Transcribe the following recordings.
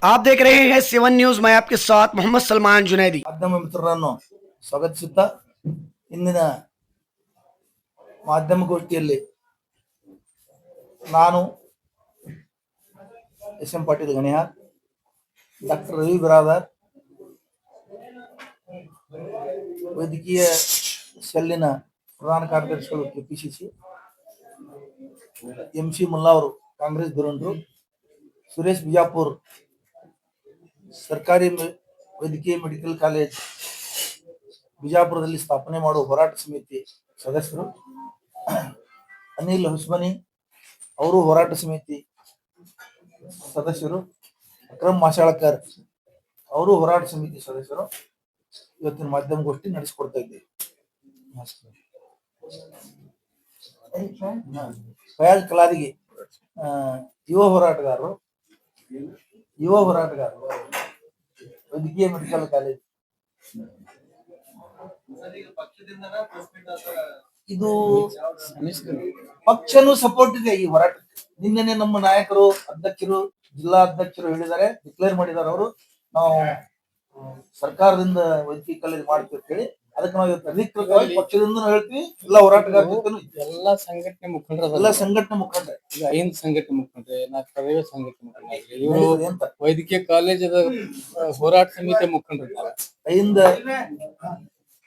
आप देख रहे हैं 7 न्यूज। मैं आपके साथ मोहम्मद सलमान जुनैदी। ಮಾಧ್ಯಮ ಮಿತ್ರರನ್ನು ಸ್ವಾಗತಿಸುತ್ತಾ ಇಂದಿನ ಮಾಧ್ಯಮಗೋಷ್ಠಿಯಲ್ಲಿ ನಾನು S M Patil Ganiyar, doctor Ravi Biradar, ವೈದ್ಯಕೀಯ ಸೆಲ್ಲಿನ ಪ್ರಧಾನ ಕಾರ್ಯದರ್ಶಿಗಳು ಕೆಪಿಸಿಸಿ, MC ಮುಲ್ಲಾ ಅವರು ಕಾಂಗ್ರೆಸ್ ಧುರಂಧರು, ಸುರೇಶ್ ಬಿಜಾಪುರ್ ಸರ್ಕಾರಿ ವೈದ್ಯಕೀಯ ಮೆಡಿಕಲ್ ಕಾಲೇಜ್ ಬಿಜಾಪುರದಲ್ಲಿ ಸ್ಥಾಪನೆ ಮಾಡುವ ಹೋರಾಟ ಸಮಿತಿ ಸದಸ್ಯರು, ಅನಿಲ್ ಹುಸ್ಮನಿ ಅವರು ಹೋರಾಟ ಸಮಿತಿ ಸದಸ್ಯರು, ಅಕ್ರಮ್ ಮಾಶಾಳಕರ್ ಅವರು ಹೋರಾಟ ಸಮಿತಿ ಸದಸ್ಯರು ಇವತ್ತಿನ ಮಾಧ್ಯಮಗೋಷ್ಠಿ ನಡೆಸಿಕೊಡ್ತಾ ಇದ್ದೇವೆ. ಫಯಾಜ್ ಕಲಾದಿಗೆ ಯುವ ಹೋರಾಟಗಾರರು ವೈದ್ಯಕೀಯ ಮೆಡಿಕಲ್ ಕಾಲೇಜ್. ಇದು ಪಕ್ಷನೂ ಸಪೋರ್ಟ್ ಇದೆ ಈ ಹೋರಾಟಕ್ಕೆ. ನಿನ್ನೆ ನಮ್ಮ ನಾಯಕರು, ಅಧ್ಯಕ್ಷರು, ಜಿಲ್ಲಾ ಅಧ್ಯಕ್ಷರು ಹೇಳಿದ್ದಾರೆ, ಡಿಕ್ಲೇರ್ ಮಾಡಿದ್ದಾರೆ. ಅವರು ನಾವು ಸರ್ಕಾರದಿಂದ ವೈದ್ಯಕೀಯ ಕಾಲೇಜ್ ಮಾಡ್ತೀವಿ ಅಂತ ಹೇಳಿ, ಅದಕ್ಕೆ ನಾವು ಇವತ್ತು ಅಧಿಕೃತವಾಗಿ ಪಕ್ಷದಿಂದ ಹೇಳ್ತೀವಿ. ಎಲ್ಲ ಹೋರಾಟಗಾರ ಎಲ್ಲಾ ಸಂಘಟನೆ ಮುಖಂಡರು ಈಗ 5 ಸಂಘಟನೆ ಮುಖಂಡ್ರೆ, 4 ಪ್ರೈವೇಟ್ ಸಂಘಟನೆ ಮುಖಂಡ್ರೆ, ಇವರು ವೈದ್ಯಕೀಯ ಕಾಲೇಜದ ಹೋರಾಟ ಸಮಿತಿ ಮುಖಂಡರು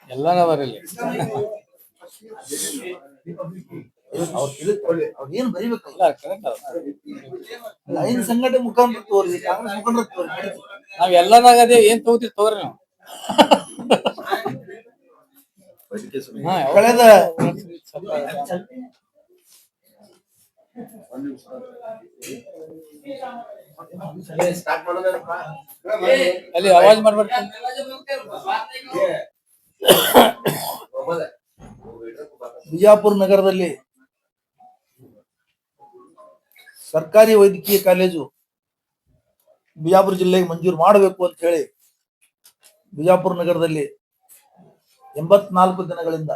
ಎಲ್ಲಾನವರಲ್ಲಿ ಏನ್ ಬರೀಬೇಕಲ್ಲ. 5 ಸಂಘಟನೆ ಮುಖಂಡರು ತೋರಿಸಿ, ಕಾಂಗ್ರೆಸ್ ಮುಖಂಡರು ತೋರಿಸಿ, ನಾವ್ ಎಲ್ಲಾನಾಗ ಅದೇ ಏನ್ ತಗೋತೀವಿ ತಗೋರಿ ನಾವು. ಕಳೆದ ಅಲ್ಲಿ ಆವಾಜ್ ಮಾಡ್ಬಾರ್ದು. ಬಿಜಾಪುರ ನಗರದಲ್ಲಿ ಸರ್ಕಾರಿ ವೈದ್ಯಕೀಯ ಕಾಲೇಜು ಬಿಜಾಪುರ ಜಿಲ್ಲೆಗೆ ಮಂಜೂರು ಮಾಡಬೇಕು ಅಂತ ಹೇಳಿ ಬಿಜಾಪುರ ನಗರದಲ್ಲಿ 84 ದಿನಗಳಿಂದ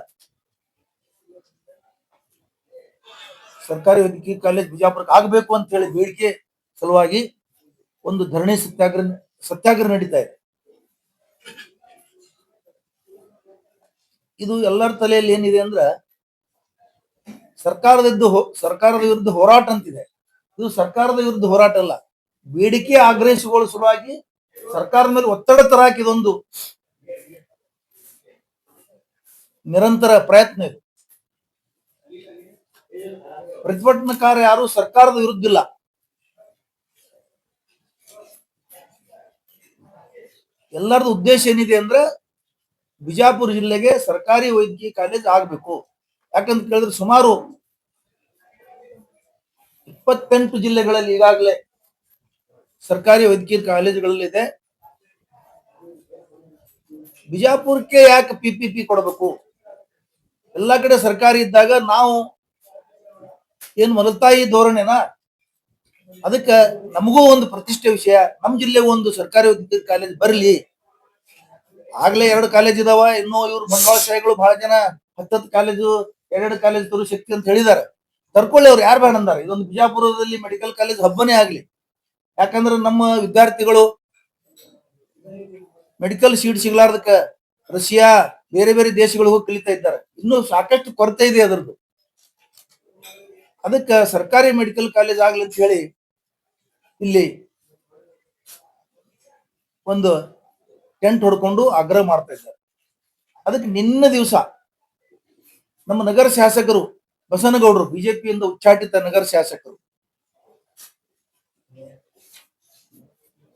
ಸರ್ಕಾರಿ ವೈದ್ಯಕೀಯ ಕಾಲೇಜ್ ಬಿಜಾಪುರಕ್ಕೆ ಆಗಬೇಕು ಅಂತ ಹೇಳಿ ಬೇಡಿಕೆ ಸಲುವಾಗಿ ಒಂದು ಧರಣಿ ಸತ್ಯಾಗ್ರಹ ನಡೀತಾ ಇದೆ. ಇದು ಎಲ್ಲರ ತಲೆಯಲ್ಲಿ ಏನಿದೆ ಅಂದ್ರ ಸರ್ಕಾರದ ವಿರುದ್ಧ ಹೋರಾಟ ಅಂತಿದೆ. ಇದು ಸರ್ಕಾರದ ವಿರುದ್ಧ ಹೋರಾಟ ಅಲ್ಲ, ಬೇಡಿಕೆ ಆಗ್ರಹಿಸುವ ಸಲುವಾಗಿ ಸರ್ಕಾರದ ಮೇಲೆ ಒತ್ತಡ ತರಾಕ ಇದೊಂದು ನಿರಂತರ ಪ್ರಯತ್ನ ಇದೆ. ಪ್ರತಿಭಟನಾಕಾರ ಯಾರು ಸರ್ಕಾರದ ವಿರುದ್ಧ ಇಲ್ಲ. ಎಲ್ಲರದು ಉದ್ದೇಶ ಏನಿದೆ ಅಂದ್ರೆ ಬಿಜಾಪುರ ಜಿಲ್ಲೆಗೆ ಸರ್ಕಾರಿ ವೈದ್ಯಕೀಯ ಕಾಲೇಜ್ ಆಗ್ಬೇಕು. ಯಾಕಂತ ಕೇಳಿದ್ರೆ ಸುಮಾರು 28 ಜಿಲ್ಲೆಗಳಲ್ಲಿ ಈಗಾಗಲೇ ಸರ್ಕಾರಿ ವೈದ್ಯಕೀಯ ಕಾಲೇಜುಗಳಲ್ಲಿದೆ. ಬಿಜಾಪುರಕ್ಕೆ ಯಾಕೆ PPP ಕೊಡಬೇಕು? ಎಲ್ಲಾ ಕಡೆ ಸರ್ಕಾರಿ ಇದ್ದಾಗ ನಾವು ಏನ್ ಮಲತಾಯಿ ಧೋರಣೆನಾ? ಅದಕ್ಕೆ ನಮಗೂ ಒಂದು ಪ್ರತಿಷ್ಠೆ ವಿಷಯ, ನಮ್ಮ ಜಿಲ್ಲೆಗೂ ಒಂದು ಸರ್ಕಾರಿ ವೈದ್ಯಕೀಯ ಕಾಲೇಜ್ ಬರಲಿ. ಆಗ್ಲೇ 2 ಕಾಲೇಜ್ ಇದಾವ, ಇನ್ನು ಇವ್ರು ಬಂಡವಾಳಶಾಹಿಗಳು ಬಹಳ ಜನ 10 ಕಾಲೇಜು 2 ಕಾಲೇಜ್ ತರು ಶಕ್ತಿ ಅಂತ ಹೇಳಿದ್ದಾರೆ. ತರ್ಕೊಳ್ಳಿ, ಅವ್ರು ಯಾರು ಬೇಡ ಅಂದಾರೆ. ಇದೊಂದು ಬಿಜಾಪುರದಲ್ಲಿ ಮೆಡಿಕಲ್ ಕಾಲೇಜ್ ಹಬ್ಬನೇ ಆಗ್ಲಿ. ಯಾಕಂದ್ರೆ ನಮ್ಮ ವಿದ್ಯಾರ್ಥಿಗಳು ಮೆಡಿಕಲ್ ಸೀಟ್ ಸಿಗ್ಲಾರ್ದಕ್ಕ ರಷ್ಯಾ ಬೇರೆ ಬೇರೆ ದೇಶಗಳಿಗೂ ಕಲಿತಾ ಇದ್ದಾರೆ. ಇನ್ನು ಸಾಕಷ್ಟು ಕೊರತೆ ಇದೆ ಅದರದ್ದು. ಅದಕ್ಕೆ ಸರ್ಕಾರಿ ಮೆಡಿಕಲ್ ಕಾಲೇಜ್ ಆಗ್ಲಿ ಅಂತ ಹೇಳಿ ಇಲ್ಲಿ ಒಂದು ಟೆಂಟ್ ಹೊಡ್ಕೊಂಡು ಆಗ್ರಹ ಮಾಡ್ತಾ ಇದ್ದಾರೆ. ಅದಕ್ಕೆ ನಿನ್ನ ದಿವಸ ನಮ್ಮ ನಗರ ಶಾಸಕರು ಬಸನಗೌಡರು, ಬಿಜೆಪಿಯಿಂದ ಉಚ್ಚಾಟಿತ ನಗರ ಶಾಸಕರು,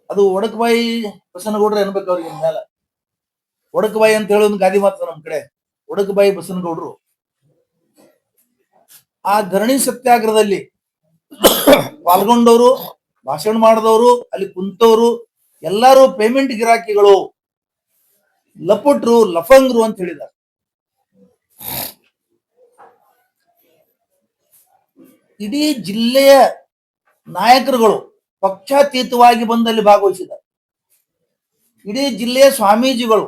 ಅದು ಒಡಕಬಾಯಿ ಬಸನಗೌಡ್ರು ಅನ್ಬೇಕು ಅವ್ರಿಗೆ. ಮೇಲೆ ಒಡಕಬಾಯಿ ಅಂತ ಹೇಳೋದು ಗಾದಿ ಮಾತ್ರ ನಮ್ ಕಡೆ. ಒಡಕಬಾಯಿ ಬಸನಗೌಡ್ರು ಆ ಧರಣಿ ಸತ್ಯಾಗ್ರಹದಲ್ಲಿ ಪಾಲ್ಗೊಂಡವರು, ಭಾಷಣ ಮಾಡಿದವರು, ಅಲ್ಲಿ ಕುಂತವರು ಎಲ್ಲಾರು ಪೇಮೆಂಟ್ ಗಿರಾಕಿಗಳು, ಲಪುಟ್ರು, ಲಫಂಗ್ರು ಅಂತ ಹೇಳಿದ್ದಾರೆ. ಇಡೀ ಜಿಲ್ಲೆಯ ನಾಯಕರುಗಳು ಪಕ್ಷಾತೀತವಾಗಿ ಬಂದಲ್ಲಿ ಭಾಗವಹಿಸಿದ್ದಾರೆ. ಇಡೀ ಜಿಲ್ಲೆಯ ಸ್ವಾಮೀಜಿಗಳು,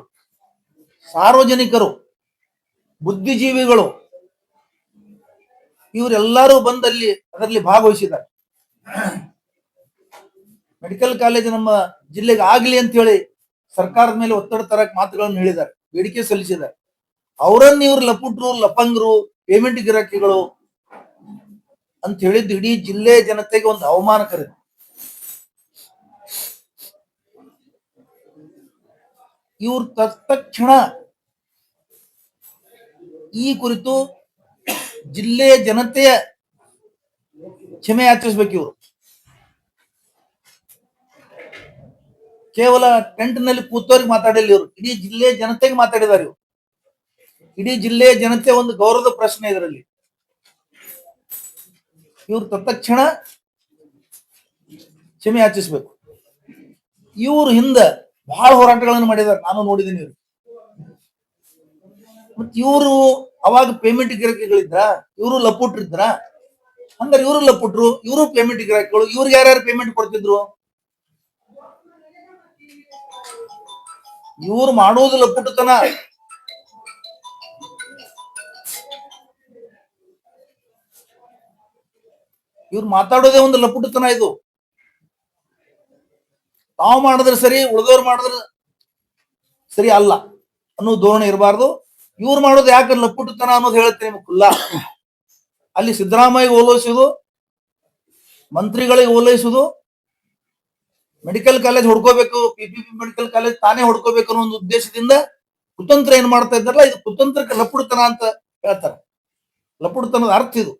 ಸಾರ್ವಜನಿಕರು, ಬುದ್ಧಿಜೀವಿಗಳು ಇವರೆಲ್ಲರೂ ಬಂದಲ್ಲಿ ಅದರಲ್ಲಿ ಭಾಗವಹಿಸಿದ್ದಾರೆ. ಮೆಡಿಕಲ್ ಕಾಲೇಜ್ ನಮ್ಮ ಜಿಲ್ಲೆಗೆ ಆಗ್ಲಿ ಅಂತ ಹೇಳಿ ಸರ್ಕಾರದ ಮೇಲೆ ಒತ್ತಡ ತರಕ್ ಮಾತುಗಳನ್ನು ಹೇಳಿದ್ದಾರೆ, ಬೇಡಿಕೆ ಸಲ್ಲಿಸಿದ್ದಾರೆ. ಅವರನ್ನ ಇವ್ರು ಲಪುಟ್ರು, ಲಪಂಗರು, ಪೇಮೆಂಟ್ ಗಿರಾಕಿಗಳು ಅಂತ ಹೇಳಿದ್ದು ಇಡೀ ಜಿಲ್ಲೆ ಜನತೆಗೆ ಒಂದು ಅವಮಾನಕರ. ಇವ್ರು ತತ್ಕ್ಷಣ ಈ ಕುರಿತು ಜಿಲ್ಲೆಯ ಜನತೆಯ ಕ್ಷಮೆ ಯಾಚಿಸ್ಬೇಕು. ಇವರು ಕೇವಲ ಟೆಂಟ್ ನಲ್ಲಿ ಕೂತವ್ರಿಗೆ ಮಾತಾಡಿಲ್ಲ, ಇವರು ಇಡೀ ಜಿಲ್ಲೆಯ ಜನತೆಗೆ ಮಾತಾಡಿದ್ದಾರೆ. ಇವರು ಇಡೀ ಜಿಲ್ಲೆಯ ಜನತೆ ಒಂದು ಗೌರವದ ಪ್ರಶ್ನೆ ಇದರಲ್ಲಿ. ಇವರು ತತ್ಕ್ಷಣ ಕ್ಷಮೆ ಯಾಚಿಸ್ಬೇಕು. ಇವರು ಹಿಂದ ಬಹಳ ಹೋರಾಟಗಳನ್ನು ಮಾಡಿದ್ದಾರೆ, ನಾನು ನೋಡಿದ್ದೀನಿ. ಇವರು ಮತ್ ಇವರು ಅವಾಗ ಪೇಮೆಂಟ್ ಗಿರಾಕಿಗಳಿದ್ರ, ಇವರು ಲಪುಟ್ರಿದ್ರ. ಹಂಗಾರೆ ಇವರು ಲಪುಟ್ರು, ಇವರು ಪೇಮೆಂಟ್ ಗಿರಾಕಿಗಳು. ಇವ್ರಿಗೆ ಯಾರ್ಯಾರು ಪೇಮೆಂಟ್ ಕೊಡ್ತಿದ್ರು? ಇವ್ರು ಮಾಡೋದು ಲಪುಟ್ಟತನ. ಇವ್ರು ಮಾತಾಡೋದೇ ಒಂದು ಲಪುಟ್ಟತನ. ಇದು ತಾವು ಮಾಡಿದ್ರೆ ಸರಿ, ಉಳಿದವ್ರು ಮಾಡಿದ್ರೆ ಸರಿ ಅಲ್ಲ ಅನ್ನೋ ಧೋರಣೆ ಇರಬಾರ್ದು. ಇವ್ರು ಮಾಡೋದು ಯಾಕೆ ಲಪುಟ್ಟತನ ಅನ್ನೋದು ಹೇಳ್ತೀನಿ ನಿಮ್ಗೆ. ಅಲ್ಲಿ ಸಿದ್ದರಾಮಯ್ಯ ಓಲೈಸುದು, ಮಂತ್ರಿಗಳಿಗೆ ಓಲೈಸುದು, ಮೆಡಿಕಲ್ ಕಾಲೇಜ್ ಹೊಡ್ಕೋಬೇಕು, ಪಿಪಿಪಿ ಮೆಡಿಕಲ್ ಕಾಲೇಜ್ ತಾನೇ ಹೊಡ್ಕೋಬೇಕು ಅನ್ನೋ ಒಂದು ಉದ್ದೇಶದಿಂದ ಕುತಂತ್ರ ಏನ್ ಮಾಡ್ತಾ ಇದ್ದಾರಲ್ಲ, ಇದು ಕುತಂತ್ರಕ್ಕೆ ಲಪುಡತನ ಅಂತ ಹೇಳ್ತಾರೆ. ಲಪುಡತನದ ಅರ್ಥ ಇದು.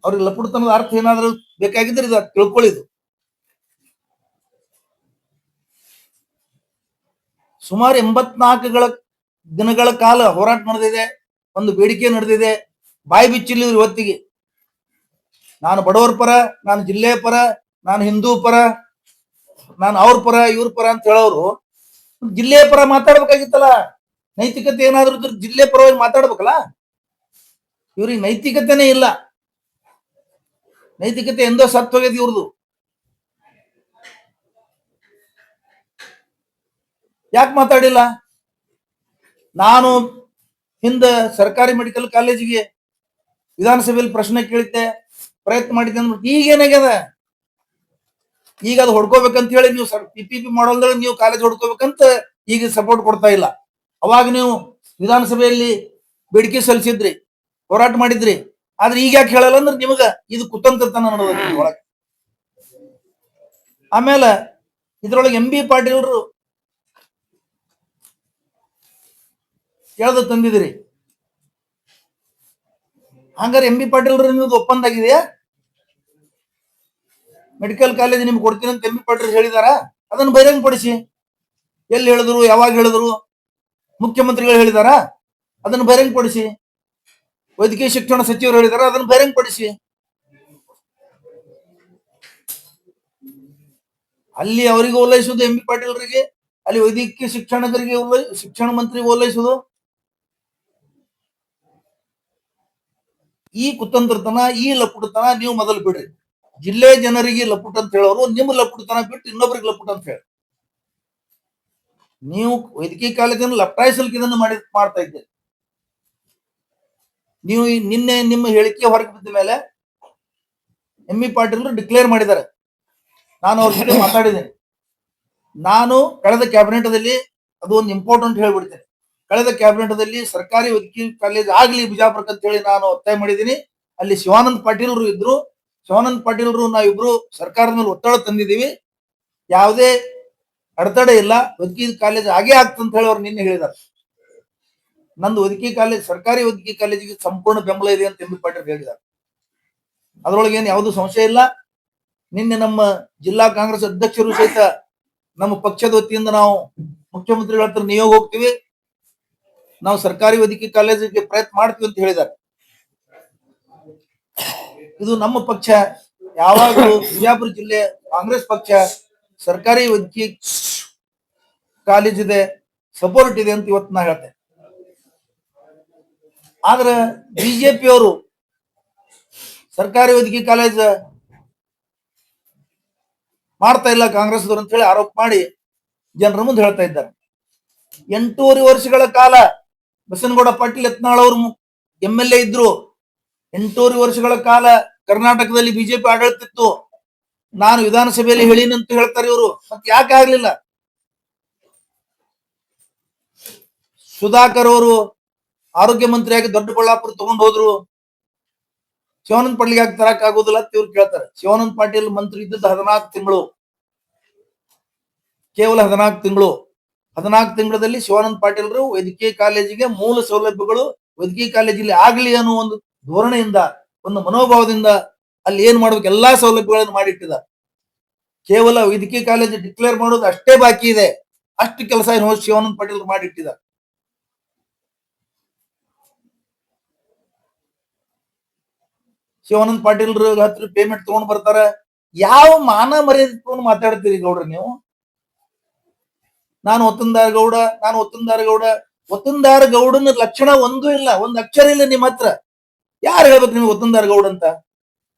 ಅವ್ರಿಗೆ ಲಪುಡತನದ ಅರ್ಥ ಏನಾದ್ರೂ ಬೇಕಾಗಿದ್ರೆ ಇದು ತಿಳ್ಕೊಳ್ಳಿದು. ಸುಮಾರು 84 ದಿನಗಳ ಕಾಲ ಹೋರಾಟ ನಡೆದಿದೆ, ಒಂದು ಬೇಡಿಕೆ ನಡೆದಿದೆ. ಬಾಯಿ ಬಿಚ್ಚಿಲ್ಲ ಇವ್ರು ಇವತ್ತಿಗೆ. ನಾನು ಬಡವರ ಪರ, ನಾನು ಜಿಲ್ಲೆಯ ಪರ, ನಾನು ಹಿಂದೂ ಪರ, ನಾನು ಅವ್ರ ಪರ, ಇವ್ರ ಪರ ಅಂತ ಹೇಳೋರು ಜಿಲ್ಲೆಯ ಪರ ಮಾತಾಡ್ಬೇಕಾಗಿತ್ತಲ್ಲ. ನೈತಿಕತೆ ಏನಾದ್ರೂ ಇದ್ರೆ ಜಿಲ್ಲೆ ಪರವಾಗಿ ಮಾತಾಡ್ಬೇಕಲ್ಲ. ಇವ್ರಿಗೆ ನೈತಿಕತೆನೇ ಇಲ್ಲ. ನೈತಿಕತೆ ಎಂದೋ ಸತ್ತು ಹೋಗ್ಯದ ಇವ್ರದು. ಯಾಕೆ ಮಾತಾಡಿಲ್ಲ? ನಾನು ಹಿಂದ ಸರ್ಕಾರಿ ಮೆಡಿಕಲ್ ಕಾಲೇಜಿಗೆ ವಿಧಾನಸಭೆಯಲ್ಲಿ ಪ್ರಶ್ನೆ ಕೇಳಿದ್ದೆ, ಪ್ರಯತ್ನ ಮಾಡಿದ್ದೆ. ಅಂದ್ರೆ ಈಗ ಏನಾಗ್ಯದ? ಈಗ ಅದು ಹೊಡ್ಕೋಬೇಕಂತ ಹೇಳಿ ನೀವು ಪಿಪಿಪಿ ಮಾಡೋಲ್ದಾಗ ನೀವು ಕಾಲೇಜ್ ಹೊಡ್ಕೋಬೇಕಂತ ಈಗ ಸಪೋರ್ಟ್ ಕೊಡ್ತಾ ಇಲ್ಲ. ಅವಾಗ ನೀವು ವಿಧಾನಸಭೆಯಲ್ಲಿ ಬೇಡಿಕೆ ಸಲ್ಲಿಸಿದ್ರಿ, ಹೋರಾಟ ಮಾಡಿದ್ರಿ. ಆದ್ರೆ ಈಗ ಯಾಕೆ ಹೇಳಲ್ಲ ಅಂದ್ರೆ ನಿಮಗ ಇದು ಕುತಂತ್ರತನ ನಡೆದ ಒಳಗೆ. ಆಮೇಲೆ ಇದ್ರೊಳಗೆ MB ಪಾಟೀಲ್ರು ಕೇಳ್ದ ತಂದಿದ್ರಿ. ಹಂಗಾರೆ MB ಪಾಟೀಲ್ರು ನಿಮ್ದು ಒಪ್ಪಂದ ಆಗಿದೆಯಾ? ಮೆಡಿಕಲ್ ಕಾಲೇಜ್ ನಿಮ್ಗೆ ಕೊಡ್ತೀನಿ ಅಂತ MB ಪಾಟೀಲ್ ಹೇಳಿದಾರ? ಅದನ್ನು ಬಹಿರಂಗ ಪಡಿಸಿ. ಎಲ್ಲಿ ಹೇಳಿದ್ರು, ಯಾವಾಗ ಹೇಳಿದ್ರು? ಮುಖ್ಯಮಂತ್ರಿಗಳು ಹೇಳಿದಾರ? ಅದನ್ನು ಬಹಿರಂಗ ಪಡಿಸಿ. ವೈದ್ಯಕೀಯ ಶಿಕ್ಷಣ ಸಚಿವರು ಹೇಳಿದಾರ? ಅದನ್ನು ಬಹಿರಂಗ ಪಡಿಸಿ. ಅಲ್ಲಿ ಅವರಿಗೆ ಓಲೈಸುವುದು MB ಪಾಟೀಲ್ರಿಗೆ, ಅಲ್ಲಿ ವೈದ್ಯಕೀಯ ಶಿಕ್ಷಣರಿಗೆ ಶಿಕ್ಷಣ ಮಂತ್ರಿಗೆ ಓಲೈಸುವುದು. ಈ ಕುತಂತ್ರತನ, ಈ ಲಪುಟತನ ನೀವು ಮೊದಲು ಬಿಡ್ರಿ. ಜಿಲ್ಲೆ ಜನರಿಗೆ ಲಪುಟ್ ಅಂತ ಹೇಳೋರು ನಿಮ್ಮ ಲಪುಟತನ ಬಿಟ್ಟು ಇನ್ನೊಬ್ರಿಗೆ ಲಪುಟ್ ಅಂತ ಹೇಳಿ ನೀವು ವೈದ್ಯಕೀಯ ಕಾಲೇಜನ್ನು ಲಪ್ಟಾಯಿಸಲಿಕ್ಕೆ ಇದನ್ನು ಮಾಡ್ತಾ ಇದ್ದೀರಿ. ನೀವು ನಿನ್ನೆ ನಿಮ್ಮ ಹೇಳಿಕೆ ಹೊರಗೆ ಬಿದ್ದ ಮೇಲೆ MB ಪಾಟೀಲ್ ಡಿಕ್ಲೇರ್ ಮಾಡಿದ್ದಾರೆ. ನಾನು ಅವ್ರ ಜೊತೆ ಮಾತಾಡಿದ್ದೇನೆ. ನಾನು ಕಳೆದ ಕ್ಯಾಬಿನೆಟ್ದಲ್ಲಿ ಅದು ಒಂದು ಇಂಪಾರ್ಟೆಂಟ್ ಹೇಳ್ಬಿಡ್ತೇನೆ. ಕಳೆದ ಕ್ಯಾಬಿನೆಟ್ದಲ್ಲಿ ಸರ್ಕಾರಿ ವೈದ್ಯಕೀಯ ಕಾಲೇಜ್ ಆಗ್ಲಿ ಬಿಜಾಪುರಕ್ಕೆ ಅಂತ ಹೇಳಿ ನಾನು ಒತ್ತಾಯ ಮಾಡಿದ್ದೀನಿ. ಅಲ್ಲಿ ಶಿವಾನಂದ ಪಾಟೀಲ್ರು ಇದ್ರು. ಶಿವಾನಂದ ಪಾಟೀಲ್ರು ನಾವಿಬ್ರು ಸರ್ಕಾರದ ಮೇಲೆ ಒತ್ತಡ ತಂದಿದ್ದೀವಿ. ಯಾವುದೇ ಅಡೆತಡೆ ಇಲ್ಲ, ವೈದ್ಯಕೀಯ ಕಾಲೇಜ್ ಆಗೇ ಆಗ್ತಂತ ಹೇಳಿ ಅವ್ರು ನಿನ್ನೆ ಹೇಳಿದ್ದಾರೆ. ನಂದು ವೈದ್ಯಕೀಯ ಕಾಲೇಜ್, ಸರ್ಕಾರಿ ವೈದ್ಯಕೀಯ ಕಾಲೇಜಿಗೆ ಸಂಪೂರ್ಣ ಬೆಂಬಲ ಇದೆ ಅಂತ MB ಪಾಟೀಲ್ ಹೇಳಿದ್ದಾರೆ. ಅದ್ರೊಳಗೆ ಏನು ಯಾವುದೂ ಸಂಶಯ ಇಲ್ಲ. ನಿನ್ನೆ ನಮ್ಮ ಜಿಲ್ಲಾ ಕಾಂಗ್ರೆಸ್ ಅಧ್ಯಕ್ಷರು ಸಹಿತ ನಮ್ಮ ಪಕ್ಷದ ವತಿಯಿಂದ ನಾವು ಮುಖ್ಯಮಂತ್ರಿಗಳ ಹತ್ರ ನಿಯೋಗ ಹೋಗ್ತೀವಿ, ನಾವು ಸರ್ಕಾರಿ ವೈದ್ಯಕೀಯ ಕಾಲೇಜಿಗೆ ಪ್ರಯತ್ನ ಮಾಡ್ತೀವಿ ಅಂತ ಹೇಳಿದ್ದಾರೆ. ಇದು ನಮ್ಮ ಪಕ್ಷ ಯಾವಾಗಲೂ ಬಿಜಾಪುರ ಜಿಲ್ಲೆ ಕಾಂಗ್ರೆಸ್ ಪಕ್ಷ ಸರ್ಕಾರಿ ವೈದ್ಯಕೀಯ ಕಾಲೇಜ್ ಇದೆ, ಸಪೋರ್ಟ್ ಇದೆ ಅಂತ ಇವತ್ತು ನಾ ಹೇಳ್ತೇನೆ. ಆದ್ರೆ ಬಿಜೆಪಿಯವರು ಸರ್ಕಾರಿ ವೈದ್ಯಕೀಯ ಕಾಲೇಜ್ ಮಾಡ್ತಾ ಇಲ್ಲ ಕಾಂಗ್ರೆಸ್ದವ್ರು ಅಂತ ಹೇಳಿ ಆರೋಪ ಮಾಡಿ ಜನರ ಮುಂದೆ ಹೇಳ್ತಾ ಇದ್ದಾರೆ. 8.5 ವರ್ಷಗಳ ಕಾಲ ಬಸನಗೌಡ ಪಾಟೀಲ್ ಯತ್ನಾಳ್ ಅವರು MLA ಇದ್ರು. 8.5 ವರ್ಷಗಳ ಕಾಲ ಕರ್ನಾಟಕದಲ್ಲಿ ಬಿಜೆಪಿ ಆಡಳಿತಿತ್ತು. ನಾನು ವಿಧಾನಸಭೆಯಲ್ಲಿ ಹೇಳಿನಿ ಅಂತ ಹೇಳ್ತಾರೆ ಇವರು. ಮತ್ತೆ ಯಾಕೆ ಆಗ್ಲಿಲ್ಲ? ಸುಧಾಕರ್ ಅವರು ಆರೋಗ್ಯ ಮಂತ್ರಿಯಾಗಿ ದೊಡ್ಡಬಳ್ಳಾಪುರ ತಗೊಂಡು ಹೋದ್ರು, ಶಿವಾನಂದ ಪಾಟೀಲ್ ಯಾಕೆ ತರಕ್ ಆಗೋದಿಲ್ಲ ಅಂತ ಇವ್ರು ಕೇಳ್ತಾರೆ. ಶಿವಾನಂದ ಪಾಟೀಲ್ ಮಂತ್ರಿ ಇದ್ದದ್ದು 14 ತಿಂಗಳು, ಕೇವಲ 14 ತಿಂಗಳು. 14 ತಿಂಗಳಲ್ಲಿ ಶಿವಾನಂದ ಪಾಟೀಲ್ರು ವೈದ್ಯಕೀಯ ಕಾಲೇಜಿಗೆ ಮೂಲ ಸೌಲಭ್ಯಗಳು ವೈದ್ಯಕೀಯ ಕಾಲೇಜಲ್ಲಿ ಆಗ್ಲಿ ಅನ್ನೋ ಒಂದು ಧೋರಣೆಯಿಂದ, ಒಂದು ಮನೋಭಾವದಿಂದ ಅಲ್ಲಿ ಏನ್ ಮಾಡ್ಬೇಕು ಎಲ್ಲಾ ಸೌಲಭ್ಯಗಳನ್ನು ಮಾಡಿಟ್ಟಿದ. ಕೇವಲ ವೈದ್ಯಕೀಯ ಕಾಲೇಜ್ ಡಿಕ್ಲೇರ್ ಮಾಡೋದು ಅಷ್ಟೇ ಬಾಕಿ ಇದೆ. ಅಷ್ಟು ಕೆಲಸ ಶಿವಾನಂದ ಪಾಟೀಲ್ ಮಾಡಿಟ್ಟಿದ. ಶಿವಾನಂದ ಪಾಟೀಲ್ ಹತ್ರ ಪೇಮೆಂಟ್ ತಗೊಂಡ್ ಬರ್ತಾರ. ಯಾವ ಮಾನ ಮರ್ಯಾದೆ ತಗೊಂಡು ಮಾತಾಡ್ತೀರಿ ಗೌಡ್ರ ನೀವು? ನಾನು ಒತ್ತಂದಾರ ಗೌಡ. ಒತ್ತಂದಾರ ಗೌಡನ ಲಕ್ಷಣ ಒಂದೂ ಇಲ್ಲ, ಒಂದ್ ಅಕ್ಷರ ಇಲ್ಲ ನಿಮ್ಮ ಹತ್ರ. ಯಾರು ಹೇಳ್ಬೇಕು ನಿಮ್ಗೆ ಒತ್ತಂದಾರ ಗೌಡ ಅಂತ?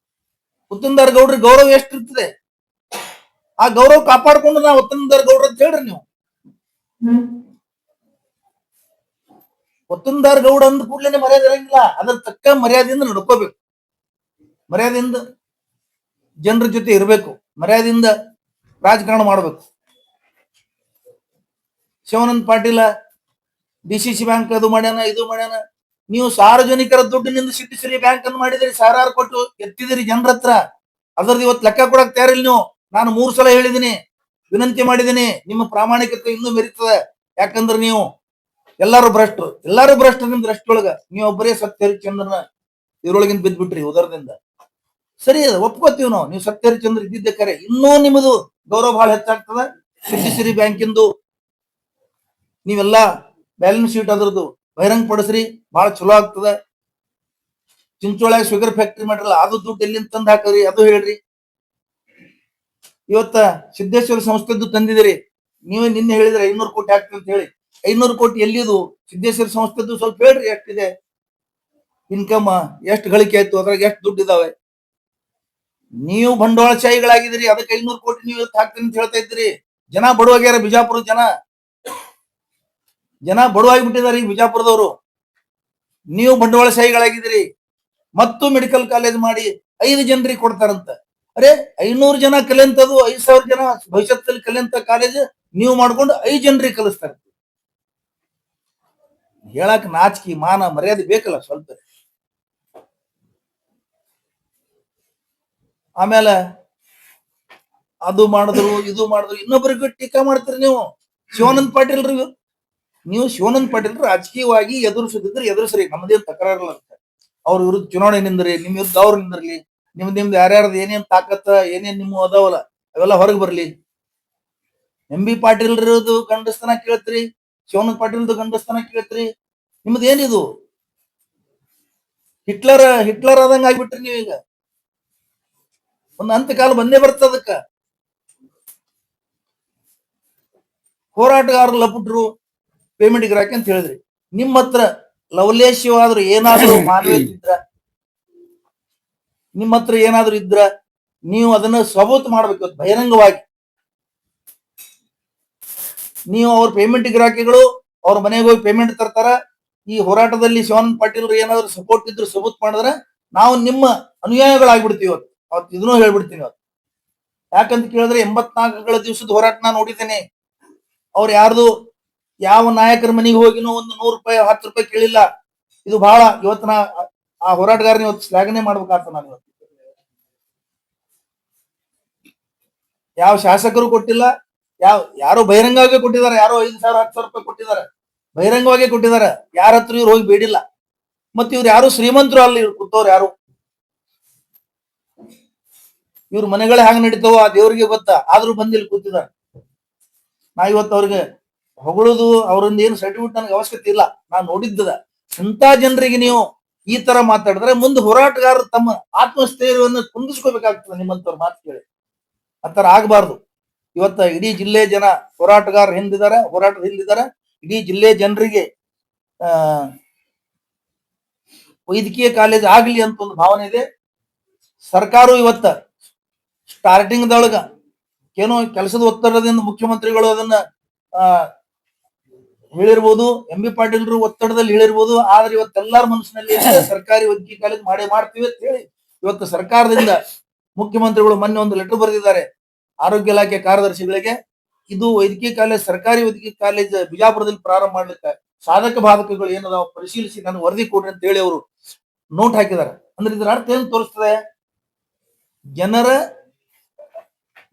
ಒತ್ತಂದಾರ ಗೌಡ್ರಿಗೆ ಗೌರವ ಎಷ್ಟಿರ್ತದೆ? ಆ ಗೌರವ ಕಾಪಾಡ್ಕೊಂಡು ನಾ ಒತ್ತಂದಾರ ಗೌಡ್ರ ಅಂತ ಹೇಳ್ರಿ ನೀವು. ಒತ್ತಂದಾರ ಗೌಡ ಅಂದ ಕೂಡ್ಲೇನೆ ಮರ್ಯಾದೆ ಇರಂಗಿಲ್ಲ. ಅದ್ರ ತಕ್ಕ ಮರ್ಯಾದೆಯಿಂದ ನಡ್ಕೋಬೇಕು, ಮರ್ಯಾದೆಯಿಂದ ಜನರ ಜೊತೆ ಇರಬೇಕು, ಮರ್ಯಾದೆಯಿಂದ ರಾಜಕಾರಣ ಮಾಡಬೇಕು. ಶಿವಾನಂದ ಪಾಟೀಲ ಡಿಸಿಸಿ ಬ್ಯಾಂಕ್ ಅದು ಮಾಡ್ಯಾನ, ಇದು ಮಾಡ್ಯಾನ. ನೀವು ಸಾರ್ವಜನಿಕರ ದುಡ್ಡಿನಿಂದ ಸಿಟಿ ಬ್ಯಾಂಕ್ ಅನ್ನು ಮಾಡಿದಿರಿ, ಸಾವಿರಾರು ಕೊಟ್ಟು ಎತ್ತಿದಿರಿ ಜನರ ಹತ್ರ. ಅದ್ರದ್ದು ಇವತ್ತು ಲೆಕ್ಕ ಕೊಡಕ್ ತಯಾರಿಲ್ಲ ನೀವು. ನಾನು 3 ಸಲ ಹೇಳಿದ್ದೀನಿ, ವಿನಂತಿ ಮಾಡಿದ್ದೀನಿ. ನಿಮ್ಮ ಪ್ರಾಮಾಣಿಕತೆ ಇನ್ನೂ ಮೆರೀತದೆ. ಯಾಕಂದ್ರೆ ನೀವು ಎಲ್ಲಾರು ಭ್ರಷ್ಟರು ನಿಮ್ ದೃಷ್ಟಿಯೊಳಗ. ನೀವು ಒಬ್ಬರೇ ಸತ್ಯ ಹರಿಶ್ಚಂದ್ರನ ಇದ್ರೊಳಗಿಂದ ಬಿದ್ದ್ಬಿಟ್ರಿ ಉದರದಿಂದ. ಸರಿ ಅದ, ಒಪ್ಕೋತೀವಿ ನಾವು. ನೀವು ಸತ್ಯ ಹರಿಶ್ಚಂದ್ರ ಇದ್ದಿದ್ದೆ ಕರೆ. ಇನ್ನೂ ನಿಮ್ಮದು ಗೌರವ ಬಹಳ ಹೆಚ್ಚಾಗ್ತದ. ಸಿಟಿ ಬ್ಯಾಂಕಿಂದು ನೀವೆಲ್ಲಾ ಬ್ಯಾಲೆನ್ಸ್ ಶೀಟ್ ಅದ್ರದ್ದು ಬಹಿರಂಗ ಪಡಿಸ್ರಿ, ಬಹಳ ಚಲೋ ಆಗ್ತದ. ಚಿಂಚೋಳ್ಯಾಗ ಶುಗರ್ ಫ್ಯಾಕ್ಟ್ರಿ ಮಾಡಿರಲ್ಲ, ಅದು ದುಡ್ಡು ಎಲ್ಲಿಂದ ತಂದು ಹಾಕ್ರಿ ಅದು ಹೇಳ್ರಿ. ಇವತ್ತ ಸಿದ್ದೇಶ್ವರ ಸಂಸ್ಥೆದ್ದು ತಂದಿದಿರಿ, ನೀವೇ ನಿನ್ನೆ ಹೇಳಿದ್ರೆ 500 ಕೋಟಿ ಹಾಕ್ತೀವಿ ಅಂತ ಹೇಳಿ. 500 ಕೋಟಿ ಎಲ್ಲಿದು? ಸಿದ್ದೇಶ್ವರ ಸಂಸ್ಥೆದ್ದು ಸ್ವಲ್ಪ ಹೇಳ್ರಿ, ಎಷ್ಟಿದೆ ಇನ್ಕಮ್, ಎಷ್ಟು ಗಳಿಕೆ ಆಯ್ತು, ಅದ್ರಾಗ ಎಷ್ಟು ದುಡ್ಡು ಇದಾವೆ. ನೀವು ಬಂಡವಾಳಶಾಹಿಗಳಾಗಿದ್ದೀರಿ, ಅದಕ್ಕೆ 500 ಕೋಟಿ ನೀವು ಹಾಕ್ತೀನಿ ಅಂತ ಹೇಳ್ತಾ ಇದ್ದೀರಿ. ಜನ ಬಡವಾಗ್ಯಾರ, ಬಿಜಾಪುರದ ಜನ ಬಡವಾಗಿ ಬಿಟ್ಟಿದ್ದಾರೆ ಈ ಬಿಜಾಪುರದವರು. ನೀವು ಬಂಡವಾಳಶಾಹಿಗಳಾಗಿದ್ದೀರಿ. ಮತ್ತು ಮೆಡಿಕಲ್ ಕಾಲೇಜ್ ಮಾಡಿ 5 ಜನರಿಗೆ ಕೊಡ್ತಾರಂತ. ಅರೆ 500 ಜನ ಕಲಿಯಂತದ್ದು, 5,000 ಜನ ಭವಿಷ್ಯದಲ್ಲಿ ಕಲಿಯಂತ ಕಾಲೇಜ್ ನೀವು ಮಾಡ್ಕೊಂಡು 5 ಜನರಿಗೆ ಕಲಿಸ್ತಾರೆ. ಹೇಳಕ್ ನಾಚಿಕೆ ಮಾನ ಮರ್ಯಾದೆ ಬೇಕಲ್ಲ ಸ್ವಲ್ಪ. ಆಮೇಲೆ ಅದು ಮಾಡಿದ್ರು ಇದು ಮಾಡಿದ್ರು ಇನ್ನೊಬ್ಬರಿಗೆ ಟೀಕಾ ಮಾಡ್ತೀರಿ ನೀವು. ಶಿವಾನಂದ ಪಾಟೀಲ್ ರಾಜಕೀಯವಾಗಿ ಎದುರಿಸುತ್ತಿದ್ರೆ ಎದುರಿಸ್ರಿ, ನಮ್ದೇನ್ ತಕರಾರಲ್ಲ ಅಂತ. ಅವ್ರ ವಿರುದ್ಧ ಚುನಾವಣೆ ನಿಂದ್ರಿ, ನಿಮ್ ವಿರುದ್ಧ ಅವ್ರು ನಿಂದಿರ್ಲಿ. ನಿಮ್ದು ಯಾರ್ಯಾರ್ದು ಏನೇನ್ ತಾಕತ್ತ ಏನೇನ್ ನಿಮ್ಮ ಅದಾವಲ್ಲ ಅವೆಲ್ಲ ಹೊರಗೆ ಬರ್ಲಿ. MB ಪಾಟೀಲ್ ಗಂಡಸ್ತನ ಕೇಳ್ತ್ರಿ, ಶಿವಾನಂದ ಪಾಟೀಲ್ದು ಗಂಡಸ್ತನ ಕೇಳ್ತ್ರಿ. ನಿಮ್ದು ಏನಿದು? ಹಿಟ್ಲರ್ ಆದಂಗ ಆಗ್ಬಿಟ್ರಿ ನೀವೀಗ. ಒಂದು ಅಂತ್ಯಕಾಲ ಬಂದೇ ಬರ್ತದಕ್ಕ. ಹೋರಾಟಗಾರರು ಲಪುಟ್ರು ಪೇಮೆಂಟ್ ಗಿರಾಕಿ ಅಂತ ಹೇಳಿದ್ರಿ. ನಿಮ್ಮ ಹತ್ರ ಲವಲೇಶವಾದ್ರು ಏನಾದ್ರು ಮಾನವೀಯತೆ ಇದ್ರ, ನಿಮ್ಮ ಹತ್ರ ಏನಾದ್ರು ಇದ್ರ ನೀವು ಅದನ್ನ ಸಬೂತ್ ಮಾಡ್ಬೇಕು ಬಹಿರಂಗವಾಗಿ. ನೀವು ಅವ್ರ ಪೇಮೆಂಟ್ ಗಿರಾಕಿಗಳು ಅವ್ರ ಮನೆಗೆ ಹೋಗಿ ಪೇಮೆಂಟ್ ತರ್ತಾರ. ಈ ಹೋರಾಟದಲ್ಲಿ ಶಿವಾನಂದ ಪಾಟೀಲ್ ಏನಾದ್ರು ಸಪೋರ್ಟ್ ಇದ್ರು ಸಬೂತ್ ಮಾಡಿದ್ರೆ ನಾವು ನಿಮ್ಮ ಅನುಯಾಯಿಗಳಾಗ್ಬಿಡ್ತೀವಿ. ಅವತ್ತು ಇದನ್ನೂ ಹೇಳ್ಬಿಡ್ತೀನಿ. ಯಾಕಂತ ಕೇಳಿದ್ರೆ 84ಗಳ ದಿವಸದ ಹೋರಾಟ ನಾನು ನೋಡಿದ್ದೇನೆ. ಅವ್ರು ಯಾವ ನಾಯಕರ ಮನೆಗೆ ಹೋಗಿನೋ ಒಂದು 100 ರೂಪಾಯಿ 10 ರೂಪಾಯಿ ಕೇಳಿಲ್ಲ. ಇದು ಬಹಳ ಇವತ್ತಿನ ಆ ಹೋರಾಟಗಾರನ ಇವತ್ತು ಶ್ಲಾಘನೆ ಮಾಡ್ಬೇಕಾಗ್ತದೆ. ನಾನು ಇವತ್ತು ಯಾವ ಶಾಸಕರು ಕೊಟ್ಟಿಲ್ಲ, ಯಾರೋ ಬಹಿರಂಗವಾಗಿ ಕೊಟ್ಟಿದ್ದಾರೆ. ಯಾರೋ 5,000 10,000 ರೂಪಾಯಿ ಕೊಟ್ಟಿದ್ದಾರೆ, ಬಹಿರಂಗವಾಗಿ ಕೊಟ್ಟಿದ್ದಾರೆ. ಯಾರ ಹತ್ರ ಇವ್ರು ಹೋಗಿ ಬೇಡಿಲ್ಲ. ಮತ್ತೆ ಇವ್ರು ಯಾರು ಶ್ರೀಮಂತರು ಅಲ್ಲ, ಇವ್ರು ಕೂತವ್ರು ಯಾರು. ಇವ್ರ ಮನೆಗಳೇ ಹ್ಯಾಂಗ ನಡೀತಾವ ಆ ದೇವ್ರಿಗೆ ಗೊತ್ತಾ. ಆದ್ರೂ ಬಂದಿಲ್ಲಿ ಕೂತಿದ್ದಾರೆ. ನಾ ಇವತ್ತು ಅವ್ರಿಗೆ ಹೊಗಳೋದು ಅವ್ರಿಂದ ಏನು ಸರ್ಟಿಫಿಕೇಟ್ ನನಗೆ ಅವಶ್ಯಕತೆ ಇಲ್ಲ. ನಾನು ನೋಡಿದ್ದದ. ಇಂಥ ಜನರಿಗೆ ನೀವು ಈ ತರ ಮಾತಾಡಿದ್ರೆ ಮುಂದೆ ಹೋರಾಟಗಾರರು ತಮ್ಮ ಆತ್ಮಸ್ಥೈರ್ಯವನ್ನು ಕುಂದಿಸ್ಕೋಬೇಕಾಗ್ತದೆ. ನಿಮ್ಮಂತವ್ರ ಮಾತು ಕೇಳಿ ಆ ತರ ಆಗ್ಬಾರ್ದು. ಇವತ್ತ ಇಡೀ ಜಿಲ್ಲೆ ಜನ ಹೋರಾಟಗಾರರು ಹೋರಾಟದ ಹಿಂದಿದ್ದಾರೆ. ಇಡೀ ಜಿಲ್ಲೆ ಜನರಿಗೆ ವೈದ್ಯಕೀಯ ಕಾಲೇಜ್ ಆಗ್ಲಿ ಅಂತ ಒಂದು ಭಾವನೆ ಇದೆ. ಸರ್ಕಾರವು ಇವತ್ತ ಸ್ಟಾರ್ಟಿಂಗ್ ದೊಳಗ ಏನೋ ಕೆಲಸದ ಒತ್ತಡದಿಂದ ಮುಖ್ಯಮಂತ್ರಿಗಳು ಅದನ್ನ ಹೇಳಿರ್ಬೋದು, MB ಪಾಟೀಲ್ರು ಒತ್ತಡದಲ್ಲಿ ಹೇಳಿರ್ಬೋದು. ಆದ್ರೆ ಇವತ್ತೆಲ್ಲಾರ ಮನಸ್ಸಿನಲ್ಲಿ ಸರ್ಕಾರಿ ವೈದ್ಯಕೀಯ ಕಾಲೇಜ್ ಮಾಡ್ತೀವಿ ಅಂತ ಹೇಳಿ ಇವತ್ತು ಸರ್ಕಾರದಿಂದ ಮುಖ್ಯಮಂತ್ರಿಗಳು ಮೊನ್ನೆ ಒಂದು ಲೆಟರ್ ಬರೆದಿದ್ದಾರೆ ಆರೋಗ್ಯ ಇಲಾಖೆ ಕಾರ್ಯದರ್ಶಿಗಳಿಗೆ. ಇದು ವೈದ್ಯಕೀಯ ಕಾಲೇಜ್, ಸರ್ಕಾರಿ ವೈದ್ಯಕೀಯ ಕಾಲೇಜ್ ಬಿಜಾಪುರದಲ್ಲಿ ಪ್ರಾರಂಭ ಮಾಡ್ಲಿಕ್ಕೆ ಸಾಧಕ ಬಾಧಕಗಳು ಏನದಾವ ಪರಿಶೀಲಿಸಿ ನನಗೆ ವರದಿ ಕೊಡ್ರಿ ಅಂತ ಹೇಳಿ ಅವರು ನೋಟ್ ಹಾಕಿದ್ದಾರೆ. ಅಂದ್ರೆ ಇದರ ಅರ್ಥ ಏನು ತೋರಿಸ್ತದೆ? ಜನರ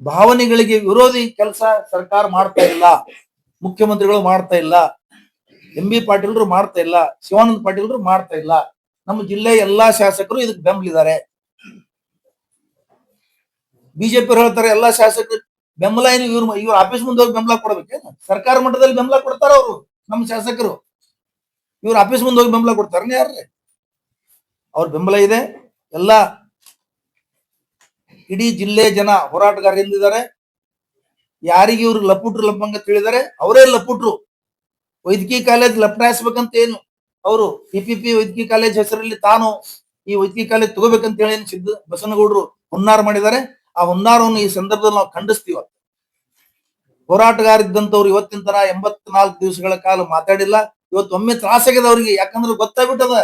ಭಾವನೆಗಳಿಗೆ ವಿರೋಧಿ ಕೆಲಸ ಸರ್ಕಾರ ಮಾಡ್ತಾ ಇಲ್ಲ, ಮುಖ್ಯಮಂತ್ರಿಗಳು ಮಾಡ್ತಾ ಇಲ್ಲ, ಎಂ.ಬಿ. ಪಾಟೀಲ್ರು ಮಾಡ್ತಾ ಇಲ್ಲ, ಶಿವಾನಂದ ಪಾಟೀಲ್ರು ಮಾಡ್ತಾ ಇಲ್ಲ. ನಮ್ಮ ಜಿಲ್ಲೆಯ ಎಲ್ಲಾ ಶಾಸಕರು ಇದಕ್ಕೆ ಬೆಂಬಲಿದ್ದಾರೆ. ಬಿಜೆಪಿ ಹೇಳ್ತಾರೆ ಎಲ್ಲಾ ಶಾಸಕರು ಬೆಂಬಲ ಏನು, ಇವ್ರ ಆಫೀಸ್ ಮುಂದೆ ಹೋಗಿ ಬೆಂಬಲ ಕೊಡ್ಬೇಕೇನು? ಸರ್ಕಾರ ಮಟ್ಟದಲ್ಲಿ ಬೆಂಬಲ ಕೊಡ್ತಾರ ಅವರು, ನಮ್ಮ ಶಾಸಕರು. ಇವ್ರ ಆಫೀಸ್ ಮುಂದೆ ಹೋಗಿ ಬೆಂಬಲ ಕೊಡ್ತಾರ ಯಾರ್ರಿ? ಅವ್ರ ಬೆಂಬಲ ಇದೆ. ಎಲ್ಲ ಇಡೀ ಜಿಲ್ಲೆ ಜನ ಹೋರಾಟಗಾರರಿದ್ದಾರೆ. ಯಾರಿಗೆ ಇವ್ರು ಲಪುಟ್ರು ಲಪ್ಪಂಗ ತಿಳಿದಾರೆ ಅವರೇ ಲಪುಟ್ರು. ವೈದ್ಯಕೀಯ ಕಾಲೇಜ್ ಲಪಟಾಯಿಸ್ಬೇಕಂತ ಏನು ಅವರು ಪಿಪಿಪಿ ವೈದ್ಯಕೀಯ ಕಾಲೇಜ್ ಹೆಸರಲ್ಲಿ ತಾನು ಈ ವೈದ್ಯಕೀಯ ಕಾಲೇಜ್ ತಗೋಬೇಕಂತ ಹೇಳಿ ಸಿದ್ದ ಬಸನಗೌಡರು ಹುನ್ನಾರ ಮಾಡಿದ್ದಾರೆ. ಆ ಹುನ್ನಾರವನ್ನು ಈ ಸಂದರ್ಭದಲ್ಲಿ ನಾವು ಖಂಡಿಸ್ತೀವಿ. ಹೋರಾಟಗಾರ ಇದ್ದಂತವ್ರು ಇವತ್ತಿನ ತನ 84 ದಿವಸಗಳ ಕಾಲ ಮಾತಾಡಿಲ್ಲ. ಇವತ್ತು ಒಮ್ಮೆ ತ್ರಾಸಾಗಿದೆ ಅವ್ರಿಗೆ, ಯಾಕಂದ್ರೆ ಗೊತ್ತಾಗ್ಬಿಟ್ಟದ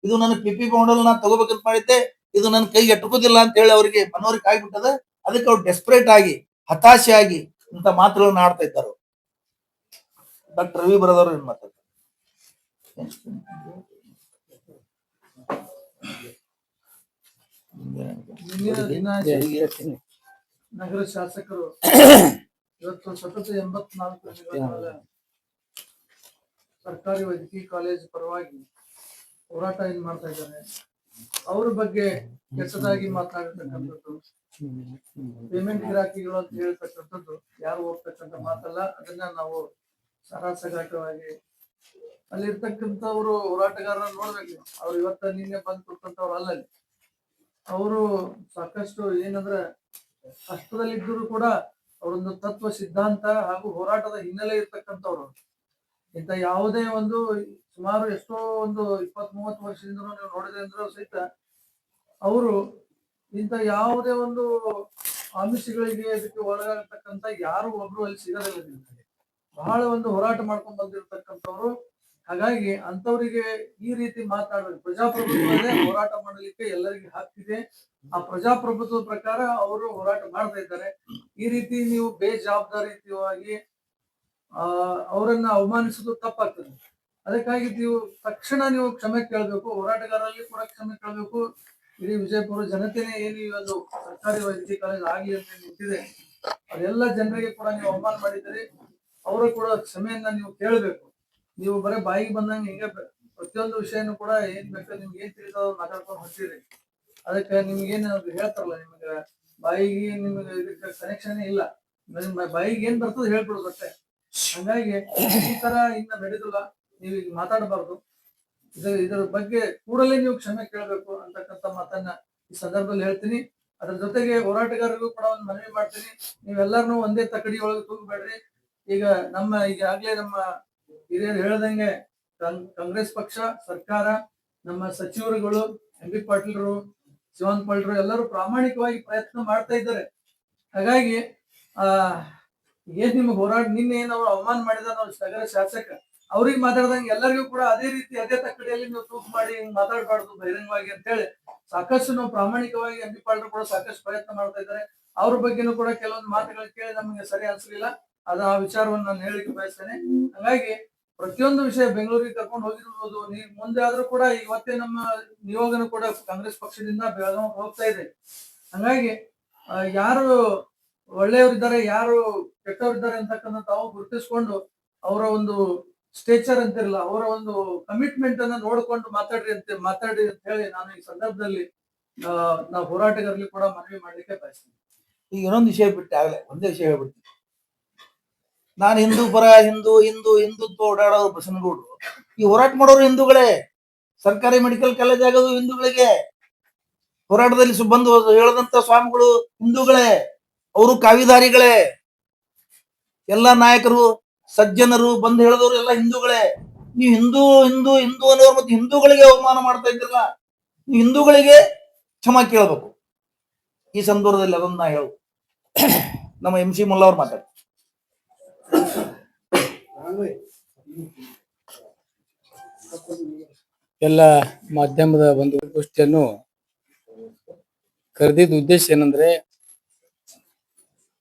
ಇದು ನನ್ನ ಪಿಪಿ ಮಾಡಲ್ ನಾ ತಗೋಬೇಕಂತ ಮಾಡಿದ್ದೆ, ಇದು ನನ್ನ ಕೈಗೆ ಎಟ್ಟುಕೋದಿಲ್ಲ ಅಂತ ಹೇಳಿ ಅವರಿಗೆ ಮನವರಿಕೆ ಆಗ್ಬಿಟ್ಟದ. ಅದಕ್ಕೆ ಅವ್ರು ಡೆಸ್ಪರೇಟ್ ಆಗಿ, ಹತಾಶೆ ಆಗಿ ಇಂಥ ಮಾತುಗಳನ್ನ ಆಡ್ತಾ ಇದ್ದಾರೆ. ಡಾಕ್ಟರ್ ರವಿ ಬರದವರು ಏನ್ ಮಾತಾಡ್ತಾರೆ? ನಗರ ಶಾಸಕರು ಇವತ್ತು ಸತತ 84 ದಿನಗಳ ಸರ್ಕಾರಿ ವೈದ್ಯಕೀಯ ಕಾಲೇಜ್ ಪರವಾಗಿ ಹೋರಾಟ ಏನ್ ಮಾಡ್ತಾ ಇದ್ದಾರೆ. ಅವ್ರ ಬಗ್ಗೆ ಕೆಟ್ಟದಾಗಿ ಮಾತನಾಡಿರ್ತಕ್ಕಂಥದ್ದು, ಪೇಮೆಂಟ್ ಗಿರಾಕಿಗಳು ಅಂತ ಹೇಳ್ತಕ್ಕಂಥದ್ದು ಯಾರು ಹೋಗ್ತಕ್ಕಂಥ ಮಾತಲ್ಲ. ಅದನ್ನ ನಾವು ಸರಾಸಗಟವಾಗಿ ಅಲ್ಲಿರ್ತಕ್ಕಂಥವ್ರು ಹೋರಾಟಗಾರರನ್ನ ನೋಡ್ಬೇಕು. ಅವ್ರು ಇವತ್ತ ನಿನ್ನೆ ಬಂದು ಕೊಟ್ಟಂತವ್ರು ಅಲ್ಲ. ಅವರು ಸಾಕಷ್ಟು ಏನಂದ್ರೆ ಕಷ್ಟದಲ್ಲಿದ್ದರೂ ಕೂಡ ಅವರೊಂದು ತತ್ವ ಸಿದ್ಧಾಂತ ಹಾಗೂ ಹೋರಾಟದ ಹಿನ್ನೆಲೆ ಇರ್ತಕ್ಕಂಥವ್ರು. ಇಂಥ ಯಾವುದೇ ಒಂದು ಸುಮಾರು ಎಷ್ಟೋ ಒಂದು 20-30 ವರ್ಷದಿಂದ ನೀವು ನೋಡಿದೆ ಅಂದ್ರೆ ಸಹಿತ ಅವರು ಇಂಥ ಯಾವುದೇ ಒಂದು ಆಮಿಷಗಳಿಗೆ ಇದಕ್ಕೆ ಒಳಗಾಗತಕ್ಕಂಥ ಯಾರು ಒಬ್ರು ಅಲ್ಲಿ ಸಿಗೋದಿಲ್ಲ. ಬಹಳ ಒಂದು ಹೋರಾಟ ಮಾಡ್ಕೊಂಡು ಬಂದಿರತಕ್ಕಂಥವ್ರು. ಹಾಗಾಗಿ ಅಂತವರಿಗೆ ಈ ರೀತಿ ಮಾತಾಡಬೇಕು. ಪ್ರಜಾಪ್ರಭುತ್ವದೇ ಹೋರಾಟ ಮಾಡಲಿಕ್ಕೆ ಎಲ್ಲರಿಗೂ ಹಕ್ಕಿದೆ. ಆ ಪ್ರಜಾಪ್ರಭುತ್ವದ ಪ್ರಕಾರ ಅವರು ಹೋರಾಟ ಮಾಡ್ತಾ ಇದ್ದಾರೆ. ಈ ರೀತಿ ನೀವು ಬೇಜವಾಬ್ದಾರಿಯುತವಾಗಿ ಅವರನ್ನ ಅವಮಾನಿಸೋದು ತಪ್ಪಾಗ್ತದೆ. ಅದಕ್ಕಾಗಿ ನೀವು ತಕ್ಷಣ ನೀವು ಕ್ಷಮೆ ಕೇಳಬೇಕು. ಹೋರಾಟಗಾರರಲ್ಲಿ ಕೂಡ ಕ್ಷಮೆ ಕೇಳಬೇಕು. ಇಡೀ ವಿಜಯಪುರ ಜನತೆನೇ ಏನು ಈ ಒಂದು ಸರ್ಕಾರಿ ವೈದ್ಯಕೀಯ ಕಾಲೇಜ್ ಆಗ್ಲಿ ಅಂತ ನಿಂತಿದೆ, ಅದೆಲ್ಲ ಜನರಿಗೆ ಕೂಡ ನೀವು ಅವಮಾನ ಮಾಡಿದ್ದೀರಿ. ಅವರು ಕೂಡ ಕ್ಷಮೆಯನ್ನ ನೀವು ಕೇಳಬೇಕು. ನೀವು ಬರೀ ಬಾಯಿಗೆ ಬಂದಂಗೆ ಹಿಂಗೆ ಪ್ರತಿಯೊಂದು ವಿಷಯನೂ ಕೂಡ ಏನ್ ಬೇಕು ನಿಮ್ಗೆ ಏನ್ ತಿಳಿದ ಮಾತಾಡ್ಕೊಂಡು ಹೊಂಟಿರಿ. ಅದಕ್ಕೆ ನಿಮ್ಗೇನು ಹೇಳ್ತಾರಲ್ಲ, ನಿಮ್ಗೆ ಬಾಯಿಗೆ ನಿಮ್ಗೆ ಇದಕ್ಕೆ ಕನೆಕ್ಷನ್ ಇಲ್ಲ, ನಿಮ್ಮ ಬಾಯಿಗೆ ಏನ್ ಬರ್ತದೆ ಹೇಳ್ಬಿಡುದು ಅಷ್ಟೇ. ಹಂಗಾಗಿ ಈ ತರ ಇನ್ನ ನಡೆದಿಲ್ಲ, ನೀವು ಈಗ ಮಾತಾಡಬಾರ್ದು. ಇದರ ಬಗ್ಗೆ ಕೂಡಲೇ ನೀವು ಕ್ಷಮೆ ಕೇಳಬೇಕು ಅಂತಕ್ಕಂಥ ಮಾತನ್ನ ಈ ಸಂದರ್ಭದಲ್ಲಿ ಹೇಳ್ತೀನಿ. ಅದ್ರ ಜೊತೆಗೆ ಹೋರಾಟಗಾರರಿಗೂ ಕೂಡ ಒಂದು ಮನವಿ ಮಾಡ್ತೀನಿ, ನೀವೆಲ್ಲರನ್ನೂ ಒಂದೇ ತಕಡಿ ಒಳಗೆ ತೂಗಬೇಡ್ರಿ. ಈಗ ಈಗಾಗ್ಲೇ ನಮ್ಮ ಹಿರಿಯರು ಹೇಳ್ದಂಗೆ ಕಾಂಗ್ರೆಸ್ ಪಕ್ಷ, ಸರ್ಕಾರ, ನಮ್ಮ ಸಚಿವರುಗಳು, ಎಂ.ಬಿ. ಪಾಟೀಲ್ರು, ಶಿವಾನಂದ ಪಾಟೀಲ್ರು ಎಲ್ಲರೂ ಪ್ರಾಮಾಣಿಕವಾಗಿ ಪ್ರಯತ್ನ ಮಾಡ್ತಾ ಇದ್ದಾರೆ. ಹಾಗಾಗಿ ಏನ್ ನಿಮ್ಗೆ ಹೋರಾಟ ನಿನ್ನೆ ಏನ್ ಅವ್ರು ಅವಮಾನ ಮಾಡಿದ ನಗರ ಶಾಸಕ ಅವ್ರಿಗೆ ಮಾತಾಡ್ದಂಗೆ ಎಲ್ಲರಿಗೂ ಕೂಡ ಅದೇ ರೀತಿ ಅದೇ ತಕ್ಕಡಿಯಲ್ಲಿ ನೀವು ತೂಕು ಮಾಡಿ ಹಿಂಗ್ ಮಾತಾಡಬಾರ್ದು ಬಹಿರಂಗವಾಗಿ ಅಂತ ಹೇಳಿ ಸಾಕಷ್ಟು ನಾವು ಪ್ರಾಮಾಣಿಕವಾಗಿ ಎಂ.ಬಿ. ಪಾಟೀಲ್ರು ಕೂಡ ಸಾಕಷ್ಟು ಪ್ರಯತ್ನ ಮಾಡ್ತಾ ಇದ್ದಾರೆ. ಅವ್ರ ಬಗ್ಗೆನೂ ಕೂಡ ಕೆಲವೊಂದು ಮಾತುಗಳು ಕೇಳಿ ನಮಗೆ ಸರಿ ಅನ್ಸಲಿಲ್ಲ. ಆ ವಿಚಾರವನ್ನು ನಾನು ಹೇಳಿಕ್ಕೆ ಬಯಸ್ತೇನೆ. ಹಾಗಾಗಿ ಪ್ರತಿಯೊಂದು ವಿಷಯ ಬೆಂಗಳೂರಿಗೆ ಕರ್ಕೊಂಡು ಹೋಗಿರ್ಬೋದು, ನೀವು ಮುಂದೆ ಆದ್ರೂ ಕೂಡ ಇವತ್ತೇ ನಮ್ಮ ನಿಯೋಗನು ಕೂಡ ಕಾಂಗ್ರೆಸ್ ಪಕ್ಷದಿಂದ ಬೆಳಗಾವಿ ಹೋಗ್ತಾ ಇದೆ. ಹಂಗಾಗಿ ಯಾರು ಒಳ್ಳೆಯವರಿದ್ದಾರೆ, ಯಾರು ಕೆಟ್ಟವರಿದ್ದಾರೆ ಅಂತಕ್ಕಂಥ ತಾವು ಗುರುತಿಸ್ಕೊಂಡು ಅವರ ಒಂದು ಸ್ಟೇಚರ್ ಅಂತಿರಲ್ಲ, ಅವರ ಒಂದು ಕಮಿಟ್ಮೆಂಟ್ ಅನ್ನ ನೋಡ್ಕೊಂಡು ಮಾತಾಡಿ ಅಂತ ಹೇಳಿ ನಾನು ಈ ಸಂದರ್ಭದಲ್ಲಿ ನಾವು ಹೋರಾಟಗಾರರಲ್ಲಿ ಕೂಡ ಮನವಿ ಮಾಡ್ಲಿಕ್ಕೆ ಬಯಸ್ತೀನಿ. ಈಗ ಇನ್ನೊಂದು ವಿಷಯ ಬಿಟ್ಟು ಆಗ್ಲೇ ಒಂದೇ ವಿಷಯ ಹೇಳ್ಬಿಡ್ತೀನಿ. ನಾನು ಹಿಂದೂ ಪರ ಹಿಂದುತ್ವ ಓಡಾಡೋರು ಬಸನಗೌಡರು, ಈ ಹೋರಾಟ ಮಾಡೋರು ಹಿಂದೂಗಳೇ. ಸರ್ಕಾರಿ ಮೆಡಿಕಲ್ ಕಾಲೇಜ್ ಆಗೋದು ಹಿಂದೂಗಳಿಗೆ. ಹೋರಾಟದಲ್ಲಿ ಬಂದು ಹೇಳದಂತ ಸ್ವಾಮಿಗಳು ಹಿಂದೂಗಳೇ, ಅವರು ಕಾವಿಧಾರಿಗಳೇ. ಎಲ್ಲಾ ನಾಯಕರು ಸಜ್ಜನರು ಬಂದು ಹೇಳಿದವರು ಎಲ್ಲ ಹಿಂದೂಗಳೇ. ನೀವು ಹಿಂದೂ ಅನ್ನೋರು ಮತ್ತೆ ಹಿಂದೂಗಳಿಗೆ ಅವಮಾನ ಮಾಡ್ತಾ ಇದ್ದಿರಲ್ಲ, ನೀವು ಹಿಂದೂಗಳಿಗೆ ಕ್ಷಮಾ ಕೇಳಬೇಕು ಈ ಸಂದರ್ಭದಲ್ಲಿ. ಅದನ್ನ ನಾ ಹೇಳು ನಮ್ಮ MC ಮುಲ್ಲಾ ಅವ್ರು ಮಾತಾಡ್ತಾರೆ. ಎಲ್ಲ ಮಾಧ್ಯಮದ ಒಂದು ಗೋಷ್ಠಿಯನ್ನು ಕರೆದಿದ್ದ ಉದ್ದೇಶ ಏನಂದ್ರೆ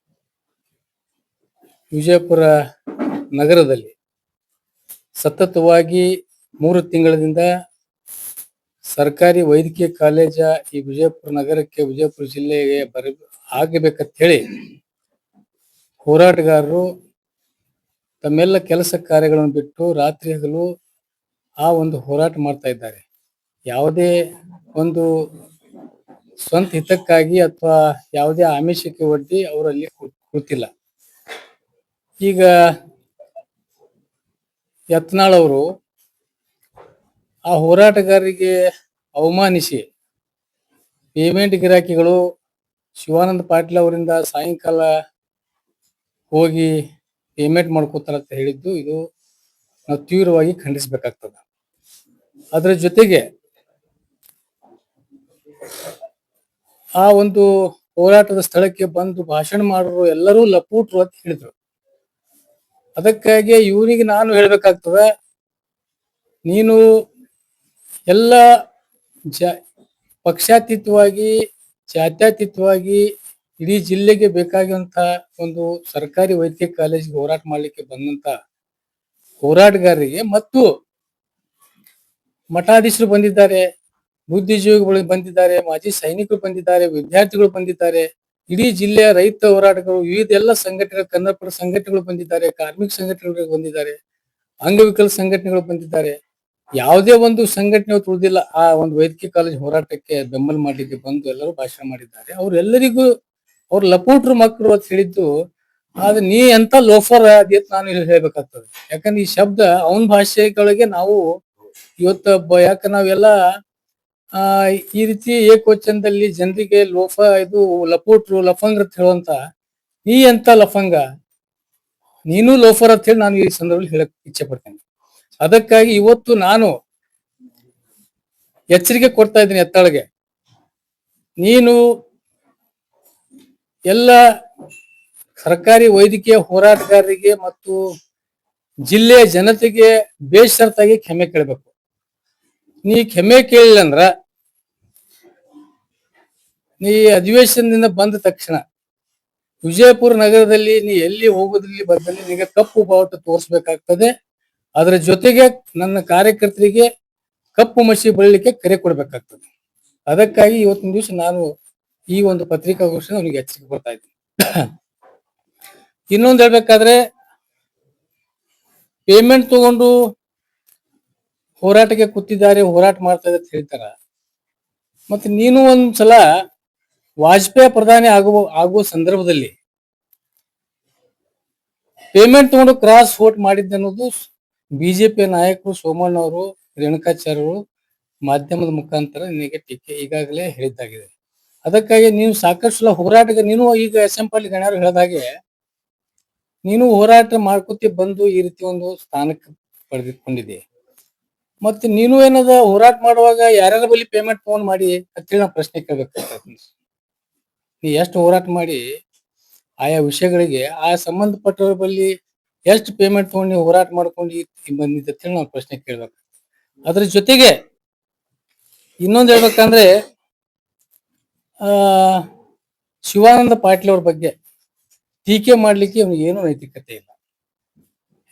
ವಿಜಯಪುರ ನಗರದಲ್ಲಿ ಸತತವಾಗಿ 3 ತಿಂಗಳಿಂದ ಸರ್ಕಾರಿ ವೈದ್ಯಕೀಯ ಕಾಲೇಜ ಈ ವಿಜಯಪುರ ನಗರಕ್ಕೆ, ವಿಜಯಪುರ ಜಿಲ್ಲೆಗೆ ಆಗಬೇಕಂತ ಹೇಳಿ ಹೋರಾಟಗಾರರು ತಮ್ಮೆಲ್ಲ ಕೆಲಸ ಕಾರ್ಯಗಳನ್ನು ಬಿಟ್ಟು ರಾತ್ರಿ ಹಗಲು ಆ ಒಂದು ಹೋರಾಟ ಮಾಡ್ತಾ ಇದ್ದಾರೆ. ಯಾವುದೇ ಒಂದು ಸ್ವಂತ ಹಿತಕ್ಕಾಗಿ ಅಥವಾ ಯಾವುದೇ ಆಮಿಷಕ್ಕೆ ಒಡ್ಡಿ ಅವರಲ್ಲಿ ಕೂತಿಲ್ಲ. ಈಗ ಯತ್ನಾಳ್ ಅವರು ಆ ಹೋರಾಟಗಾರರಿಗೆ ಅವಮಾನಿಸಿ ಪೇಮೆಂಟ್ ಗಿರಾಕಿಗಳು ಶಿವಾನಂದ ಪಾಟೀಲ್ ಅವರಿಂದ ಸಾಯಂಕಾಲ ಹೋಗಿ ಪೇಮೆಂಟ್ ಮಾಡ್ಕೋತಾರ ಅಂತ ಹೇಳಿದ್ದು ಇದು ನಾವು ತೀವ್ರವಾಗಿ ಖಂಡಿಸಬೇಕಾಗ್ತದೆ. ಅದರ ಜೊತೆಗೆ ಆ ಒಂದು ಹೋರಾಟದ ಸ್ಥಳಕ್ಕೆ ಬಂದು ಭಾಷಣ ಮಾಡೋರು ಎಲ್ಲರೂ ಲಪೂಟ್ರು ಅಂತ ಹೇಳಿದ್ರು. ಅದಕ್ಕಾಗಿ ಇವನಿಗೆ ನಾನು ಹೇಳ್ಬೇಕಾಗ್ತದ, ನೀನು ಎಲ್ಲ ಪಕ್ಷಾತೀತವಾಗಿ ಜಾತ್ಯತೀತವಾಗಿ ಇಡೀ ಜಿಲ್ಲೆಗೆ ಬೇಕಾಗಿರುವಂತ ಒಂದು ಸರ್ಕಾರಿ ವೈದ್ಯಕೀಯ ಕಾಲೇಜಿಗೆ ಹೋರಾಟ ಮಾಡ್ಲಿಕ್ಕೆ ಬಂದಂತ ಹೋರಾಟಗಾರರಿಗೆ ಮತ್ತು ಮಠಾಧೀಶರು ಬಂದಿದ್ದಾರೆ, ಬುದ್ಧಿಜೀವಿಗಳು ಬಂದಿದ್ದಾರೆ, ಮಾಜಿ ಸೈನಿಕರು ಬಂದಿದ್ದಾರೆ, ವಿದ್ಯಾರ್ಥಿಗಳು ಬಂದಿದ್ದಾರೆ, ಇಡೀ ಜಿಲ್ಲೆಯ ರೈತ ಹೋರಾಟಗಳು, ವಿವಿಧ ಎಲ್ಲ ಸಂಘಟನೆಗಳು, ಕನ್ನಡಪರ ಸಂಘಟನೆಗಳು ಬಂದಿದ್ದಾರೆ, ಕಾರ್ಮಿಕ ಸಂಘಟನೆಗಳು ಬಂದಿದ್ದಾರೆ, ಅಂಗವಿಕಲ ಸಂಘಟನೆಗಳು ಬಂದಿದ್ದಾರೆ. ಯಾವುದೇ ಒಂದು ಸಂಘಟನೆ ತುಳಿದಿಲ್ಲ ಆ ಒಂದು ವೈದ್ಯಕೀಯ ಕಾಲೇಜ್ ಹೋರಾಟಕ್ಕೆ ಬೆಂಬಲ ಮಾಡ್ಲಿಕ್ಕೆ ಬಂದು ಎಲ್ಲರೂ ಭಾಷಣ ಮಾಡಿದ್ದಾರೆ. ಅವ್ರೆಲ್ಲರಿಗೂ ಅವ್ರ ಲಪೋಟ್ರು ಮಕ್ಕಳು ಅಂತ ಹೇಳಿದ್ದು. ಆದ್ರೆ ನೀ ಎಂತ ಲೋಫರ್ ಅದೇತ್ ನಾನು ಇಲ್ಲಿ ಹೇಳ್ಬೇಕಾಗ್ತದೆ. ಯಾಕಂದ್ರೆ ಈ ಶಬ್ದ ಅವನ ಭಾಷೆಗಳಿಗೆ ನಾವು ಇವತ್ತು ಯಾಕ ನಾವೆಲ್ಲ ಈ ರೀತಿ ಏಕವಚನದಲ್ಲಿ ಜನರಿಗೆ ಲೋಫ ಇದು ಲಪೋಟ್ರು ಲಫಂಗ್ ಅಂತ ಹೇಳುವಂತ ನೀ ಎಂತ ಲಫಂಗ, ನೀನು ಲೋಫರ್ ಅಂತ ಹೇಳಿ ನಾನು ಈ ಸಂದರ್ಭದಲ್ಲಿ ಹೇಳಕ್ ಇಚ್ಛೆ ಪಡ್ತೇನೆ. ಅದಕ್ಕಾಗಿ ಇವತ್ತು ನಾನು ಎಚ್ಚರಿಕೆ ಕೊಡ್ತಾ ಇದ್ದೀನಿ ಎತ್ತಾಳಿಗೆ, ನೀನು ಎಲ್ಲ ಸರ್ಕಾರಿ ವೈದ್ಯಕೀಯ ಹೋರಾಟಗಾರರಿಗೆ ಮತ್ತು ಜಿಲ್ಲೆಯ ಜನತೆಗೆ ಬೇಷರತ್ತಾಗಿ ಕ್ಷಮೆ ಕೇಳಬೇಕು. ನೀ ಕ್ಷಮೆ ಕೇಳಿಲ್ಲ ಅಂದ್ರ ನೀ ಅಧಿವೇಶನದಿಂದ ಬಂದ ತಕ್ಷಣ ವಿಜಯಪುರ ನಗರದಲ್ಲಿ ನೀ ಎಲ್ಲಿ ಹೋಗೋದ್ರಲ್ಲಿ ಬಂದಲ್ಲಿ ನಿನಗೆ ಕಪ್ಪು ಬಾವುಟ ತೋರಿಸ್ಬೇಕಾಗ್ತದೆ. ಅದರ ಜೊತೆಗೆ ನನ್ನ ಕಾರ್ಯಕರ್ತರಿಗೆ ಕಪ್ಪು ಮಸಿ ಬಳಿಲಿಕ್ಕೆ ಕರೆ ಕೊಡ್ಬೇಕಾಗ್ತದೆ. ಅದಕ್ಕಾಗಿ ಇವತ್ತಿನ ದಿವಸ ನಾನು ಈ ಒಂದು ಪತ್ರಿಕಾಗೋಷ್ಠಿ ಅವನಿಗೆ ಎಚ್ಚರಿಕೆ ಕೊಡ್ತಾ ಇದ್ದೀನಿ. ಇನ್ನೊಂದು ಹೇಳ್ಬೇಕಾದ್ರೆ, ಪೇಮೆಂಟ್ ತಗೊಂಡು ಹೋರಾಟಕ್ಕೆ ಕೂತಿದ್ದಾರೆ, ಹೋರಾಟ ಮಾಡ್ತಾ ಇದ್ದಾರೆ ಅಂತ ಹೇಳ್ತಾರ. ಮತ್ತೆ ನೀನು ಒಂದ್ಸಲ ವಾಜಪೇಯಿ ಪ್ರಧಾನಿ ಆಗುವ ಸಂದರ್ಭದಲ್ಲಿ ಪೇಮೆಂಟ್ ತಗೊಂಡು ಕ್ರಾಸ್ ವೋಟ್ ಮಾಡಿದ್ದೆ ಅನ್ನೋದು ಬಿಜೆಪಿ ನಾಯಕರು ಸೋಮಣ್ಣ ಅವರು, ರೇಣುಕಾಚಾರ್ಯರು ಮಾಧ್ಯಮದ ಮುಖಾಂತರ ನಿನಗೆ ಟೀಕೆ ಈಗಾಗಲೇ ಹೇಳಿದ್ದಾಗಿದೆ. ಅದಕ್ಕಾಗಿ ನೀನು ಸಾಕಷ್ಟು ಹೋರಾಟಕ್ಕೆ ನೀನು ಈಗ ಎಸ್ಎಂಪಲ್ಲಿ ಗಣ್ಯರು ಹೇಳಿದ ಹಾಗೆ ನೀನು ಹೋರಾಟ ಮಾಡ್ಕೊತಿ ಬಂದು ಈ ರೀತಿ ಒಂದು ಸ್ಥಾನಕ್ಕೆ ಪಡೆದುಕೊಂಡಿದೆ. ಮತ್ತೆ ನೀನು ಏನದ ಹೋರಾಟ ಮಾಡುವಾಗ ಯಾರ್ಯಾರ ಬಳಿ ಪೇಮೆಂಟ್ ತಗೊಂಡ್ ಮಾಡಿ ಅಂತೇಳಿ ನಾವು ಪ್ರಶ್ನೆ ಕೇಳ್ಬೇಕಾಗ್ತದೆ. ನೀ ಎಷ್ಟು ಹೋರಾಟ ಮಾಡಿ ಆಯಾ ವಿಷಯಗಳಿಗೆ ಆ ಸಂಬಂಧಪಟ್ಟವ್ರ ಬಳಿ ಎಷ್ಟು ಪೇಮೆಂಟ್ ತಗೊಂಡು ಹೋರಾಟ ಮಾಡ್ಕೊಂಡು ಬಂದಿದ್ದ ಅಂತೇಳಿ ನಾವು ಪ್ರಶ್ನೆ ಕೇಳ್ಬೇಕು. ಅದ್ರ ಜೊತೆಗೆ ಇನ್ನೊಂದು ಹೇಳ್ಬೇಕಂದ್ರೆ, ಶಿವಾನಂದ ಪಾಟೀಲ್ ಅವ್ರ ಬಗ್ಗೆ ಟೀಕೆ ಮಾಡ್ಲಿಕ್ಕೆ ಅವ್ನಿಗೆ ಏನೂ ನೈತಿಕತೆ ಇಲ್ಲ.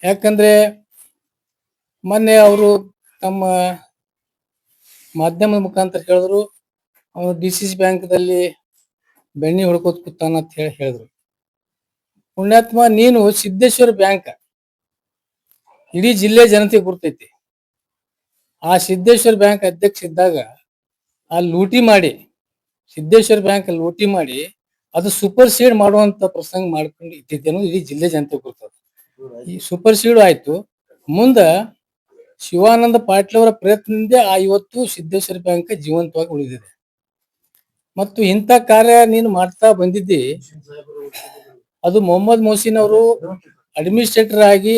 ಯಾಕಂದ್ರೆ ಮೊನ್ನೆ ಅವರು ತಮ್ಮ ಮಾಧ್ಯಮದ ಮುಖಾಂತರ ಹೇಳಿದ್ರು, ಅವನು DCC ಬ್ಯಾಂಕ್ದಲ್ಲಿ ಬೆಣ್ಣೆ ಹೊಡ್ಕೋತ ಕೂತಾನ ಅಂತ ಹೇಳಿದ್ರು. ಪುಣ್ಯಾತ್ಮ, ನೀನು ಸಿದ್ದೇಶ್ವರ ಬ್ಯಾಂಕ್ ಇಡೀ ಜಿಲ್ಲೆ ಜನತೆ ಗುರ್ತೈತಿ. ಆ ಸಿದ್ದೇಶ್ವರ ಬ್ಯಾಂಕ್ ಅಧ್ಯಕ್ಷ ಇದ್ದಾಗ ಆ ಲೂಟಿ ಮಾಡಿ, ಸಿದ್ದೇಶ್ವರ ಬ್ಯಾಂಕ್ ಲೂಟಿ ಮಾಡಿ ಅದು ಸೂಪರ್ ಸೀಡ್ ಮಾಡುವಂತ ಪ್ರಸಂಗ ಮಾಡ್ಕೊಂಡು ಇಟ್ಟಿದ್ದೇನೋ ಇಡೀ ಜಿಲ್ಲೆ ಜನತೆ ಗುರ್ತದೆ. ಈ ಸೂಪರ್ ಸೀಡ್ ಆಯ್ತು. ಮುಂದ ಶಿವಾನಂದ ಪಾಟೀಲ್ ಅವರ ಪ್ರಯತ್ನದಿಂದ ಇವತ್ತು ಸಿದ್ದೇಶ್ವರ ಬ್ಯಾಂಕ್ ಜೀವಂತವಾಗಿ ಉಳಿದಿದೆ. ಮತ್ತು ಇಂಥ ಕಾರ್ಯ ನೀನು ಮಾಡ್ತಾ ಬಂದಿದ್ದಿ. ಅದು ಮೊಹಮ್ಮದ್ ಮೊಹಸಿನ್ ಅವರು ಅಡ್ಮಿನಿಸ್ಟ್ರೇಟರ್ ಆಗಿ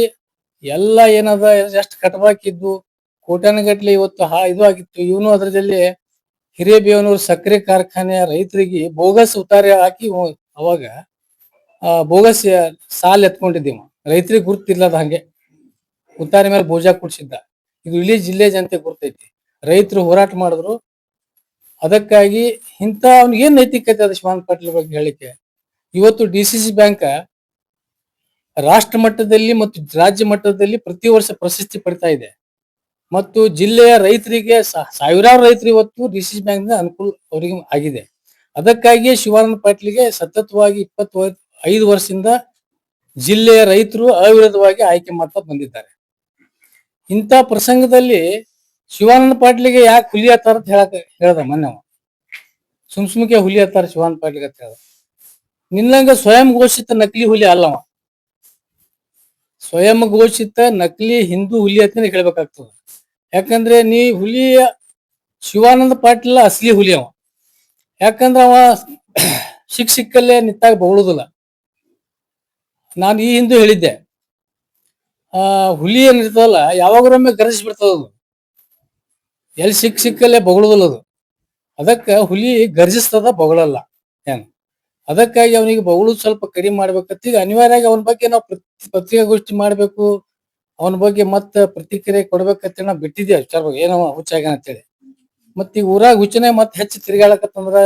ಎಲ್ಲ ಏನದ ಎಷ್ಟು ಕಟಬಾಕಿದ್ದು ಕೋಟ್ಯಾನಗಟ್ಲೆ ಇವತ್ತು ಇದು ಆಗಿತ್ತು. ಇವನು ಅದರಲ್ಲಿ ಹಿರೇಬೇವನೂರು ಸಕ್ಕರೆ ಕಾರ್ಖಾನೆಯ ರೈತರಿಗೆ ಬೋಗಸ್ ಉತ್ತಾರ ಹಾಕಿ ಅವಾಗ ಬೋಗಸ್ ಸಾಲ ಎತ್ಕೊಂಡಿದ್ದೀವ. ರೈತರಿಗೆ ಗುರ್ತಿರ್ಲದ ಹಂಗೆ ಉತ್ತಾರ ಮೇಲೆ ಬೋಜಾ ಕುಡ್ಸಿದ್ದ. ಇದು ಇಡೀ ಜಿಲ್ಲೆ ಜನತೆ ಗುರ್ತೈತಿ. ರೈತರು ಹೋರಾಟ ಮಾಡಿದ್ರು, ಅದಕ್ಕಾಗಿ ಇಂಥ ಅವ್ನಿಗೆ ಏನ್ ನೈತಿಕತೆ ಅದ ಶಿವಾನಂದ ಪಾಟೀಲ್ ಬಗ್ಗೆ ಹೇಳಿಕೆ? ಇವತ್ತು DCC ಬ್ಯಾಂಕ್ ರಾಷ್ಟ್ರ ಮಟ್ಟದಲ್ಲಿ ಮತ್ತು ರಾಜ್ಯ ಮಟ್ಟದಲ್ಲಿ ಪ್ರತಿ ವರ್ಷ ಪ್ರಶಸ್ತಿ ಪಡಿತಾ ಇದೆ ಮತ್ತು ಜಿಲ್ಲೆಯ ರೈತರಿಗೆ ಸಾವಿರಾರು ರೈತರು ಇವತ್ತು DCC ಬ್ಯಾಂಕ್ ಅನುಕೂಲ ಅವರಿಗೆ ಆಗಿದೆ. ಅದಕ್ಕಾಗಿಯೇ ಶಿವಾನಂದ ಪಾಟೀಲ್ಗೆ ಸತತವಾಗಿ 25 ವರ್ಷದಿಂದ ಜಿಲ್ಲೆಯ ರೈತರು ಅವಿರೋಧವಾಗಿ ಆಯ್ಕೆ ಮಾಡ್ತಾ ಬಂದಿದ್ದಾರೆ. ಇಂಥ ಪ್ರಸಂಗದಲ್ಲಿ ಶಿವಾನಂದ ಪಾಟೀಲ್ಗೆ ಯಾಕೆ ಹುಲಿ ಹತ್ತಾರ ಅಂತ ಹೇಳ್ದ ಮೊನ್ನೆ ಸುಮ್ಕೆ ಹುಲಿ ಹತ್ತಾರ ಶಿವಾನಂದ ಪಾಟೀಲ್ಗೆ ಅಂತ ಹೇಳ್ದ. ನಿನ್ನಂಗ ಸ್ವಯಂ ಘೋಷಿತ ನಕಲಿ ಹುಲಿ ಅಲ್ಲವ, ಸ್ವಯಂ ಘೋಷಿತ ನಕಲಿ ಹಿಂದೂ ಹುಲಿ ಅಂತ ಹೇಳ್ಬೇಕಾಗ್ತದ. ಯಾಕಂದ್ರೆ ನೀ ಹುಲಿಯ ಶಿವಾನಂದ ಪಾಟೀಲ್ ಅಸಲಿ ಹುಲಿ ಅವ. ಯಾಕಂದ್ರ ಅವ ಸಿಕ್ಕಲ್ಲೇ ನಿಂತಾಗ ಬೊಗಳುದಿಲ್ಲ. ನಾನು ಈ ಹಿಂದೂ ಹೇಳಿದ್ದೆ, ಹುಲಿ ಏನಿರ್ತದಲ್ಲ ಯಾವಾಗ್ರೊಮ್ಮೆ ಗರ್ಜಿಸಿ ಬಿಡ್ತದದು, ಎಲ್ಲಿ ಸಿಕ್ಕಲ್ಲೇ ಬೊಗಳುದಿಲ್ಲ ಅದು. ಅದಕ್ಕ ಹುಲಿ ಗರ್ಜಿಸ್ತದ ಬೊಗಳಲ್ಲ ಏನು. ಅದಕ್ಕಾಗಿ ಅವನಿಗೆ ಬೊಗಳುದು ಸ್ವಲ್ಪ ಕಡಿಮೆ ಮಾಡ್ಬೇಕಂತ ಈಗ ಅನಿವಾರ್ಯವಾಗಿ ಅವನ ಬಗ್ಗೆ ನಾವು ಪತ್ರಿಕಾಗೋಷ್ಠಿ ಮಾಡ್ಬೇಕು, ಅವನ ಬಗ್ಗೆ ಮತ್ತೆ ಪ್ರತಿಕ್ರಿಯೆ ಕೊಡ್ಬೇಕಂತ ನಾವು ಬಿಟ್ಟಿದ್ದೇವೆ ವಿಚಾರ ಬಗ್ಗೆ ಏನೋ ಹುಚ್ಚಾಗ್ಯಾನ ಅಂತೇಳಿ. ಮತ್ತ ಈ ಊರಾಗ ಹುಚ್ಚನೆ ಮತ್ತೆ ಹೆಚ್ಚು ತಿರ್ಗಾಳಕತ್ತಂದ್ರ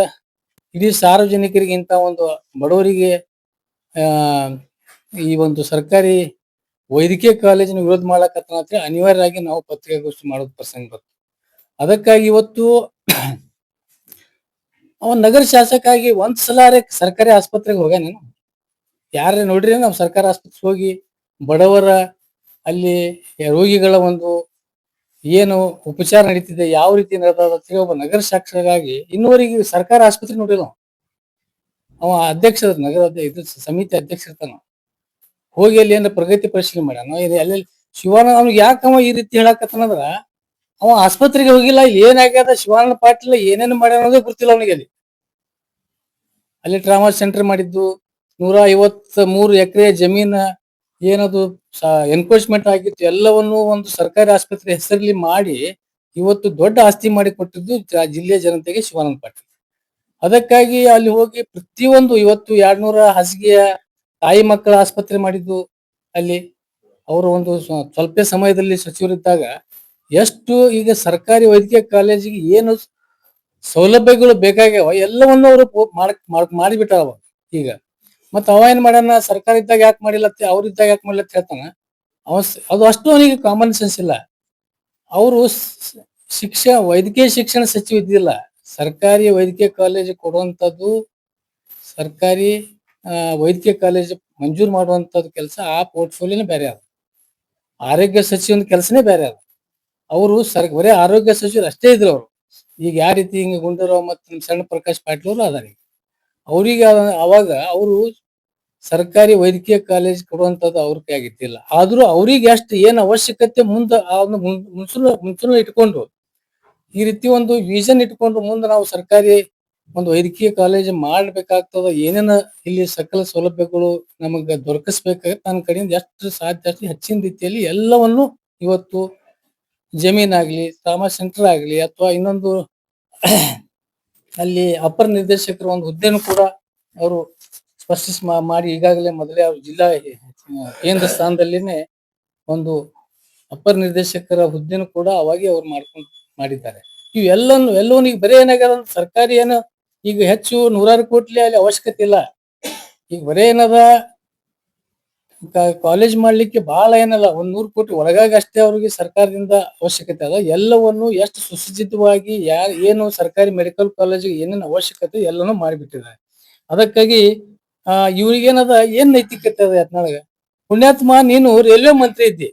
ಇಡೀ ಸಾರ್ವಜನಿಕರಿಗೆ ಇಂಥ ಒಂದು ಬಡವರಿಗೆ ಈ ಒಂದು ಸರ್ಕಾರಿ ವೈದ್ಯಕೀಯ ಕಾಲೇಜಿನ ವಿರೋಧ ಮಾಡ್ಲಕತ್ತ ಅನಿವಾರ್ಯವಾಗಿ ನಾವು ಪತ್ರಿಕಾಗೋಷ್ಠಿ ಮಾಡೋದು ಪ್ರಸಂಗ ಬರ್ತದೆ. ಅದಕ್ಕಾಗಿ ಇವತ್ತು ಅವನ್ ನಗರ ಶಾಸಕ ಆಗಿ ಒಂದ್ ಸಲ ಸರ್ಕಾರಿ ಆಸ್ಪತ್ರೆಗೆ ಹೋಗ್ಯಾನೇನು? ಯಾರೇ ನೋಡ್ರಿ ನಾವು ಸರ್ಕಾರಿ ಆಸ್ಪತ್ರೆಗೆ ಹೋಗಿ ಬಡವರ ಅಲ್ಲಿ ರೋಗಿಗಳ ಒಂದು ಏನು ಉಪಚಾರ ನಡೀತಿದೆ, ಯಾವ ರೀತಿ ನಡೆದ ಒಬ್ಬ ನಗರ ಶಾಸಕರಾಗಿ ಇನ್ನೂವರೆಗೆ ಸರ್ಕಾರಿ ಆಸ್ಪತ್ರೆ ನೋಡಿಲ್ಲ. ಅವ ಅಧ್ಯಕ್ಷ ನಗರ ಇದು ಸಮಿತಿ ಅಧ್ಯಕ್ಷ ಇರ್ತಾನ. ಹೋಗಿ ಅಲ್ಲಿ ಏನಾರ ಪ್ರಗತಿ ಪರಿಶೀಲನೆ ಮಾಡ್ಯಾನ ಅಲ್ಲಿ ಶಿವಾನಂದ ಅವ್ನಿಗೆ ಯಾಕವ ಈ ರೀತಿ ಹೇಳಕತ್ತನಂದ್ರ ಅವ ಆಸ್ಪತ್ರೆಗೆ ಹೋಗಿಲ್ಲ. ಏನಾಗ್ಯದ ಶಿವಾನಂದ ಪಾಟೀಲ್ ಏನೇನು ಮಾಡ್ಯಾನ ಅನ್ನೋದೇ ಗೊತ್ತಿಲ್ಲ ಅವನಿಗೆ. ಅಲ್ಲಿ ಟ್ರಾಮಾ ಸೆಂಟರ್ ಮಾಡಿದ್ದು 153 ಎಕರೆ ಜಮೀನ ಏನದು ಎನ್ಕ್ರೋಚ್ಮೆಂಟ್ ಆಗಿತ್ತು ಎಲ್ಲವನ್ನು ಒಂದು ಸರ್ಕಾರಿ ಆಸ್ಪತ್ರೆ ಹೆಸರಲ್ಲಿ ಮಾಡಿ ಇವತ್ತು ದೊಡ್ಡ ಆಸ್ತಿ ಮಾಡಿ ಕೊಟ್ಟಿದ್ದು ಜಿಲ್ಲೆಯ ಜನತೆಗೆ ಶಿವಾನಂದ ಪಾಟೀಲ್. ಅದಕ್ಕಾಗಿ ಅಲ್ಲಿ ಹೋಗಿ ಪ್ರತಿಯೊಂದು ಇವತ್ತು 200 ಹಾಸಿಗೆಯ ತಾಯಿ ಮಕ್ಕಳ ಆಸ್ಪತ್ರೆ ಮಾಡಿದ್ದು ಅಲ್ಲಿ ಅವರು ಒಂದು ಸ್ವಲ್ಪ ಸಮಯದಲ್ಲಿ ಸಚಿವರಿದ್ದಾಗ ಎಷ್ಟು ಈಗ ಸರ್ಕಾರಿ ವೈದ್ಯಕೀಯ ಕಾಲೇಜಿಗೆ ಏನು ಸೌಲಭ್ಯಗಳು ಬೇಕಾಗ್ಯಾವ ಎಲ್ಲವನ್ನು ಅವರು ಮಾಡಿಬಿಟ್ಟಾವ ಈಗ. ಮತ್ತ ಅವ ಏನ್ ಮಾಡ್ಯಾನ, ಸರ್ಕಾರ ಇದ್ದಾಗ ಯಾಕೆ ಮಾಡಿಲ್ಲ ಅವ್ರಿದ್ದಾಗ ಯಾಕೆ ಮಾಡಿಲ್ಲ ಅಂತ ಹೇಳ್ತಾನ ಅವ. ಅದು ಅಷ್ಟು ಅವನಿಗೆ ಕಾಮನ್ ಸೆನ್ಸ್ ಇಲ್ಲ. ಅವರು ವೈದ್ಯಕೀಯ ಶಿಕ್ಷಣ ಸಚಿವ ಇದ್ದಿಲ್ಲ. ಸರ್ಕಾರಿ ವೈದ್ಯಕೀಯ ಕಾಲೇಜ್ ಕೊಡುವಂತದ್ದು, ಸರ್ಕಾರಿ ವೈದ್ಯಕೀಯ ಕಾಲೇಜ್ ಮಂಜೂರು ಮಾಡುವಂತದ್ದು ಕೆಲಸ ಆ ಪೋರ್ಟ್ಫೋಲಿಯೋನೇ ಬೇರೆ ಅದ. ಆರೋಗ್ಯ ಸಚಿವನ ಕೆಲಸನೇ ಬೇರೆ ಅದ. ಅವರು ಬರೀ ಆರೋಗ್ಯ ಸಚಿವರು ಅಷ್ಟೇ ಇದ್ರು ಅವರು. ಈಗ ಯಾವ ರೀತಿ ಹಿಂಗ ಗುಂಡೂರಾವ್ ಮತ್ತು ಸಣ್ಣ ಪ್ರಕಾಶ್ ಪಾಟೀಲ್ ಅವರು ಅದಾರ. ಅವ್ರಿಗೆ ಅವಾಗ ಅವರು ಸರ್ಕಾರಿ ವೈದ್ಯಕೀಯ ಕಾಲೇಜ್ ಕೊಡುವಂತದ್ದು ಅವ್ರ ಕೈ ಆಗಿದ್ದಿಲ್ಲ. ಆದ್ರೂ ಅವ್ರಿಗೆ ಎಷ್ಟು ಏನ್ ಅವಶ್ಯಕತೆ ಮುಂದೆ ಮುಂಚೂಣ ಇಟ್ಕೊಂಡು ಈ ರೀತಿ ಒಂದು ವಿಷನ್ ಇಟ್ಕೊಂಡು ಮುಂದೆ ನಾವು ಸರ್ಕಾರಿ ಒಂದು ವೈದ್ಯಕೀಯ ಕಾಲೇಜ್ ಮಾಡ್ಬೇಕಾಗ್ತದ, ಏನೇನ ಇಲ್ಲಿ ಸಕಲ ಸೌಲಭ್ಯಗಳು ನಮಗ ದೊರಕಿಸ್ಬೇಕಾಗತ್ತೆ ನನ್ನ ಕಡೆಯಿಂದ ಎಷ್ಟು ಸಾಧ್ಯ ಅಷ್ಟು ಹೆಚ್ಚಿನ ರೀತಿಯಲ್ಲಿ ಎಲ್ಲವನ್ನು ಇವತ್ತು ಜಮೀನಾಗ್ಲಿ, ಟ್ರಾಮಾ ಸೆಂಟರ್ ಆಗ್ಲಿ ಅಥವಾ ಇನ್ನೊಂದು ಅಲ್ಲಿ ಅಪರ ನಿರ್ದೇಶಕರ ಒಂದು ಹುದ್ದೆನೂ ಕೂಡ ಅವರು ಸ್ಪರ್ಶಿಸಿ ಮಾಡಿ ಈಗಾಗಲೇ ಮೊದಲೇ ಅವ್ರ ಜಿಲ್ಲಾ ಕೇಂದ್ರ ಸ್ಥಾನದಲ್ಲಿನೇ ಒಂದು ಅಪರ ನಿರ್ದೇಶಕರ ಹುದ್ದೆನೂ ಕೂಡ ಅವಾಗೆ ಅವ್ರು ಮಾಡಿದ್ದಾರೆ. ಎಲ್ಲವೂ ಈಗ ಬರೀ ಏನಾಗ್ಯದ ಸರ್ಕಾರಿ ಏನು ಈಗ ಹೆಚ್ಚು 100 ಕೋಟಿ ಅಲ್ಲಿ ಅವಶ್ಯಕತೆ ಇಲ್ಲ. ಈಗ ಬರೇ ಏನದ ಕಾಲೇಜ್ ಮಾಡ್ಲಿಕ್ಕೆ ಬಹಳ ಏನಲ್ಲ 100 ಕೋಟಿ ಒಳಗಾಗಿ ಅಷ್ಟೇ ಅವ್ರಿಗೆ ಸರ್ಕಾರದಿಂದ ಅವಶ್ಯಕತೆ ಅದ. ಎಲ್ಲವನ್ನು ಎಷ್ಟು ಸುಸಜ್ಜಿತವಾಗಿ ಏನು ಸರ್ಕಾರಿ ಮೆಡಿಕಲ್ ಕಾಲೇಜಿಗೆ ಏನೇನು ಅವಶ್ಯಕತೆ ಎಲ್ಲನೂ ಮಾಡಿಬಿಟ್ಟಿದ್ದಾರೆ. ಅದಕ್ಕಾಗಿ ಇವ್ರಿಗೇನದ ಏನ್ ನೈತಿಕತೆ ಅದ ಯತ್ನಾಳಗ? ಪುಣ್ಯಾತ್ಮ, ನೀನು ರೈಲ್ವೆ ಮಂತ್ರಿ ಇದ್ದಿ.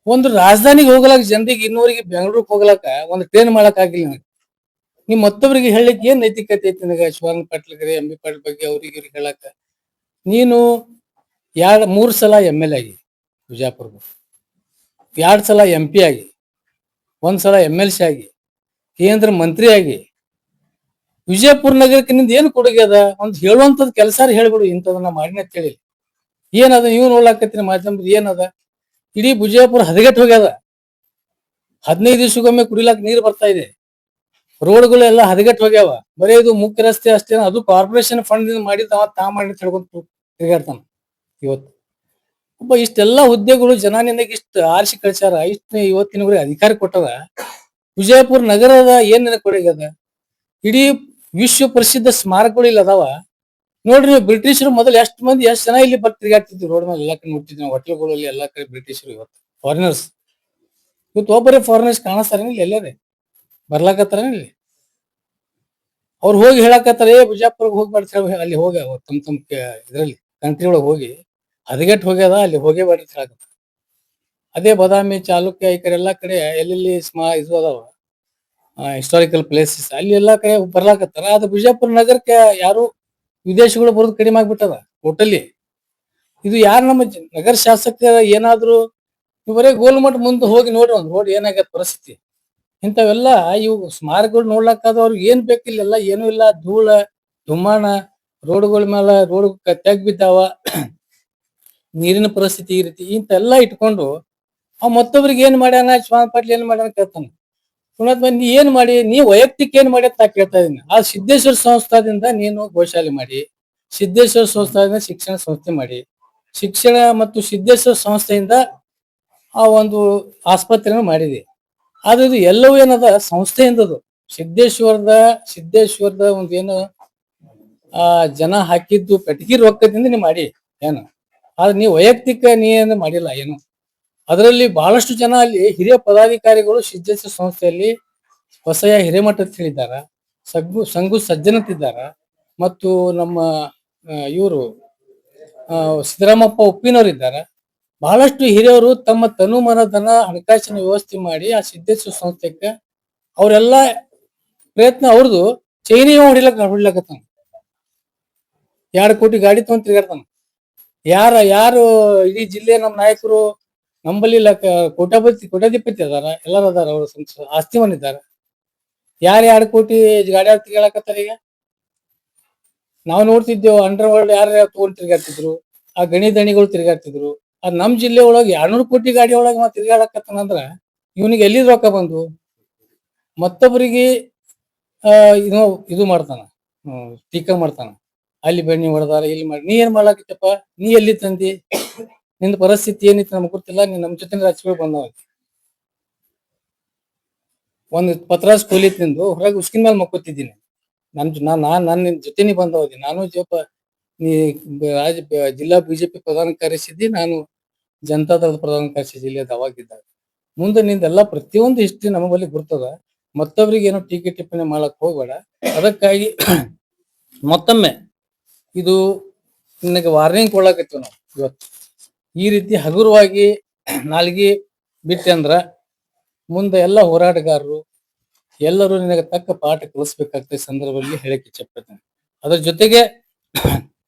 ಒಂದು ರಾಜಧಾನಿಗೆ ಹೋಗ್ಲಾಕ ಜನರಿಗೆ ಇನ್ನೂರಿಗೆ ಬೆಂಗಳೂರಿಗೆ ಹೋಗ್ಲಾಕ ಒಂದು ಟ್ರೈನ್ ಮಾಡಕ್ ಆಗಿಲ್ಲ. ನೀವ್ ಮತ್ತೊಬ್ಬರಿಗೆ ಹೇಳಲಿಕ್ಕೆ ಏನ್ ನೈತಿಕತೆ ಐತಿ ನಿನಗ? ಶಿವಾನಂದ ಪಾಟೀಲ್ ಎಂ ಬಿ ಪಾಟೀಲ್ ಬಗ್ಗೆ ಅವ್ರಿಗೆ ಇವ್ರಿಗೆ ಹೇಳಾಕ. ನೀನು 3 ಸಲ MLA ಆಗಿ ಬಿಜಾಪುರ, 2 ಸಲ MP ಆಗಿ, 1 ಸಲ MLC ಆಗಿ, ಕೇಂದ್ರ ಮಂತ್ರಿ ಆಗಿ ವಿಜಯಪುರ ನಗರಕ್ಕೆ ನಿಂದ ಏನ್ ಕೊಡುಗೆ ಅದ? ಒಂದು ಹೇಳುವಂತದ್ ಕೆಲಸ ಹೇಳ್ಬಿಡು, ಇಂಥದನ್ನ ಮಾಡಿನ ಅಂತ ಹೇಳಿ. ಏನದ ನೀವು ನೋಡ್ಲಾಕತ್ತೀನಿ ಮಾಧ್ಯಮದ ಏನದ? ಇಡೀ ವಿಜಯಪುರ ಹದಗೆಟ್ಟು ಹೋಗ್ಯದ. 15 ದಿವಸಕ್ಕೊಮ್ಮೆ ಕುಡಿಲಾಕ ನೀರು ಬರ್ತಾ ಇದೆ. ರೋಡ್ಗಳು ಎಲ್ಲ ಹದಗೆಟ್ಟು ಹೋಗ್ಯಾವ. ಬರೀ ಇದು ಮುಖ್ಯ ರಸ್ತೆ ಅಷ್ಟೇ, ಅದು ಕಾರ್ಪೊರೇಷನ್ ಫಂಡ್ ಮಾಡಿದ ಮಾಡಿ ತಿಳ್ಕೊಂತ ತಿರುಗಾಡ್ತಾನ. ಇವತ್ತು ಒಬ್ಬ ಇಷ್ಟೆಲ್ಲಾ ಹುದ್ದೆಗಳು ಜನ ನಿನಗೆ ಇಷ್ಟು ಆರಿಸಿ ಕಳ್ಸ್ಯಾರ, ಇಷ್ಟು ಇವತ್ತಿನವರೆಗೆ ಅಧಿಕಾರ ಕೊಟ್ಟದ. ವಿಜಯಪುರ ನಗರದ ಏನ್ ಕೊಡುಗೆ ಅದ? ಇಡೀ ವಿಶ್ವ ಪ್ರಸಿದ್ಧ ಸ್ಮಾರಕಗಳು ಇಲ್ಲಿ ಅದಾವ. ನೋಡ್ರಿ ನೀವು ಬ್ರಿಟಿಷರು ಮೊದಲು ಎಷ್ಟು ಜನ ಇಲ್ಲಿ ಬರ್ತಿ ತಿರುಗಾಡ್ತಿದ್ರು ರೋಡ್ ಮೇಲೆ ಎಲ್ಲಾ ಕಡೆ ನೋಡ್ತಿದ್ವಿ ನಾವು ಹೋಟೆಲ್ಗಳಲ್ಲಿ ಎಲ್ಲಾ ಕಡೆ ಬ್ರಿಟಿಷರು ಇವತ್ತು ಫಾರಿನರ್ಸ್. ಇವತ್ತು ಒಬ್ಬರೇ ಫಾರಿನರ್ಸ್ ಕಾಣಿಸ್ತಾರ ಇಲ್ಲಿ ಎಲ್ಲರೇ ಬರ್ಲಾಕತ್ತಾರ ಇಲ್ಲಿ. ಅವ್ರು ಹೋಗಿ ಹೇಳಕತ್ತಾರ ಬಿಜಾಪುರ್ಗೆ ಹೋಗ್ಬಾರ್ದು ಹೇಳಿ ಅಲ್ಲಿ ಹೋಗಿ ತಮ್ಮ ಇದ್ರಲ್ಲಿ ಕಂಟ್ರಿ ಒಳಗೆ ಹೋಗಿ ಹದಗೆಟ್ ಹೋಗ್ಯದ ಅಲ್ಲಿ ಹೋಗೇಬಾರ್ದು ಅಂತ ಹೇಳಕತ್ತಾರ. ಅದೇ ಬಾದಾಮಿ ಚಾಲುಕ್ಯ ಈ ಕಡೆ ಎಲ್ಲಾ ಕಡೆ ಎಲ್ಲೆಲ್ಲಿ ಇದು ಅದಾವ ಹಿಸ್ಟಾರಿಕಲ್ ಪ್ಲೇಸಸ್ ಅಲ್ಲಿ ಎಲ್ಲಾ ಕಡೆ ಬರ್ಲಾಕತ್ತಾರ. ಅದು ಬಿಜಾಪುರ ನಗರಕ್ಕೆ ಯಾರು ವಿದೇಶಿಗಳು ಬರೋದು ಕಡಿಮೆ ಆಗ್ಬಿಟ್ಟದ ಟೋಟಲಿ. ಇದು ಯಾರು ನಮ್ಮ ನಗರ ಶಾಸಕ ಏನಾದ್ರು ಬರೇ ಗೋಲ್ಮಠ ಮುಂದೆ ಹೋಗಿ ನೋಡ್ರಿ ಒಂದು ರೋಡ್ ಏನಾಗತ್ತ ಪರಿಸ್ಥಿತಿ. ಇಂಥವೆಲ್ಲ ಇವು ಸ್ಮಾರಕಗಳು ನೋಡ್ಲಕ್ಕಾದ ಅವ್ರಿಗೆ ಏನ್ ಬೇಕಿಲ್ಲ ಏನು ಇಲ್ಲ. ಧೂಳ ಧುಮ್ಮಾನ ರೋಡ್ಗಳ ಮೇಲೆ ರೋಡ್ ತೆಗ್ ಬಿದ್ದಾವ, ನೀರಿನ ಪರಿಸ್ಥಿತಿ ಈ ರೀತಿ ಇಂತೆಲ್ಲ ಇಟ್ಕೊಂಡು ಅವ್ ಮತ್ತೊಬ್ರಿಗೆ ಏನ್ ಮಾಡ್ಯಾನ ಶ್ವಾನ ಪಾಟ್ಲಿ ಏನ್ ಮಾಡ್ಯಾನ ಕೇಳ್ತಾನ. ನೀ ಏನ್ ಮಾಡಿ ನೀ ವೈಯಕ್ತಿಕ ಏನ್ ಮಾಡಿ ಅಂತ ಕೇಳ್ತಾ ಇದೀನಿ. ಆ ಸಿದ್ದೇಶ್ವರ ಸಂಸ್ಥಾದಿಂದ ನೀನು ಗೋಶಾಲೆ ಮಾಡಿ, ಸಿದ್ದೇಶ್ವರ ಸಂಸ್ಥಾದಿಂದ ಶಿಕ್ಷಣ ಸಂಸ್ಥೆ ಮಾಡಿ, ಶಿಕ್ಷಣ ಮತ್ತು ಸಿದ್ದೇಶ್ವರ ಸಂಸ್ಥೆಯಿಂದ ಆ ಒಂದು ಆಸ್ಪತ್ರೆಯನ್ನು ಮಾಡಿದೆ. ಆದ್ರೆ ಇದು ಎಲ್ಲವೂ ಏನದ ಸಂಸ್ಥೆಯಿಂದದು. ಸಿದ್ದೇಶ್ವರದ ಒಂದು ಏನು ಜನ ಹಾಕಿದ್ದು ಪೆಟ್ಟಿಗೆ ರೊಕ್ಕದಿಂದ ನೀವು ಮಾಡಿ ಏನು, ಆದ್ರೆ ನೀವು ವೈಯಕ್ತಿಕ ನೀ ಏನು ಮಾಡಿಲ್ಲ ಏನು. ಅದರಲ್ಲಿ ಬಹಳಷ್ಟು ಜನ ಅಲ್ಲಿ ಹಿರಿಯ ಪದಾಧಿಕಾರಿಗಳು ಸಿದ್ದೇಶ್ವರ ಸಂಸ್ಥೆಯಲ್ಲಿ ಹೊಸಯ ಹಿರೇಮಠ ಅಂತ ಹೇಳಿದ್ದಾರ, ಸಂಗು ಸಜ್ಜನ್ ಅಂತಿದ್ದಾರ, ಮತ್ತು ನಮ್ಮ ಇವರು ಸಿದ್ದರಾಮಪ್ಪ ಉಪ್ಪಿನವರು ಇದ್ದಾರೆ. ಬಹಳಷ್ಟು ಹಿರಿಯವರು ತಮ್ಮ ತನು ಮನಧನ ಹಣಕಾಸಿನ ವ್ಯವಸ್ಥೆ ಮಾಡಿ ಆ ಸಿದ್ದೇಶ್ವರ ಸಂಸ್ಥೆಗೆ ಅವರೆಲ್ಲ ಪ್ರಯತ್ನ ಅವ್ರದ್ದು ಚೈನಿ ಹೊಡಿಲಕತ್ತಾನ. 2 ಕೋಟಿ ಗಾಡಿ ತಗೊಂಡ್ ತಿರ್ಗಾಡ್ತಾನ. ಯಾರು ಇಡೀ ಜಿಲ್ಲೆ ನಮ್ಮ ನಾಯಕರು ನಂಬಲ್ಲಿ ಕೋಟ್ಯಾಧಿಪತಿ ಅದಾರ, ಎಲ್ಲರೂ ಅದಾರ, ಅವ್ರ ಆಸ್ತಿವನ್ ಇದ್ದಾರೆ. 2 ಕೋಟಿ ಗಾಡಿ ತಿರ್ಗಾಡಕತ್ತಾರ. ಈಗ ನಾವು ನೋಡ್ತಿದ್ದೇವು ಅಂಡರ್ ವರ್ಲ್ಡ್ ಯಾರು ತಗೊಂಡ್ ತಿರ್ಗಾಡ್ತಿದ್ರು, ಆ ಗಣಿ ದಣಿಗಳು ತಿರ್ಗಾಡ್ತಿದ್ರು. ಅದ್ ನಮ್ ಜಿಲ್ಲೆ ಒಳಗೆ 200 ಕೋಟಿ ಗಾಡಿ ಒಳಗೆ ತಿರ್ಗಾಡಕತ್ತಾನಂದ್ರ ಇವನಿಗೆ ಎಲ್ಲಿ ರೊಕ್ಕ ಬಂದು ಮತ್ತೊಬ್ಬರಿಗೆ ಇದು ಮಾಡ್ತಾನ, ಟೀಕಾ ಮಾಡ್ತಾನ. ಅಲ್ಲಿ ಬೆಣ್ಣೆ ಹೊಡೆದಾರ, ಇಲ್ಲಿ ಮಾಡಿ. ನೀ ಏನ್ ಮಾಡ್ಲಾಕತ್ತಪ್ಪ, ನೀ ಎಲ್ಲಿ ತಂದಿ, ನಿಂದ ಪರಿಸ್ಥಿತಿ ಏನಿತ್ತು ನಮ್ಗೆ ಗೊತ್ತಿಲ್ಲ. ನೀನ್ ನಮ್ ಜೊತೆ ರಾಜಕೀಯ ಬಂದವ ಒಂದ್ ಪತ್ರಾಸ್ ಕೊಲಿತ್ ನಿಂದು ಹೊರಗೆ ಉಸ್ಕಿನ ಮೇಲೆ ಮಕ್ಕೋತಿದ್ದೀನಿ. ನನ್ನ ಜೊತೆನಿ ಬಂದವದಿ. ನಾನು ನೀ ಜಿಲ್ಲಾ ಬಿಜೆಪಿ ಪ್ರಧಾನ ಕಾರ್ಯದರ್ಶಿ, ನಾನು ಜನತಾದಳದ ಪ್ರಧಾನ ಕಾರ್ಯದರ್ಶಿ ಜಿಲ್ಲೆದ ಅವಾಗಿದ್ದಾಗ. ಮುಂದೆ ನಿಂದೆಲ್ಲ ಪ್ರತಿಯೊಂದು ಹಿಸ್ಟ್ರಿ ನಮ್ಮ ಬಳಿ ಗುರ್ತದ. ಮತ್ತೊಬ್ರಿಗೆ ಏನೋ ಟೀಕೆ ಟಿಪ್ಪಣಿ ಮಾಡಕ್ ಹೋಗ್ಬೇಡ. ಅದಕ್ಕಾಗಿ ಮತ್ತೊಮ್ಮೆ ಇದು ನಿನಗೆ ವಾರ್ನಿಂಗ್ ಕೊಡ್ಲಾಕತ್ತೀವಿ ನಾವು ಇವತ್ತು. ಈ ರೀತಿ ಹಗುರವಾಗಿ ನಾಲ್ಗಿ ಬಿಟ್ಟೆ ಅಂದ್ರ ಮುಂದೆ ಎಲ್ಲ ಹೋರಾಟಗಾರರು ಎಲ್ಲರೂ ನಿನಗೆ ತಕ್ಕ ಪಾಠ ಕಲಿಸ್ಬೇಕಾಗ್ತದೆ ಸಂದರ್ಭದಲ್ಲಿ ಹೇಳಕ್ಕೆ ಇಚ್ಛಪಡ್ತೇನೆ. ಅದ್ರ ಜೊತೆಗೆ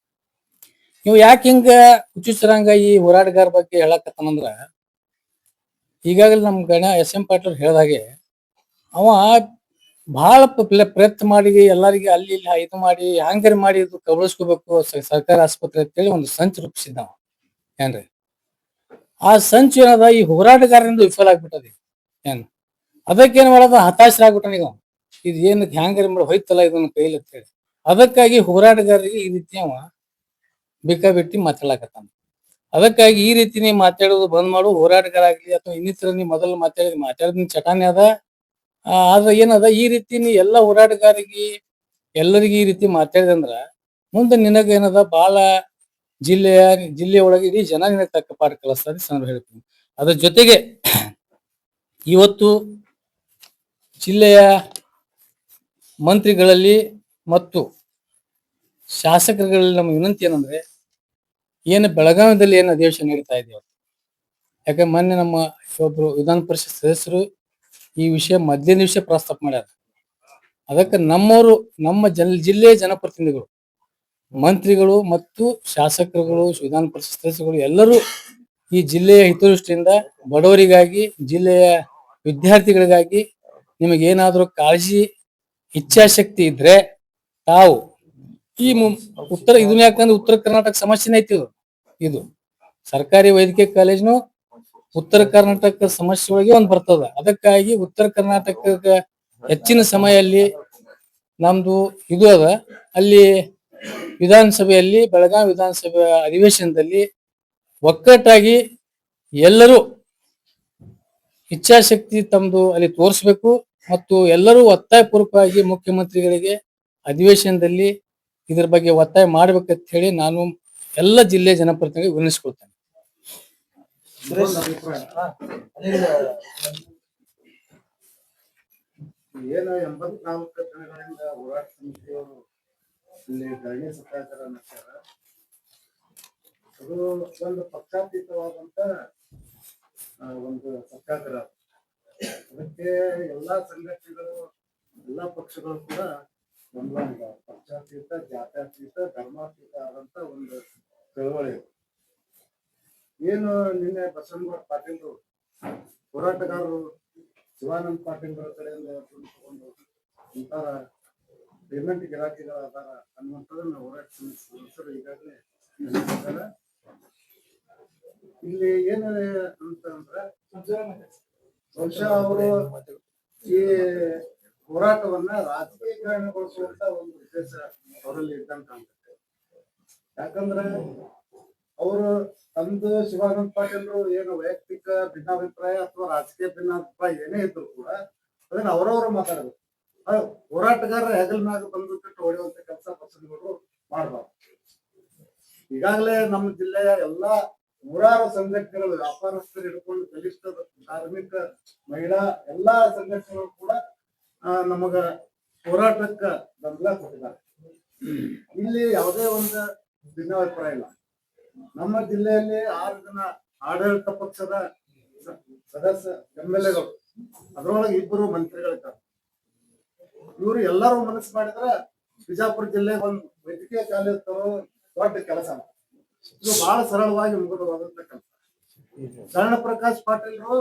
ನೀವು ಯಾಕೆ ಹಿಂಗ ಹುಚ್ಚುಚ್ಚರಂಗ ಈ ಹೋರಾಟಗಾರ ಬಗ್ಗೆ ಹೇಳಕತ್ತಾನಂದ್ರ, ಈಗಾಗಲೇ ನಮ್ ಎಸ್.ಎಂ. ಪಾಟೀಲ್ ಹೇಳ್ದಾಗೆ ಅವ ಬಹಳ ಪ್ರಯತ್ನ ಮಾಡಿ ಎಲ್ಲರಿಗೆ ಅಲ್ಲಿ ಇಲ್ಲಿ ಇದು ಮಾಡಿ ಹ್ಯಾಂಗರ್ ಮಾಡಿ ಇದು ಕಬಳಿಸ್ಕೋಬೇಕು ಸರ್ಕಾರಿ ಆಸ್ಪತ್ರೆ ಅಂತೇಳಿ ಒಂದು ಸಂಚು ರೂಪಿಸಿದ್ದಾವ ಏನ್ರಿ. ಆ ಸಂಚು ಏನದ ಈ ಹೋರಾಟಗಾರರಿಂದ ವಿಫಲ ಆಗ್ಬಿಟ್ಟದೆ ಏನ್. ಅದಕ್ಕೇನ್ ಮಾಡೋದು, ಹತಾಶರಾಗ್ಬಿಟ್ಟ ಈಗ. ಇದು ಏನ್ ಹ್ಯಾಂಗರ್ ಮಾಡಿ ಹೋಯ್ತಲ್ಲ ಇದನ್ನ ಕೈಲಿ ಅಂತ ಹೇಳಿ. ಅದಕ್ಕಾಗಿ ಹೋರಾಟಗಾರರಿಗೆ ಈ ರೀತಿ ಅವ ಬೇಕಾಬಿಟ್ಟಿ ಮಾತಾಡ್ಲಾಕತ್ತಾನ. ಅದಕ್ಕಾಗಿ ಈ ರೀತಿ ನೀ ಮಾತಾಡೋದು ಬಂದ್ ಮಾಡು. ಹೋರಾಟಗಾರ ಆಗ್ಲಿ ಅಥವಾ ಇನ್ನಿತರ ನೀ ಮೊದಲು ಮಾತಾಡಿದ ಚಟಾನೆ ಅದ. ಆದ್ರೆ ಏನದ, ಈ ರೀತಿ ನೀ ಎಲ್ಲ ಹೋರಾಟಗಾರಿಗೆ ಎಲ್ಲರಿಗೆ ಈ ರೀತಿ ಮಾತಾಡಿದಂದ್ರ ಮುಂದೆ ನಿನಗ ಏನದ ಬಹಳ ಜಿಲ್ಲೆಯ ಒಳಗೆ ಇಡೀ ಜನ ನಿನಗೆ ತಕ್ಕ ಪಾಠ ಕಲಿಸ್ತದೆ ನಾನು ಹೇಳ್ತೀನಿ. ಅದ್ರ ಜೊತೆಗೆ ಇವತ್ತು ಜಿಲ್ಲೆಯ ಮಂತ್ರಿಗಳಲ್ಲಿ ಮತ್ತು ಶಾಸಕರುಗಳಲ್ಲಿ ನಮ್ಮ ವಿನಂತಿ ಏನಂದ್ರೆ, ಏನು ಬೆಳಗಾವಿಯಲ್ಲಿ ಏನು ಅಧಿವೇಶನ ನಡೀತಾ ಇದೆಯೋ, ಯಾಕಂದ್ರೆ ಮೊನ್ನೆ ನಮ್ಮ ಒಬ್ರು ವಿಧಾನ ಪರಿಷತ್ ಸದಸ್ಯರು ಈ ವಿಷಯ ಮಧ್ಯಾಹ್ನ ವಿಷಯ ಪ್ರಸ್ತಾಪ ಮಾಡ್ಯಾರ. ಅದಕ್ಕೆ ನಮ್ಮ ಜಿಲ್ಲೆಯ ಜನಪ್ರತಿನಿಧಿಗಳು, ಮಂತ್ರಿಗಳು ಮತ್ತು ಶಾಸಕರುಗಳು, ವಿಧಾನ ಪರಿಷತ್ ಸದಸ್ಯರುಗಳು ಎಲ್ಲರೂ ಈ ಜಿಲ್ಲೆಯ ಹಿತದೃಷ್ಟಿಯಿಂದ ಬಡವರಿಗಾಗಿ, ಜಿಲ್ಲೆಯ ವಿದ್ಯಾರ್ಥಿಗಳಿಗಾಗಿ ನಿಮಗೇನಾದ್ರೂ ಕಾಳಜಿ ಇಚ್ಛಾಶಕ್ತಿ ಇದ್ರೆ ತಾವು ಈ ಇದನ್ನ ಯಾಕಂದ್ರೆ ಉತ್ತರ ಕರ್ನಾಟಕ ಸಮಸ್ಯೆನೇ ಐತಿ. ಇದು ಸರ್ಕಾರಿ ವೈದ್ಯಕೀಯ ಕಾಲೇಜ್ನು ಉತ್ತರ ಕರ್ನಾಟಕ ಸಮಸ್ಯೆ ಒಳಗೆ ಒಂದ್ ಬರ್ತದ. ಅದಕ್ಕಾಗಿ ಉತ್ತರ ಕರ್ನಾಟಕಕ್ಕೆ ಹೆಚ್ಚಿನ ಸಮಯಲ್ಲಿ ನಮ್ದು ಇದು ಅದ. ಅಲ್ಲಿ ವಿಧಾನಸಭೆಯಲ್ಲಿ ಬೆಳಗಾವಿ ವಿಧಾನಸಭೆ ಅಧಿವೇಶನದಲ್ಲಿ ಒಕ್ಕಟ್ಟಾಗಿ ಎಲ್ಲರೂ ಇಚ್ಛಾಶಕ್ತಿ ತಮ್ದು ಅಲ್ಲಿ ತೋರಿಸ್ಬೇಕು. ಮತ್ತು ಎಲ್ಲರೂ ಒತ್ತಾಯಪೂರ್ವಕವಾಗಿ ಮುಖ್ಯಮಂತ್ರಿಗಳಿಗೆ ಅಧಿವೇಶನದಲ್ಲಿ ಇದರ ಬಗ್ಗೆ ಒತ್ತಾಯ ಮಾಡ್ಬೇಕಂತ ಹೇಳಿ ನಾನು ಎಲ್ಲ ಜಿಲ್ಲೆಯ ಜನಪ್ರತಿನಿಧಿಗಳಿಗೆ ವಿನಂತಿಸ್ಕೊಳ್ತೇನೆ. ಸುರೇಶ್ ಏನು 84 ದಿನಗಳಿಂದ ಹೋರಾಟ ಸಮಿತಿಯವರು ಇಲ್ಲಿ ಧರಣಿ ಸತ್ಯಾಗ್ರಹ ನಡೆಸ್ಯಾರ. ಅದು ಒಂದು ಪಕ್ಷಾತೀತವಾದಂತ ಒಂದು ಸತ್ಯಾಗ್ರಹ. ಅದಕ್ಕೆ ಎಲ್ಲಾ ಸಂಘಟನೆಗಳು, ಎಲ್ಲಾ ಪಕ್ಷಗಳು ಕೂಡ ಒಂದೊಂದು ಪಕ್ಷಾತೀತ, ಜಾತ್ಯತೀತ, ಧರ್ಮಾತೀತ ಆದಂತ ಒಂದು ಚಳವಳಿ. ಏನು ನಿನ್ನೆ ಬಸವನಗೌಡ ಪಾಟೀಲ್ರು ಹೋರಾಟಗಾರರು ಶಿವಾನಂದ ಪಾಟೀಲ್ರ ಕಡೆಯಿಂದ ತಗೊಂಡು ಇಂತಹ ಪೇಮೆಂಟ್ ಗಿರಾಕಿಗಳಾದಾರ ಅನ್ನುವಂಥದ್ದನ್ನ ಹೋರಾಟ ಸಮಿತಿ ಸದಸ್ಯರು ಈಗಾಗಲೇ ಹೇಳಿದ್ದಾರೆ. ಇಲ್ಲಿ ಏನು ಅಂತಂದ್ರೆ ಬಹುಶಃ ಅವರು ಈ ಹೋರಾಟವನ್ನ ರಾಜಕೀಕರಣಗೊಳಿಸುವಂತ ಒಂದು ಉದ್ದೇಶ ಅವರಲ್ಲಿ ಇದ್ದಂತ ಕಾಣ್ತದೆ. ಯಾಕಂದ್ರೆ ಅವರು ತಮ್ದು ಶಿವಾನಂದ ಪಾಟೀಲ್ರು ಏನು ವೈಯಕ್ತಿಕ ಭಿನ್ನಾಭಿಪ್ರಾಯ ಅಥವಾ ರಾಜಕೀಯ ಭಿನ್ನಾಭಿಪ್ರಾಯ ಏನೇ ಇದ್ರು ಕೂಡ ಅದನ್ನ ಅವರವರು ಮಾತಾಡಬೇಕು. ಹೋರಾಟಗಾರರ ಹೆಗಲ ಮ್ಯಾಗ ಬಂದ್ಬಿಟ್ಟು ಹೊಡೆಯುವಂತ ಕೆಲಸ ಪಕ್ಷಗಳು ಮಾಡಬಾರ್ದು. ಈಗಾಗಲೇ ನಮ್ಮ ಜಿಲ್ಲೆಯ ಎಲ್ಲಾ ನೂರಾರು ಸಂಘಟನೆಗಳು, ವ್ಯಾಪಾರಸ್ಥರು ಹಿಡ್ಕೊಂಡು ಕನಿಷ್ಠ ಕಾರ್ಮಿಕ, ಮಹಿಳಾ ಎಲ್ಲಾ ಸಂಘಟನೆಗಳು ಕೂಡ ನಮಗ ಹೋರಾಟಕ್ಕ ಬೆಂಬಲ ಕೊಟ್ಟಿದ್ದಾರೆ. ಇಲ್ಲಿ ಯಾವುದೇ ಒಂದು ಭಿನ್ನಾಭಿಪ್ರಾಯ ಇಲ್ಲ. ನಮ್ಮ ಜಿಲ್ಲೆಯಲ್ಲಿ 6 ಜನ ಆಡಳಿತ ಪಕ್ಷದ ಸದಸ್ಯ MLAಗಳು, ಅದರೊಳಗೆ 2 ಮಂತ್ರಿಗಳಿದ್ದಾರೆ. ಇವರು ಎಲ್ಲರೂ ಮನಸ್ಸು ಮಾಡಿದ್ರೆ ಬಿಜಾಪುರ ಜಿಲ್ಲೆಗೆ ಒಂದು ವೈದ್ಯಕೀಯ ಕಾಲೇಜ್ ತರೋ ದೊಡ್ಡ ಕೆಲಸ. ಇದು ಬಹಳ ಸರಳವಾಗಿ ಮುಗಿದವಾದಂತ ಕೆಲಸ. ಶರಣ ಪ್ರಕಾಶ್ ಪಾಟೀಲ್ರು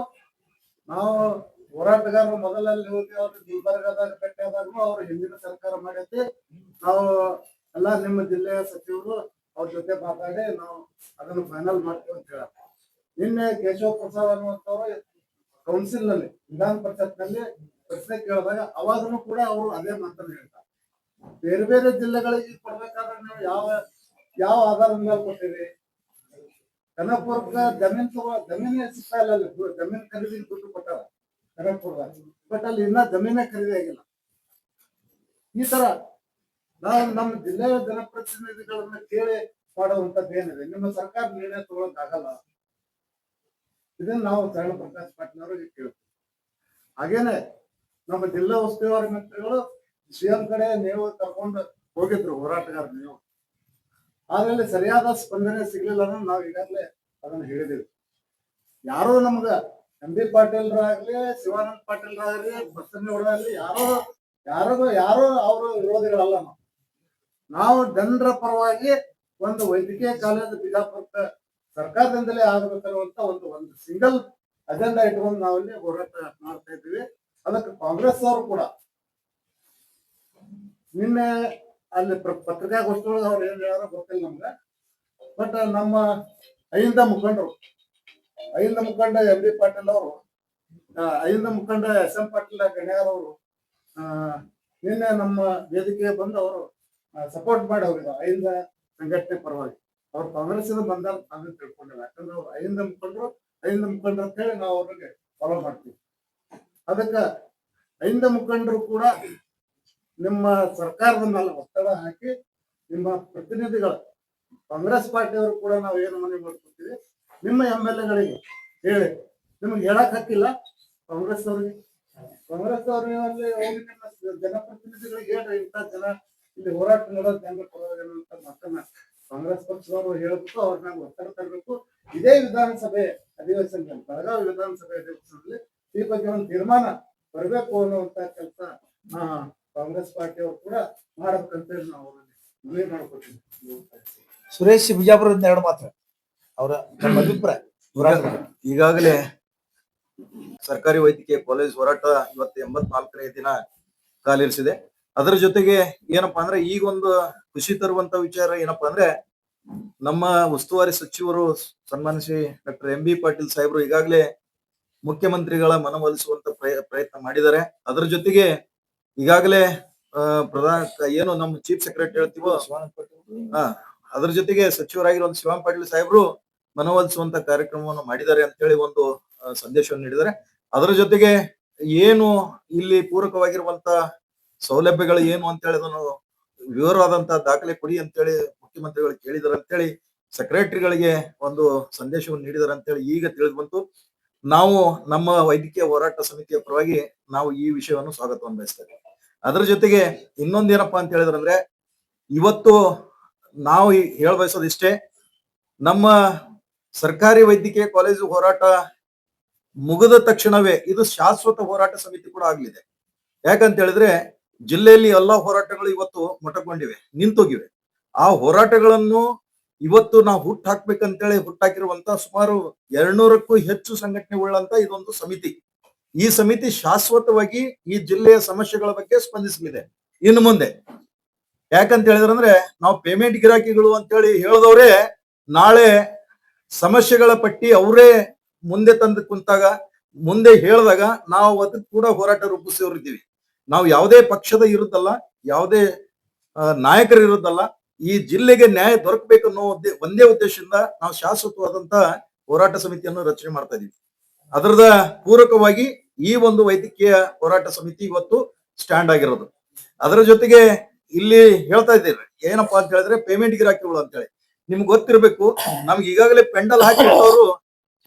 ನಾವು ಹೋರಾಟಗಾರರು ಮೊದಲಲ್ಲಿ ಹೋಗಿ ಅವ್ರು ಗುಲ್ಬರ್ಗಾದಾಗ ಭೇಟಿಯಾದಾಗೂ ಅವ್ರು ಹಿಂದಿನ ಸರ್ಕಾರ ಮಾಡೈತಿ, ನಾವು ಎಲ್ಲಾ ನಿಮ್ಮ ಜಿಲ್ಲೆಯ ಸಚಿವರು ಅವ್ರ ಜೊತೆ ಮಾತಾಡಿ ನಾವು ಅದನ್ನು ಫೈನಲ್ ಮಾಡ್ತೀವಿ ಅಂತ ಹೇಳ. ನಿನ್ನೆ ಕೇಶವ ಪ್ರಸಾದ್ ಅನ್ನುವಂಥವ್ರು ಕೌನ್ಸಿಲ್ ನಲ್ಲಿ, ವಿಧಾನ ಪರಿಷತ್ನಲ್ಲಿ ಪ್ರಶ್ನೆ ಕೇಳಿದಾಗ ಅವಾಗನು ಕೂಡ ಅವರು ಅದೇ ಮಾತನ್ನು ಹೇಳ್ತಾರೆ. ಬೇರೆ ಬೇರೆ ಜಿಲ್ಲೆಗಳಿಗೆ ಕೊಡ್ಬೇಕಾದ್ರೆ ನೀವು ಯಾವ ಆಧಾರದ ಮೇಲೆ ಕೊಟ್ಟಿರಿ? ಕನಕಪುರಕ್ಕೆ ಜಮೀನೇ ಸಿಗ್ತಾ ಇಲ್ಲ. ಅಲ್ಲಿ ಜಮೀನ್ ಖರೀದಿ ದುಡ್ಡು ಕೊಟ್ಟಾರ ಕನಕಪುರದಾಗ, ಬಟ್ ಅಲ್ಲಿ ಇನ್ನ ಜಮೀನೇ ಖರೀದಿ ಆಗಿಲ್ಲ. ಈ ತರ ನಾವು ನಮ್ಮ ಜಿಲ್ಲೆಯ ಜನಪ್ರತಿನಿಧಿಗಳನ್ನ ಕೇಳಿ ಮಾಡುವಂತದ್ದು ಏನಿದೆ, ನಿಮ್ಮ ಸರ್ಕಾರ ನಿರ್ಣಯ ತಗೊಳಕ್ ಆಗಲ್ಲ. ಇದನ್ನ ನಾವು ಶರಣ ಪ್ರಕಾಶ್ ಪಾಟೀಲ್ ಅವರಿಗೆ ಕೇಳ್ತೀವಿ. ಹಾಗೇನೆ ನಮ್ಮ ಜಿಲ್ಲಾ ಉಸ್ತುವಾರಿ ಮಂತ್ರಿಗಳು CM ಕಡೆ ನೀವು ಕರ್ಕೊಂಡು ಹೋಗಿದ್ರು ಹೋರಾಟಗಾರ ನೀವು, ಆದ್ರೆ ಸರಿಯಾದ ಸ್ಪಂದನೆ ಸಿಗ್ಲಿಲ್ಲ ಅನ್ನೋದು ನಾವು ಈಗಾಗಲೇ ಅದನ್ನ ಹೇಳಿದೀವಿ. ಯಾರೋ ನಮ್ಗ MB ಪಾಟೀಲ್ರಾಗ್ಲಿ, ಶಿವಾನಂದ ಪಾಟೀಲ್ರಾಗ್ಲಿ, ಬಸವನಗೌಡರಾಗ್ಲಿ ಯಾರೋ ಅವರು ವಿರೋಧಿಗಳಲ್ಲ. ನಾವು ಜನರ ಪರವಾಗಿ ಒಂದು ವೈದ್ಯಕೀಯ ಕಾಲೇಜು ಬಿಜಾಪುರ ಸರ್ಕಾರದಿಂದಲೇ ಆಗಬೇಕಿರುವಂತ ಒಂದು ಸಿಂಗಲ್ ಅಜೆಂಡಾ ಇಟ್ಕೊಂಡು ನಾವಲ್ಲಿ ಹೋರಾಟ ಮಾಡ್ತಾ ಇದ್ದೀವಿ. ಅದಕ್ಕೆ ಕಾಂಗ್ರೆಸ್ ಅವರು ಕೂಡ ನಿನ್ನೆ ಅಲ್ಲಿ ಪತ್ರಿಕಾಗೋಷ್ಠಿಯೊಳಗೆ ಅವ್ರು ಏನ್ ಹೇಳಾರೋ ಗೊತ್ತಿಲ್ಲ ನಮ್ಗೆ, ಬಟ್ ನಮ್ಮ ಅಹಿಂದ ಮುಖಂಡ MB ಪಾಟೀಲ್ ಅವರು, ಅಹಿಂದ ಮುಖಂಡ SM ಪಾಟೀಲ್ ಗಣ್ಯಾರ್ ಅವರು ನಿನ್ನೆ ನಮ್ಮ ವೇದಿಕೆಗೆ ಬಂದು ಅವರು ಸಪೋರ್ಟ್ ಮಾಡಿ ಹೋಗಿದ್ರು ಅಹಿಂದ ಸಂಘಟನೆ ಪರವಾಗಿ. ಅವ್ರು ಕಾಂಗ್ರೆಸ್ ಬಂದಾರ ಅದನ್ನ ತಿಳ್ಕೊಂಡಿಲ್ಲ. ಯಾಕಂದ್ರೆ ಅವ್ರು ಅಹಿಂದ ಮುಖಂಡ್ರು ಅಂತ ಹೇಳಿ ನಾವು ಅವ್ರಿಗೆ ಫಾಲೋ ಮಾಡ್ತೀವಿ. ಅದಕ್ಕ ಅಹಿಂದ ಮುಖಂಡರು ಕೂಡ ನಿಮ್ಮ ಸರ್ಕಾರದ ಮೇಲೆ ಒತ್ತಡ ಹಾಕಿ ನಿಮ್ಮ ಪ್ರತಿನಿಧಿಗಳು ಕಾಂಗ್ರೆಸ್ ಪಾರ್ಟಿಯವರು ಕೂಡ ನಾವು ಏನು ಮನವಿ ಮಾಡ್ಕೊತೀವಿ, ನಿಮ್ಮ MLAಗಳಿಗೆ ಹೇಳಿ, ನಿಮ್ಗೆ ಹೇಳಕ್ ಹಾಕಿಲ್ಲ ಕಾಂಗ್ರೆಸ್ ಅವ್ರಿಗೆ ಹೋಗಿ ನಿಮ್ಮ ಜನಪ್ರತಿನಿಧಿಗಳಿಗೆ ಹೇಳ್ರಿ, ಇಂಥ ಜನ ಇಲ್ಲಿ ಹೋರಾಟ ಮಾಡೋದು ಜನರ ಪರವಾಗಿ ಅನ್ನುವಂತ ಮಾತನ್ನ ಕಾಂಗ್ರೆಸ್ ಪಕ್ಷದವರು ಹೇಳ್ಬೇಕು, ಅವ್ರನ್ನ ಒತ್ತಡ ತರಬೇಕು. ಇದೇ ವಿಧಾನಸಭೆ ಅಧಿವೇಶನದಲ್ಲಿ, ಬೆಳಗಾವಿ ವಿಧಾನಸಭೆ ಅಧಿವೇಶನದಲ್ಲಿ ಈ ಬಗ್ಗೆ ಒಂದು ತೀರ್ಮಾನ ಬರಬೇಕು ಅನ್ನುವಂತ ಕೆಲಸ ಕಾಂಗ್ರೆಸ್ ಪಾರ್ಟಿಯವರು ಕೂಡ ಮಾಡಬೇಕಂತೇಳಿ ನಾವು ಮನವಿ ಮಾಡ್ಕೊತೀವಿ. ಸುರೇಶ್ ಬಿಜಾಪುರದ 2 ಮಾತ್ರ ಅವರ ನಮ್ಮ ಅಭಿಪ್ರಾಯ. ಈಗಾಗಲೇ ಸರ್ಕಾರಿ ವೈದ್ಯಕೀಯ ಕಾಲೇಜ್ ಹೋರಾಟ ಇವತ್ತು 84ನೇ ದಿನ ಕಾಲಿರಿಸಿದೆ. ಅದರ ಜೊತೆಗೆ ಏನಪ್ಪಾ ಅಂದ್ರೆ ಈಗ ಒಂದು ಖುಷಿ ತರುವಂತ ವಿಚಾರ ಏನಪ್ಪಾ ಅಂದ್ರೆ, ನಮ್ಮ ಉಸ್ತುವಾರಿ ಸಚಿವರು ಸನ್ಮಾನ್ಯ ಶ್ರೀ ಡಾಕ್ಟರ್ MB ಪಾಟೀಲ್ ಸಾಹೇಬರು ಈಗಾಗಲೇ ಮುಖ್ಯಮಂತ್ರಿಗಳ ಮನವೊಲಿಸುವಂತ ಪ್ರಯತ್ನ ಮಾಡಿದ್ದಾರೆ. ಅದರ ಜೊತೆಗೆ ಈಗಾಗಲೇ ಏನು ನಮ್ಮ ಚೀಫ್ ಸೆಕ್ರೆಟರಿ ಹೇಳ್ತೀವೋ ಅದ್ರ ಜೊತೆಗೆ ಸಚಿವರಾಗಿರುವಂತ ಶಿವಾನಂದ ಪಾಟೀಲ್ ಸಾಹೇಬರು ಮನವೊಲಿಸುವಂತ ಕಾರ್ಯಕ್ರಮವನ್ನು ಮಾಡಿದ್ದಾರೆ ಅಂತ ಹೇಳಿ ಒಂದು ಸಂದೇಶವನ್ನು ನೀಡಿದ್ದಾರೆ. ಅದರ ಜೊತೆಗೆ ಏನು ಇಲ್ಲಿ ಪೂರಕವಾಗಿರುವಂತ ಸೌಲಭ್ಯಗಳು ಏನು ಅಂತೇಳಿ ಅದನ್ನು ವಿವರವಾದಂತ ದಾಖಲೆ ಕೊಡಿ ಅಂತೇಳಿ ಮುಖ್ಯಮಂತ್ರಿಗಳು ಕೇಳಿದಾರೆ ಅಂತೇಳಿ ಸೆಕ್ರೆಟರಿಗಳಿಗೆ ಒಂದು ಸಂದೇಶವನ್ನು ನೀಡಿದಾರೆ ಅಂತೇಳಿ ಈಗ ತಿಳಿದು ಬಂತು. ನಾವು ನಮ್ಮ ವೈದ್ಯಕೀಯ ಹೋರಾಟ ಸಮಿತಿಯ ಪರವಾಗಿ ನಾವು ಈ ವಿಷಯವನ್ನು ಸ್ವಾಗತವನ್ನು ಬಯಸ್ತೇವೆ. ಅದರ ಜೊತೆಗೆ ಇನ್ನೊಂದೇನಪ್ಪಾ ಅಂತ ಹೇಳಿದ್ರಂದ್ರೆ, ಇವತ್ತು ನಾವು ಹೇಳ ಬಯಸೋದಿಷ್ಟೇ, ನಮ್ಮ ಸರ್ಕಾರಿ ವೈದ್ಯಕೀಯ ಕಾಲೇಜು ಹೋರಾಟ ಮುಗಿದ ತಕ್ಷಣವೇ ಇದು ಶಾಶ್ವತ ಹೋರಾಟ ಸಮಿತಿ ಕೂಡ ಆಗ್ಲಿದೆ. ಯಾಕಂತ ಹೇಳಿದ್ರೆ ಜಿಲ್ಲೆಯಲ್ಲಿ ಎಲ್ಲಾ ಹೋರಾಟಗಳು ಇವತ್ತು ಮೊಟಕೊಂಡಿವೆ, ನಿಂತೋಗಿವೆ. ಆ ಹೋರಾಟಗಳನ್ನು ಇವತ್ತು ನಾವು ಹುಟ್ಟಾಕ್ಬೇಕಂತೇಳಿ ಹುಟ್ಟಾಕಿರುವಂತ ಸುಮಾರು 200ಕ್ಕೂ ಹೆಚ್ಚು ಸಂಘಟನೆಗಳಂತ ಇದೊಂದು ಸಮಿತಿ. ಈ ಸಮಿತಿ ಶಾಶ್ವತವಾಗಿ ಈ ಜಿಲ್ಲೆಯ ಸಮಸ್ಯೆಗಳ ಬಗ್ಗೆ ಸ್ಪಂದಿಸಲಿದೆ ಇನ್ನು ಮುಂದೆ. ಯಾಕಂತ ಹೇಳಿದ್ರಂದ್ರೆ, ನಾವು ಪೇಮೆಂಟ್ ಗಿರಾಕಿಗಳು ಅಂತೇಳಿ ಹೇಳಿದವ್ರೆ ನಾಳೆ ಸಮಸ್ಯೆಗಳ ಪಟ್ಟಿ ಅವರೇ ಮುಂದೆ ತಂದು ಕುಂತಾಗ, ಮುಂದೆ ಹೇಳಿದಾಗ ನಾವು ಅದಕ್ಕೆ ಕೂಡ ಹೋರಾಟ ರೂಪಿಸಿವ್ರಿದ್ದೀವಿ. ನಾವು ಯಾವುದೇ ಪಕ್ಷದ ಇರುತ್ತಲ್ಲ, ಯಾವುದೇ ನಾಯಕರು ಇರುತ್ತಲ್ಲ, ಈ ಜಿಲ್ಲೆಗೆ ನ್ಯಾಯ ದೊರಕಬೇಕು ಅನ್ನೋ ಒಂದೇ ಉದ್ದೇಶದಿಂದ ನಾವು ಶಾಶ್ವತವಾದಂತ ಹೋರಾಟ ಸಮಿತಿಯನ್ನು ರಚನೆ ಮಾಡ್ತಾ ಇದೀವಿ. ಅದರದ ಪೂರಕವಾಗಿ ಈ ಒಂದು ವೈದ್ಯಕೀಯ ಹೋರಾಟ ಸಮಿತಿ ಇವತ್ತು ಸ್ಟ್ಯಾಂಡ್ ಆಗಿರೋದು. ಅದರ ಜೊತೆಗೆ ಇಲ್ಲಿ ಹೇಳ್ತಾ ಇದ್ದೀರಿ ಏನಪ್ಪಾ ಅಂತ ಹೇಳಿದ್ರೆ ಪೇಮೆಂಟ್ ಗಿರಾಕಿಗಳು ಅಂತೇಳಿ. ನಿಮ್ಗೆ ಗೊತ್ತಿರ್ಬೇಕು, ನಮ್ಗೆ ಈಗಾಗಲೇ ಪೆಂಡಲ್ ಹಾಕಿಟ್ಟವರು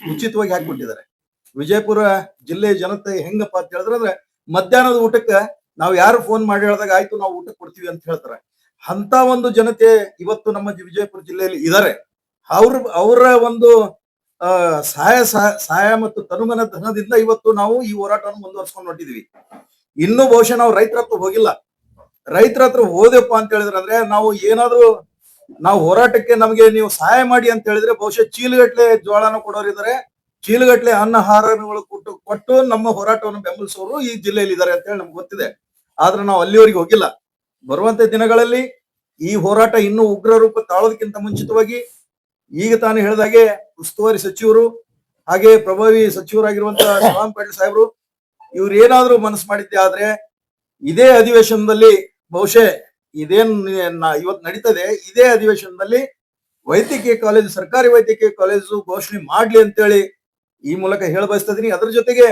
ಉಚಿತವಾಗಿ ಹಾಕಿಬಿಟ್ಟಿದ್ದಾರೆ. ವಿಜಯಪುರ ಜಿಲ್ಲೆ ಜನತೆ ಹೆಂಗಪ್ಪ ಅಂತ ಹೇಳಿದ್ರೆ, ಮಧ್ಯಾಹ್ನದ ಊಟಕ್ಕೆ ನಾವು ಯಾರು ಫೋನ್ ಮಾಡಿ ಹೇಳಿದಾಗ ಆಯ್ತು ನಾವು ಊಟ ಕೊಡ್ತೀವಿ ಅಂತ ಹೇಳ್ತಾರೆ. ಅಂತ ಒಂದು ಜನತೆ ಇವತ್ತು ನಮ್ಮ ವಿಜಯಪುರ ಜಿಲ್ಲೆಯಲ್ಲಿ ಇದ್ದಾರೆ. ಅವರ ಒಂದು ಸಹಾಯ ಮತ್ತು ತನುಮನ ಧನದಿಂದ ಇವತ್ತು ನಾವು ಈ ಹೋರಾಟವನ್ನು ಮುಂದುವರ್ಸ್ಕೊಂಡು ಹೊಂಟಿದ್ವಿ. ಇನ್ನೂ ಬಹುಶಃ ನಾವು ರೈತರ ಹತ್ರ ಹೋಗಿಲ್ಲ. ರೈತರ ಹತ್ರ ಹೋದೆಪ್ಪ ಅಂತ ಹೇಳಿದ್ರೆ ಅಂದ್ರೆ, ನಾವು ಹೋರಾಟಕ್ಕೆ ನಮಗೆ ನೀವು ಸಹಾಯ ಮಾಡಿ ಅಂತ ಹೇಳಿದ್ರೆ ಬಹುಶಃ ಚೀಲಗಟ್ಲೆ ಜೋಳನ ಕೊಡೋರಿದ್ದಾರೆ, ಚೀಲಗಟ್ಲೆ ಆಹಾರಗಳು ಕೊಟ್ಟು ನಮ್ಮ ಹೋರಾಟವನ್ನು ಬೆಂಬಲಿಸೋರು ಈ ಜಿಲ್ಲೆಯಲ್ಲಿ ಇದ್ದಾರೆ ಅಂತ ಹೇಳಿ ನಮ್ಗೆ ಗೊತ್ತಿದೆ. ಆದ್ರೆ ನಾವು ಅಲ್ಲಿವರೆಗೆ ಹೋಗಿಲ್ಲ. ಬರುವಂತ ದಿನಗಳಲ್ಲಿ ಈ ಹೋರಾಟ ಇನ್ನೂ ಉಗ್ರ ರೂಪ ತಾಳೋದಕ್ಕಿಂತ ಮುಂಚಿತವಾಗಿ ಈಗ ತಾನು ಹೇಳಿದಾಗೆ ಉಸ್ತುವಾರಿ ಸಚಿವರು ಹಾಗೆ ಪ್ರಭಾವಿ ಸಚಿವರಾಗಿರುವಂತಹ ಶಿವಾನಂದ ಪಾಟೀಲ್ ಸಾಹೇಬರು ಇವ್ರು ಏನಾದ್ರೂ ಮನಸ್ಸು ಮಾಡಿದ್ದೆ ಆದ್ರೆ ಇದೇ ಅಧಿವೇಶನದಲ್ಲಿ ಬಹುಶಃ ಇದೇನ್ ಇವತ್ತು ನಡೀತದೆ, ಇದೇ ಅಧಿವೇಶನದಲ್ಲಿ ವೈದ್ಯಕೀಯ ಕಾಲೇಜು, ಸರ್ಕಾರಿ ವೈದ್ಯಕೀಯ ಕಾಲೇಜು ಘೋಷಣೆ ಮಾಡ್ಲಿ ಅಂತೇಳಿ ಈ ಮೂಲಕ ಹೇಳ ಬಯಸ್ತಾ ಇದೀನಿ. ಅದ್ರ ಜೊತೆಗೆ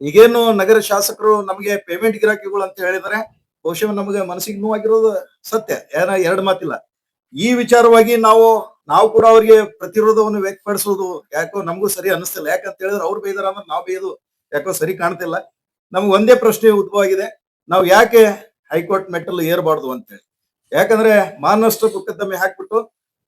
ಈಗೇನು ನಗರ ಶಾಸಕರು ನಮಗೆ ಪೇಮೆಂಟ್ ಗಿರಾಕಿಗಳು ಅಂತ ಹೇಳಿದರೆ ಬಹುಶಃ ನಮಗೆ ಮನಸ್ಸಿಗೆ ನೋವಾಗಿರೋದು ಸತ್ಯ, ಎರಡು ಮಾತಿಲ್ಲ. ಈ ವಿಚಾರವಾಗಿ ನಾವು ಕೂಡ ಅವರಿಗೆ ಪ್ರತಿರೋಧವನ್ನು ವ್ಯಕ್ತಪಡಿಸೋದು ಯಾಕೋ ನಮಗೂ ಸರಿ ಅನಿಸ್ತಿಲ್ಲ. ಯಾಕಂತ ಹೇಳಿದ್ರೆ ಅವ್ರು ಬೈದಾರ ಅಂದ್ರೆ ನಾವು ಬೈದು ಯಾಕೋ ಸರಿ ಕಾಣ್ತಿಲ್ಲ. ನಮ್ಗೆ ಒಂದೇ ಪ್ರಶ್ನೆ ಉದ್ಭವ ಆಗಿದೆ, ನಾವು ಯಾಕೆ ಹೈಕೋರ್ಟ್ ಮೆಟ್ಟಲು ಏರ್ಬಾರ್ದು ಅಂತೇಳಿ. ಯಾಕಂದ್ರೆ ಮಾನನಷ್ಟ ಮೊಕದ್ದಮೆ ಹಾಕ್ಬಿಟ್ಟು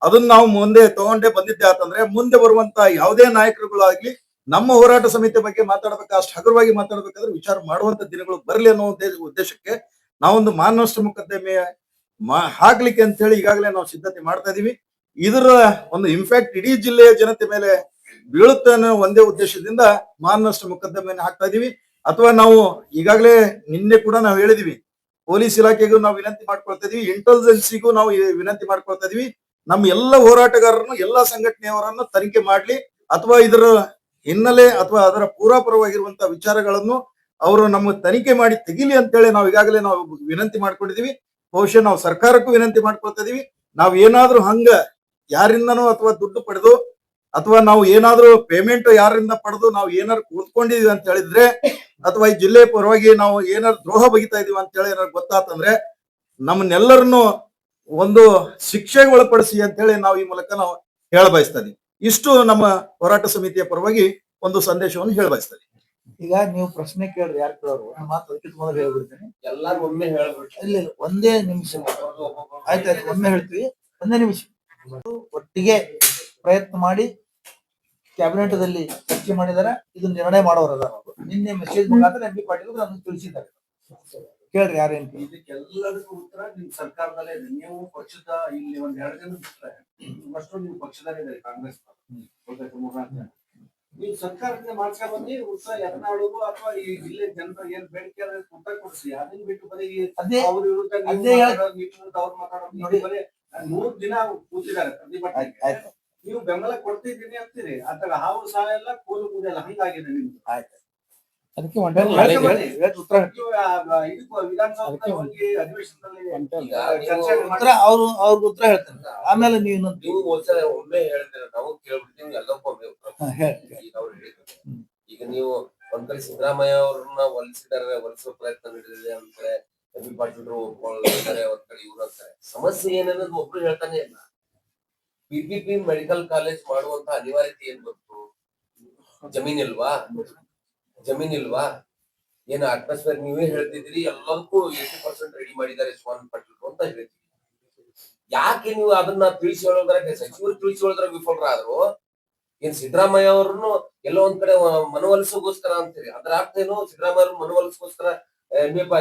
ಅದನ್ನ ನಾವು ಮುಂದೆ ತಗೊಂಡೇ ಬಂದಿದ್ದೆ ಆತಂದ್ರೆ ಮುಂದೆ ಬರುವಂತ ಯಾವುದೇ ನಾಯಕರುಗಳಾಗ್ಲಿ ನಮ್ಮ ಹೋರಾಟ ಸಮಿತಿ ಬಗ್ಗೆ ಮಾತಾಡ್ಬೇಕು, ಅಷ್ಟು ಹಗುರವಾಗಿ ಮಾತಾಡ್ಬೇಕಾದ್ರೆ ವಿಚಾರ ಮಾಡುವಂತ ದಿನಗಳು ಬರಲಿ ಅನ್ನೋ ಉದ್ದೇಶಕ್ಕೆ ನಾವೊಂದು ಮಾನನಷ್ಟ ಮೊಕದ್ದಮೆ ಹಾಕ್ಲಿಕ್ಕೆ ಅಂತ ಹೇಳಿ ಈಗಾಗಲೇ ನಾವು ಸಿದ್ಧತೆ ಮಾಡ್ತಾ ಇದೀವಿ. ಇದರ ಒಂದು ಇಂಪ್ಯಾಕ್ಟ್ ಇಡೀ ಜಿಲ್ಲೆಯ ಜನತೆ ಮೇಲೆ ಬೀಳುತ್ತೆ ಅನ್ನೋ ಒಂದೇ ಉದ್ದೇಶದಿಂದ ಮಾನನಷ್ಟ ಮೊಕದ್ದಮೆಯನ್ನು ಹಾಕ್ತಾ ಇದೀವಿ. ಅಥವಾ ನಾವು ಈಗಾಗಲೇ ನಿನ್ನೆ ಕೂಡ ನಾವು ಹೇಳಿದೀವಿ, ಪೊಲೀಸ್ ಇಲಾಖೆಗೂ ನಾವು ವಿನಂತಿ ಮಾಡ್ಕೊಳ್ತಾ ಇದೀವಿ, ಇಂಟೆಲಿಜೆನ್ಸಿಗೂ ನಾವು ವಿನಂತಿ ಮಾಡ್ಕೊಳ್ತಾ ಇದೀವಿ, ನಮ್ಮ ಎಲ್ಲ ಹೋರಾಟಗಾರರನ್ನು ಎಲ್ಲಾ ಸಂಘಟನೆಯವರನ್ನು ತನಿಖೆ ಮಾಡ್ಲಿ, ಅಥವಾ ಇದರ ಹಿನ್ನೆಲೆ ಅಥವಾ ಅದರ ಪೂರ್ವಪರವಾಗಿರುವಂತಹ ವಿಚಾರಗಳನ್ನು ಅವರು ನಮ್ಮ ತನಿಖೆ ಮಾಡಿ ತೆಗಿಲಿ ಅಂತೇಳಿ ನಾವು ಈಗಾಗಲೇ ನಾವು ವಿನಂತಿ ಮಾಡ್ಕೊಂಡಿದೀವಿ. ಬಹುಶಃ ನಾವು ಸರ್ಕಾರಕ್ಕೂ ವಿನಂತಿ ಮಾಡ್ಕೊಳ್ತಾ ಇದೀವಿ, ನಾವು ಏನಾದ್ರೂ ಹಂಗ ಯಾರಿಂದನೂ ಅಥವಾ ದುಡ್ಡು ಪಡೆದು ಅಥವಾ ನಾವು ಏನಾದ್ರೂ ಪೇಮೆಂಟ್ ಯಾರಿಂದ ಪಡೆದು ನಾವು ಏನಾದ್ರು ಕೂತ್ಕೊಂಡಿದೀವಿ ಅಂತ ಹೇಳಿದ್ರೆ, ಅಥವಾ ಈ ಜಿಲ್ಲೆ ಪರವಾಗಿ ನಾವು ಏನಾದ್ರು ದ್ರೋಹ ಬಗಿತಾ ಇದೀವಿ ಅಂತ ಹೇಳಿ ಏನಾದ್ರು ಗೊತ್ತಾತಂದ್ರೆ ನಮ್ಮನ್ನೆಲ್ಲರನ್ನು ಒಂದು ಶಿಕ್ಷೆಗೆ ಒಳಪಡಿಸಿ ಅಂತ ಹೇಳಿ ನಾವು ಈ ಮೂಲಕ ನಾವು ಹೇಳ ಬಯಸ್ತಾ ಇದೀವಿ. ಇಷ್ಟು ನಮ್ಮ ಹೋರಾಟ ಸಮಿತಿಯ ಪರವಾಗಿ ಒಂದು ಸಂದೇಶವನ್ನು ಹೇಳ ಬಯಸ್ತಾ ಇದೀವಿ. ಈಗ ನೀವು ಪ್ರಶ್ನೆ ಕೇಳ್ರಿ, ಯಾರು ಕೇಳೋರು ಮಾತು ಅದಕ್ಕೆ ಮೊದಲು ಹೇಳ್ಬಿಡ್ತೀನಿ. ಎಲ್ಲಾರು ಒಮ್ಮೆ ಹೇಳ್ಬಿಟ್ಟು ಇಲ್ಲ ಒಂದೇ ನಿಮಿಷ ಆಯ್ತಾಯ್ತು, ಒಮ್ಮೆ ಹೇಳ್ತೀವಿ, ಒಂದೇ ನಿಮಿಷ. ಒಟ್ಟಿಗೆ ಪ್ರಯತ್ನ ಮಾಡಿ ಕ್ಯಾಬಿನೆಟ್ ದಲ್ಲಿ ಚರ್ಚೆ ಮಾಡಿದಾರೆ, ಇದು ನಿರ್ಣಯ ಮಾಡೋರದ ನಿನ್ನೆ ಮೆಸೇಜ್ ಮುಖಾಂತರ ಎಂ ಬಿ ಪಾಟೀಲ್ ಅದನ್ನು ತಿಳಿಸಿದ್ದಾರೆ. ಕೇಳ್ರಿ ಯಾರೇನ್ ಇದಕ್ಕೆಲ್ಲದಕ್ಕೂ ಉತ್ತರ ನಿಮ್ ಸರ್ಕಾರದಲ್ಲೇ ಇದೆ. ನೀವು ಪಕ್ಷದ ಇಲ್ಲಿ ಒಂದ್ 2 ಜನ ಬಿಟ್ರೆ ಅಷ್ಟು ನೀವು ಪಕ್ಷದಲ್ಲೇ ಇದ್ದಾರೆ, ಕಾಂಗ್ರೆಸ್ ನೀವು ಸರ್ಕಾರದಿಂದ ಮಾಡ್ಸ್ಕೊಂಡ್ ಬಂದು ಉತ್ಸಾಹ ಯತ್ನಾಳರು ಅಥವಾ ಈ ಜಿಲ್ಲೆ ಜನರ ಏನ್ ಬೇಡಿಕೆ ಉತ್ತರ ಕೊಡಿಸಿ, ಅದನ್ನ ಬಿಟ್ಟು ಬರೀ ಅವ್ರ ವಿರುದ್ಧ ಅವ್ರು ಮಾತಾಡೋದು ಬರೀ 100 ದಿನ ಕೂತಿದ್ದಾರೆ ಪ್ರತಿಭಟನೆ. ನೀವು ಬೆಂಬಲ ಕೊಡ್ತಿದ್ದೀನಿ ಅಂತೀರಿ, ಅಥವಾ ಹಾವು ಸಹ ಎಲ್ಲ ಕೋಲು ಕೂದಲ್ಲ ಹಂಗಾಗಿದೆ ನಿಮ್ದು. ಆಯ್ತು, ಅದಕ್ಕೆ ವಿಧಾನಸಭೆ ಹೋಗಿ ಅಧಿವೇಶನದಲ್ಲಿ ಉತ್ತರ ಅವ್ರಿಗೆ ಉತ್ತರ ಹೇಳ್ತಾರೆ. ಆಮೇಲೆ ನೀವು ಒಮ್ಮೆ ಹೇಳ್ತೀರ, ನಾವು ಕೇಳ್ಬಿಡ್ತೀವಿ ಎಲ್ಲಕ್ಕೊಮ್ಮೆ. ಈಗ ಅವ್ರು ಹೇಳಿದ್ರು, ಈಗ ನೀವು ಒಂದ್ ಕಡೆ ಸಿದ್ದರಾಮಯ್ಯ ಅವ್ರನ್ನ ಒಲಿಸೋ ಪ್ರಯತ್ನ ನಡೆದಿದೆ ಒಂದ್ ಕಡೆ ಎಂ ಬಿ ಪಾಟೀಲ್ ಒಪ್ಕೊಳ್ತಾರೆ, ಒಂದ್ ಕಡೆ ಇವ್ರು ಅಂತಾರೆ. ಸಮಸ್ಯೆ ಏನನ್ನೋದು ಒಬ್ರು ಹೇಳ್ತಾನೆ ಇಲ್ಲ. PPP ಮೆಡಿಕಲ್ ಕಾಲೇಜ್ ಮಾಡುವಂತ ಅನಿವಾರ್ಯತೆ ಏನ್ ಬಂತು? ಜಮೀನಿಲ್ವಾ? ಏನ್ ಅಟ್ಮಾಸ್ಫಿಯರ್ ನೀವೇ ಹೇಳ್ತಿದ್ರಿ, ಎಲ್ಲದಕ್ಕೂ 80% ರೆಡಿ ಮಾಡಿದ್ದಾರೆ ಶಿವಾನಂದ ಪಾಟೀಲ್ ಅಂತ ಹೇಳ್ತೀವಿ. ಯಾಕೆ ನೀವು ಅದನ್ನ ತಿಳಿಸಿ ಹೇಳೋದ್ರಾಗ, ಸಚಿವರು ತಿಳಿಸಿ ಹೇಳೋದ್ರಾಗ ವಿಫಲರಾದ್ರು? ಏನ್ ಸಿದ್ದರಾಮಯ್ಯ ಅವ್ರನ್ನು ಎಲ್ಲೋ ಒಂದ್ ಕಡೆ ಮನವೊಲಿಸೋಗೋಸ್ಕರ ಅಂತೀರಿ? ಅದ್ರ ಅರ್ಥ ಏನು? ಸಿದ್ದರಾಮಯ್ಯ ಅವ್ರ ಮನವೊಲಿಸೋಸ್ಕರ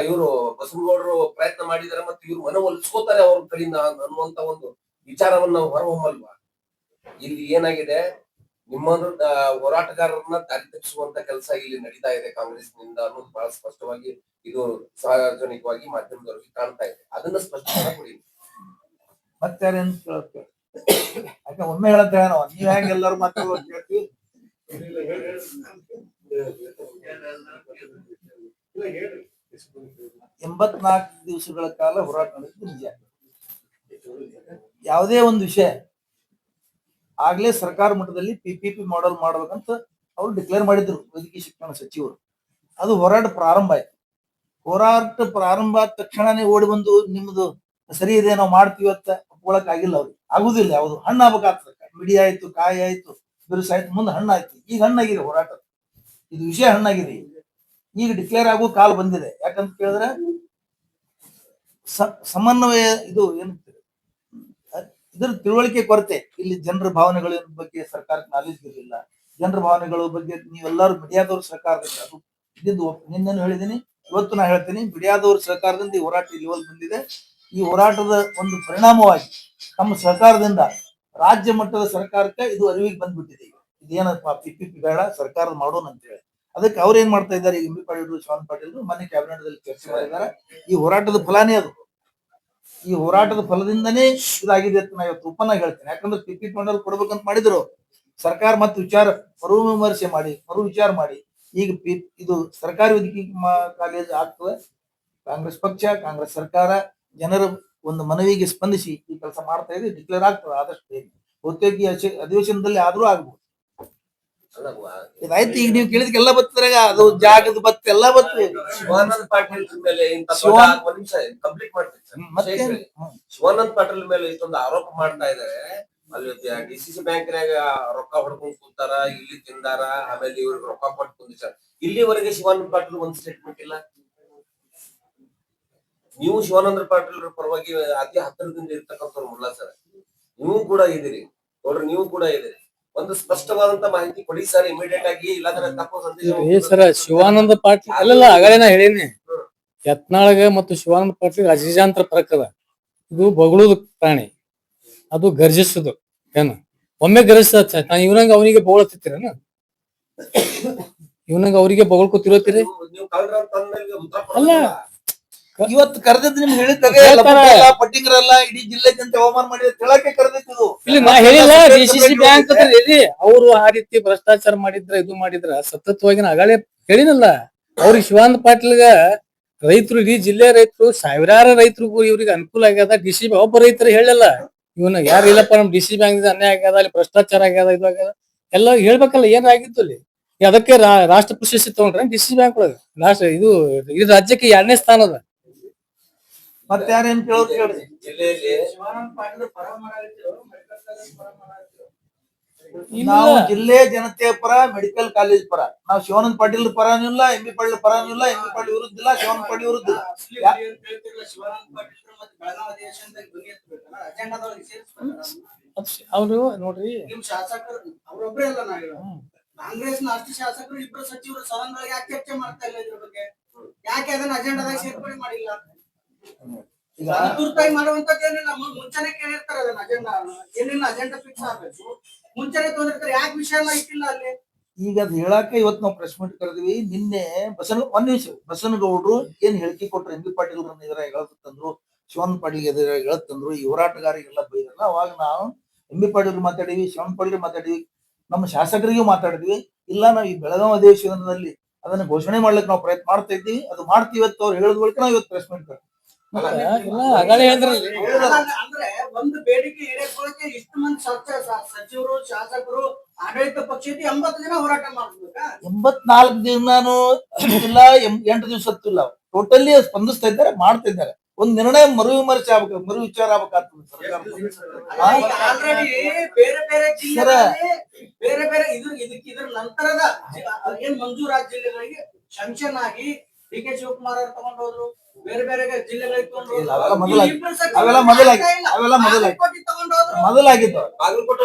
ಇವರು ಬಸವನಗೌಡರು ಪ್ರಯತ್ನ ಮಾಡಿದಾರೆ ಮತ್ತೆ ಇವ್ರು ಮನವೊಲಿಸ್ಕೋತಾರೆ ಅವ್ರ ಕಡೆಯಿಂದ ಅನ್ನುವಂತ ಒಂದು ವಿಚಾರವನ್ನ ನಾವು ಹೊರಹೊಮ್ಮಲ್ವಾ? ಇಲ್ಲಿ ಏನಾಗಿದೆ, ನಿಮ್ಮದು ಹೋರಾಟಗಾರರನ್ನ ದಾರಿ ತಪ್ಪಿಸುವಂತ ಕೆಲಸ ಇಲ್ಲಿ ನಡೀತಾ ಇದೆ ಕಾಂಗ್ರೆಸ್ನಿಂದ ಅನ್ನೋದು ಬಹಳ ಸ್ಪಷ್ಟವಾಗಿ ಇದು ಸಾರ್ವಜನಿಕವಾಗಿ ಮಾಧ್ಯಮದವರಿಗೆ ಕಾಣ್ತಾ ಇದೆ. ಅದನ್ನ ಸ್ಪಷ್ಟವಾಗಿ ಕೊಡಿ. ಮತ್ತೆ ಯಾರೇನ್ ಕೇಳಕ್ಕೆ ಯಾಕೆ ಒಮ್ಮೆ ಹೇಳತ್ತೆ ನಾವು, ನೀವ್ ಹೆಂಗ್ ಎಲ್ಲರೂ ಮಾತಾಡೋದು ಕೇಳ್ತೀವಿ. 84 ದಿವಸಗಳ ಕಾಲ ಹೋರಾಟ ನಡೆದಿದ್ದು ನಿಜ. ಯಾವುದೇ ಒಂದು ವಿಷಯ ಆಗ್ಲೇ ಸರ್ಕಾರ ಮಟ್ಟದಲ್ಲಿ PPP ಮಾಡೆಲ್ ಮಾಡ್ಬೇಕಂತ ಅವ್ರು ಡಿಕ್ಲೇರ್ ಮಾಡಿದ್ರು ವೈದ್ಯಕೀಯ ಶಿಕ್ಷಣ ಸಚಿವರು. ಅದು ಹೋರಾಟ ಪ್ರಾರಂಭ ಆಯ್ತು. ಹೋರಾಟ ಪ್ರಾರಂಭ ಆದ ತಕ್ಷಣನೇ ಓಡಿ ಬಂದು ನಿಮ್ದು ಸರಿ ಇದೆ ನಾವು ಮಾಡ್ತೀವಿ ಅಂತ ಒಪ್ಕೊಳಕ್ ಆಗಿಲ್ಲ ಅವ್ರಿಗೆ, ಆಗುದಿಲ್ಲ. ಯಾವ್ದು ಹಣ್ಣು ಆಗ್ಬೇಕಾಗ್ತದೆ. ಮಿಡಿ ಆಯ್ತು, ಕಾಯಿ ಆಯ್ತು, ಬಿರುಸಾಯ್ತು, ಆಯ್ತು, ಮುಂದೆ ಹಣ್ಣಾಯ್ತು. ಈಗ ಹಣ್ಣಾಗಿದೆ ಹೋರಾಟ, ಇದು ವಿಷಯ ಹಣ್ಣಾಗಿದೆ. ಈಗ ಡಿಕ್ಲೇರ್ ಆಗೋ ಕಾಲ ಬಂದಿದೆ. ಯಾಕಂತ ಕೇಳಿದ್ರೆ ಸಮನ್ವಯ ಇದು ಏನು ಇದ್ರ ತಿಳುವಳಿಕೆ ಕೊರತೆ. ಇಲ್ಲಿ ಜನರ ಭಾವನೆಗಳ ಬಗ್ಗೆ ಸರ್ಕಾರಕ್ಕೆ ನಾಲೆಜ್ ಇರಲಿಲ್ಲ. ಜನರ ಭಾವನೆಗಳ ಬಗ್ಗೆ ನೀವೆಲ್ಲರೂ ಮೀಡಿಯಾದವ್ರ ಸಹಕಾರದಿಂದ, ಅದು ಇದ್ದಿದ್ದು ನಿನ್ನೇನು ಹೇಳಿದೀನಿ, ಇವತ್ತು ನಾ ಹೇಳ್ತೀನಿ, ಮೀಡಿಯಾದವ್ರ ಸಹಕಾರದಿಂದ ಈ ಹೋರಾಟ ಲೆವೆಲ್ ಬಂದಿದೆ. ಈ ಹೋರಾಟದ ಒಂದು ಪರಿಣಾಮವಾಗಿ ತಮ್ಮ ಸಹಕಾರದಿಂದ ರಾಜ್ಯ ಮಟ್ಟದ ಸರ್ಕಾರಕ್ಕೆ ಇದು ಅರಿವಿಗೆ ಬಂದ್ಬಿಟ್ಟಿದೆ. ಇದೇನಪ್ಪ PPP ಬೇಡ, ಸರ್ಕಾರದ ಮಾಡೋಣ ಅಂತ ಹೇಳಿ. ಅದಕ್ಕೆ ಅವ್ರು ಏನ್ ಮಾಡ್ತಾ ಇದ್ದಾರೆ, ಎಂ ಬಿ ಪಾಟೀಲ್, ಶಿವಾನಂದ ಪಾಟೀಲ್ ಮೊನ್ನೆ ಕ್ಯಾಬಿನೆಟ್ ದಲ್ಲಿ ಚರ್ಚೆ ಮಾಡಿದ್ದಾರೆ. ಈ ಹೋರಾಟದ ಫಲಾನೇ ಅದು. ಈ ಹೋರಾಟದ ಫಲದಿಂದನೇ ಇದಾಗಿದೆ ಅಂತ ನಾ ಇವತ್ತು ಓಪನ್ ಆಗಿ ಹೇಳ್ತೇನೆ. ಯಾಕಂದ್ರೆ PPP ಮಂಡಲ್ ಕೊಡ್ಬೇಕಂತ ಮಾಡಿದ್ರು ಸರ್ಕಾರ ಮತ್ತೆ ಮರು ವಿಮರ್ಶೆ ಮಾಡಿ, ಮರು ವಿಚಾರ ಮಾಡಿ ಈಗ ಇದು ಸರ್ಕಾರಿ ವೈದ್ಯಕೀಯ ಕಾಲೇಜ್ ಆಗ್ತದೆ. ಕಾಂಗ್ರೆಸ್ ಪಕ್ಷ, ಕಾಂಗ್ರೆಸ್ ಸರ್ಕಾರ ಜನರ ಒಂದು ಮನವಿಗೆ ಸ್ಪಂದಿಸಿ ಈ ಕೆಲಸ ಮಾಡ್ತಾ ಇದೆ. ಡಿಕ್ಲೇರ್ ಆಗ್ತದೆ ಆದಷ್ಟು ಬೇಗ. ಬಹುತೇಕ ಅಧಿವೇಶನದಲ್ಲಿ ಆದ್ರೂ ಆಗ್ಬೋದು. ಇದಾಯ್ತು. ಈಗ ನೀವು ಕೇಳಿದ್ಕೆಲ್ಲ ಬರ್ತದಾಗ ಅದು ಜಾಗದ ಬತ್ತ ಎಲ್ಲ ಬರ್ತದೆ. ಶಿವಾನಂದ ಪಾಟೀಲ್ ಮೇಲೆ ಕಂಪ್ಲೀಟ್ ಮಾಡ್ತೀನಿ. ಮತ್ತೆ ಶಿವಾನಂದ ಪಾಟೀಲ್ ಮೇಲೆ ಇಷ್ಟೊಂದು ಆರೋಪ ಮಾಡ್ತಾ ಇದಾರೆ. ಅಲ್ಲಿ DCC ಬ್ಯಾಂಕ್ನಾಗ ರೊಕ್ಕ ಹೊಡ್ಕೊಂಡ್ ಕೂತಾರ, ಇಲ್ಲಿ ತಿಂದಾರ, ಆಮೇಲೆ ಇವ್ರಿಗೆ ರೊಕ್ಕ ಕೊಟ್ಟು ಕುಂದಿಸ್ತಾರ. ಇಲ್ಲಿವರೆಗೆ ಶಿವಾನಂದ ಪಾಟೀಲ್ ಒಂದು ಸ್ಟೇಟ್ಮೆಂಟ್ ಇಲ್ಲ. ನೀವು ಶಿವಾನಂದ ಪಾಟೀಲ್ ಪರವಾಗಿ ಅತಿ ಹತ್ತಿರದಿಂದ ಇರ್ತಕ್ಕಂಥವ್ರು ಮುಲ್ಲಾ ಸರ್, ನೀವು ಕೂಡ ಇದ್ದೀರಿ ನೋಡ್ರಿ, ನೀವು ಕೂಡ ಇದ್ದೀರಿ. ಒಂದು ಸ್ಪಷ್ಟವಾದಂತ ಮಾಹಿತಿ ಕೊಡಿ ಸರ್, ಇಮಿಡಿಯೇಟ್ ಆಗಿ. ಇಲ್ಲಾಂದ್ರೆ ತಪ್ಪು ಸಂದೇಶ. ಸರ್, ಶಿವಾನಂದ ಪಾಟೀಲ್ ಅಲ್ಲ ಆಗಲೇ ನಾ ಹೇಳೀನಿ, ಯತ್ನಾಳಗ ಮತ್ತು ಶಿವಾನಂದ ಪಾಟೀಲ್ ಅಜೀಜಾಂತರ ಫರಕ್ ಅದ. ಇದು ಬೊಗಳುದು ಪ್ರಾಣಿ, ಅದು ಗರ್ಜಿಸುದು. ಏನು ಒಮ್ಮೆ ಗರ್ಜಿಸ ಇವ್ನಂಗ ಅವನಿಗೆ ಬೊಗಳತಿರ್ತೀರೇನು? ಇವ್ನಂಗ ಅವ್ರಿಗೆ ಬೊಗಳ್ಕೊತಿರೋತೀರಿ? ಅಲ್ಲ, ಇವತ್ತು ಕರೆದಿದ್ದು ನಿಮ್ಗೆ ಹೇಳಿದ್ದಾರೆ, ಪಟ್ಟಿಂಗರಲ್ಲ ಇಡೀ ಜಿಲ್ಲೆ ಜನತೆ ಅವಮಾನ ಮಾಡಿ ಹೇಳಕ್ಕೆ ಕರೆದಿದ್ದು. ಇಲ್ಲ ನಾ ಹೇಳಿಲ್ಲ. DCC ಬ್ಯಾಂಕ್ ಅವರು ಆ ರೀತಿ ಭ್ರಷ್ಟಾಚಾರ ಮಾಡಿದ್ರ, ಇದು ಮಾಡಿದ್ರ ಸತತವಾಗಿ ನಾ ಆಗಳೇ ಹೇಳಿನಲ್ಲ. ಅವ್ರಿಗೆ ಶಿವಾನಂದ ಪಾಟೀಲ್ಗ ರೈತರು, ಇಡೀ ಜಿಲ್ಲೆ ರೈತರು, ಸಾವಿರಾರು ರೈತರಿಗೂ ಇವ್ರಿಗೆ ಅನುಕೂಲ ಆಗ್ಯದ. DCC ಒಬ್ಬ ರೈತರು ಹೇಳಲ್ಲ ಇವನು ಯಾರು ಇಲ್ಲಪ್ಪ ನಮ್ DCC ಬ್ಯಾಂಕ್ ಅನ್ಯಾಯ ಆಗ್ಯದ, ಅಲ್ಲಿ ಭ್ರಷ್ಟಾಚಾರ ಆಗ್ಯದ, ಇದು ಆಗ್ಯದ ಎಲ್ಲ ಹೇಳ್ಬೇಕಲ್ಲ. ಏನ್ ಆಗಿತ್ತು ಅಲ್ಲಿ? ಅದಕ್ಕೆ ರಾಷ್ಟ್ರ ಪ್ರಶಸ್ತಿ ತಗೊಂಡ್ರೆ DCC ಬ್ಯಾಂಕ್ ಒಳಗ ರಾಷ್ಟ್ರ ಇದು ರಾಜ್ಯಕ್ಕೆ 2ನೇ ಸ್ಥಾನ ಅದ. ಮತ್ತೆ ಯಾರೇನ್ ಕೇಳೋದು ಹೇಳ್ರಿ. ಜಿಲ್ಲೆಯಲ್ಲಿ ನಾವು ಜಿಲ್ಲೆ ಜನತೆಯ ಪರ, ಮೆಡಿಕಲ್ ಕಾಲೇಜ್ ಪರ. ನಾವು ಶಿವಾನಂದ ಪಾಟೀಲ್ ಪರನೂ ಇಲ್ಲ, ಎಂ ಬಿ ಪಾಟೀಲ್ ಪರನೂ ಇಲ್ಲ, ಎಂ ಬಿ ಪಾಟೀಲ್ ವಿರುದ್ಧ ಇಲ್ಲ, ಶಿವಾನಂದ ಪಾಟೀಲ್ ವಿರುದ್ಧ ಇಲ್ಲ. ಅವ್ರು ನೋಡ್ರಿ, ನಿಮ್ ಶಾಸಕರು ಅವ್ರೊಬ್ಬರೇ ಅಲ್ಲ, ಕಾಂಗ್ರೆಸ್ ನ ಅಷ್ಟು ಶಾಸಕರು, ಇಬ್ಬರು ಸಚಿವರು ಸದನದೊಳಗೆ ಯಾಕೆ ಚರ್ಚೆ ಮಾಡ್ತಾ ಇಲ್ಲ ಇದ್ರ ಬಗ್ಗೆ? ಯಾಕೆ ಅದನ್ನ ಅಜೆಂಡಾದಾಗ ಸೇರ್ಪಡೆ ಮಾಡಿಲ್ಲ? ತುರ್ತಾಗಿ ಮಾಡುವಂತದ್ದು ಏನಿಲ್ಲ, ಮುಂಚೆನೆ ಕೇಳಿರ್ತಾರೆ ಅದನ್ನ ಅಜೆಂಡಾ, ಏನಿಲ್ಲ ಅಜೆಂಡಾ ಫಿಕ್ಸ್ ಆಗ್ಬೇಕು, ಮುಂಚೆನೆ ತೊಂದಿರ್ತಾರೆ. ಯಾಕೆ ವಿಷಯ ಎಲ್ಲ ಇಟ್ಟಿಲ್ಲ ಅಲ್ಲಿ? ಈಗ ಅದ್ ಹೇಳಾಕ ಇವತ್ತು ನಾವು ಪ್ರೆಸ್ ಮೀಟ್ ಕರೆದ್ವಿ. ನಿನ್ನೆ ಒಂದ್ ನಿಮಿಷ, ಬಸನಗೌಡರು ಏನ್ ಹೇಳಿಕೆ ಕೊಟ್ರು, ಎಂ ಬಿ ಪಾಟೀಲ್ ಎದುರಾಗಿ ಹೇಳ್ತಂದ್ರು, ಶಿವಾನಂದ ಪಾಟೀಲ್ ಎದುರಾಗಿ ಹೇಳ್ತಂದ್ರು, ಈ ಹೋರಾಟಗಾರಿಗೆಲ್ಲ ಬೈದ್ರಲ್ಲ. ಅವಾಗ ನಾವು ಎಂ ಬಿ ಪಾಟೀಲ್ ಮಾತಾಡಿವಿ, ಶಿವಾನಂದ ಪಾಟೀಲ್ ಮಾತಾಡಿವಿ, ನಮ್ಮ ಶಾಸಕರಿಗೂ ಮಾತಾಡಿದ್ವಿ. ಇಲ್ಲ ನಾವು ಈ ಬೆಳಗಾವಿ ಅಧಿವೇಶನದಲ್ಲಿ ಅದನ್ನ ಘೋಷಣೆ ಮಾಡ್ಲಿಕ್ಕೆ ನಾವು ಪ್ರಯತ್ನ ಮಾಡ್ತಾ ಇದ್ದೀವಿ, ಅದು ಮಾಡ್ತೀವಿ ಅಂತ ಅವ್ರು ಹೇಳಿದ ಬಳಿಕ ನಾವು ಇವತ್ತು ಪ್ರೆಸ್ ಮೀಟ್ ಇಲ್ಲ ಅಗಾಳೆ ಹೇಳಿದ್ರಲ್ಲಿ ಅಂದ್ರೆ ಒಂದು ಬೇಡಿಕೆ ಈಡೇರಿಸಲಿಕ್ಕೆ ಇಷ್ಟು ಮಂದಿ ಸಚಿವರು ಶಾಸಕರು ಆಡಳಿತ ಪಕ್ಷದ 80 ಜನ ಹೋರಾಟ ಮಾಡ್ಬೇಕಾ? 84 ದಿನಾನು ಇಲ್ಲ 8 ದಿವಸ ಇಲ್ಲ, ಟೋಟಲಿ ಸ್ಪಂದಿಸ್ತಾ ಇದ್ದಾರೆ, ಮಾಡ್ತಾ ಇದ್ದಾರೆ. ಒಂದ್ ನಿರ್ಣಯ ಮರು ವಿಮರ್ಶೆ ಆಗ್ಬೇಕು, ಮರು ವಿಚಾರ ಆಗ್ಬೇಕಾಗ್ತದೆ ಆಲ್ರೆಡಿ ಬೇರೆ ಬೇರೆ ಜಿಲ್ಲೆಗಳಲ್ಲಿ ಬೇರೆ ಬೇರೆ ಇದ್ರ ನಂತರದ ಏನ್ ಮಂಜೂರಾದ ಜಿಲ್ಲೆಗಳಿಗೆ ಶಾಂಕ್ಷನ್ ಆಗಿ ಡಿ ಕೆ ಶಿವಕುಮಾರ್ ಅವ್ರು ತಗೊಂಡ್ ಹೋದ್ರು, ಬೇರೆ ಬೇರೆ ಜಿಲ್ಲೆಗಳಿಗೆ ತಗೊಂಡ್ ಹೋದ್ರು. ಅವೆಲ್ಲ ಮೊದಲಾಗಿ- ಇಬ್ರು ಸಚಿವರು ಅವೆಲ್ಲ ಮೊದಲಾಗಿ- ಅವೆಲ್ಲ ಮೊದಲಾಗಿ- ಬಾಗಲಕೋಟೆ ತಗೊಂಡ್ ಹೋದ್ರು. ಮೊದಲಾಗಿದ್ದು ಬಾಗಲಕೋಟೆ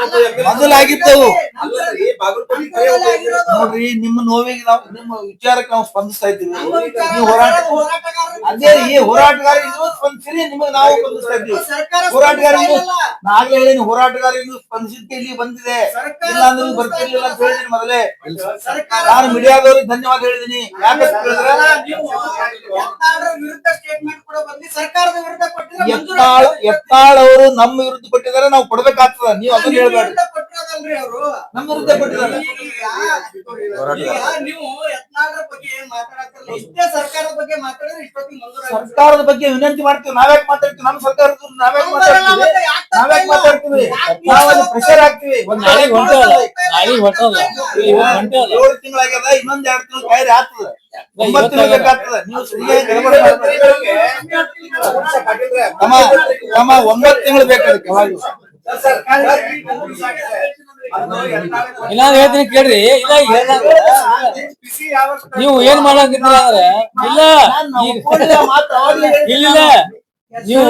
ಮೊದಲಾಗಿದ್ದವು. ಅಲ್ಲರಿ ಬಾಗಲಕೋಟೆ ನಂತರದಲ್ಲಿ ಆಗಿರೋದು. ನೋಡ್ರಿ, ನಿಮ್ಮ ನೋವಿಗೆ ನಾವು, ನಿಮ್ಮ ವಿಚಾರಕ್ಕೆ ನಾವು ಸ್ಪಂದಿಸ್ತಾ ಇದ್ದೀವಿ. ನಮ್ಮ ವಿಚಾರ ನೀವು ಹೋರಾಟಗಾರರು ಅದೇ ಈ ಹೋರಾಟಗಾರ ಇನ್ನೂ ಸ್ಪಂದಿಸಿರಿ, ನಿಮಗೆ ನಾವು ಸ್ಪಂದಿಸ್ತಾ ಇದ್ದೀವಿ. ಸರ್ಕಾರ ಹೋರಾಟಗಾರರು ಸ್ಪಂದಿಸ್ತಾ ಇಲ್ಲ. ನಾ ಆಗ್ಲೇ ಹೇಳೀನಿ, ಹೋರಾಟಗಾರ ಇನ್ನೂ ಸ್ಪಂದಿಸಿದ್ದಕ್ಕೆ ಇಲ್ಲಿ ಬಂದಿದೆ, ಸರ್ಕಾರ ಇಲ್ಲ ಅಂದ್ರೆ ನೀವು ಬರ್ತಿರ್ಲಿಲ್ಲ ಅಂತ ಹೇಳಿದೀನಿ ಮೊದಲೇ. ಸರ್ಕಾರ ನಾನು ಮೀಡಿಯಾದವ್ರಿಗೆ ಧನ್ಯವಾದ ಹೇಳಿದೀನಿ. ಯಾಕಂತ ಹೇಳಿದ್ರೆ ನೀವು ಯತ್ನಾಳರ ವಿರುದ್ಧ ಸ್ಟೇಟ್ಮೆಂಟ್ ಕೂಡ ಬಂದು ಸರ್ಕಾರದ ವಿರುದ್ಧ ಕೊಟ್ಟಿದ್ರೆ ಯತ್ನಾಳ್ ಅವರು ನಮ್ಮ ವಿರುದ್ಧ ಕೊಟ್ಟಿದ್ದಾರೆ, ನಾವು ಕೊಡ್ಬೇಕಾಗ್ತದ. ನೀವು ಅದನ್ನ ಹೇಳ್ಬೇಡ್ರಿ, ಕೊಟ್ಟಿರೋದಲ್ರಿ ಅವರು ನಮ್ಮ ವಿರುದ್ಧ ಕೊಟ್ಟಿದ್ದಾರೆ. ಈಗ ನೀವು ಯತ್ನಾಳರ ಬಗ್ಗೆ ಏನ್ ಮಾತಾಡತ್ತಿರಲ್ಲ, ಇಷ್ಟೇ ಸರ್ಕಾರದ ಬಗ್ಗೆ ಮಾತಾಡಿದ್ರೆ ಇಷ್ಟೊತ್ತಿಗೆ ಮಂಜೂರ ಸರ್ಕಾರದ ಬಗ್ಗೆ ವಿನಂತಿ ಮಾಡ್ತೀವಿ. ನಾವ್ಯಾಕೆ ಮಾತಾಡ್ತೀವಿ? ನಮ್ಮ ಸರ್ಕಾರದ ನಾವ್ಯಾಕೆ ಮಾತಾಡ್ತೀವಿ? ನಾವ್ಯಾಕೆ ಮಾತಾಡ್ತೀವಿ? ನಾವಲ್ಲಿ ಪ್ರೆಷರ್ ಆಗ್ತೀವಿ. ನಾಳೆಗೆ ಹೊಂಟಲ್ಲ, ನಾಳೆಗೆ ಹೊಂಟಲ್ಲ, ಇವತ್ತು ಹೊಂಟಲ್ಲ. 7 ತಿಂಗಳಾಗ್ಯದ, ಇನ್ನೊಂದ್ 2 ತಿಂಗಳು ಕಾಯ್ರಿ ಆಗ್ತದ, 9 ತಿಂಗಳು ಬೇಕಾಗ್ತದ. ನೀವು ಸರಿಯಾಗಿ ಗಡಬಡ ಮಾಡ್ಬೇಡಿ. ತಮ್ಮ 9 ತಿಂಗಳು ಬೇಕಾದಕ್ಕೆ ಇನ್ನೊಂದ್ ಹೇಳ್ತೀನಿ ಕೇಳ್ರಿ. ಇಲ್ಲ ನೀವು ಏನ್ ಮಾಡಂಗಿದ್ದೀರ ಅಂದ್ರೆ ಇಲ್ಲ ಇಲ್ಲ ನೀವು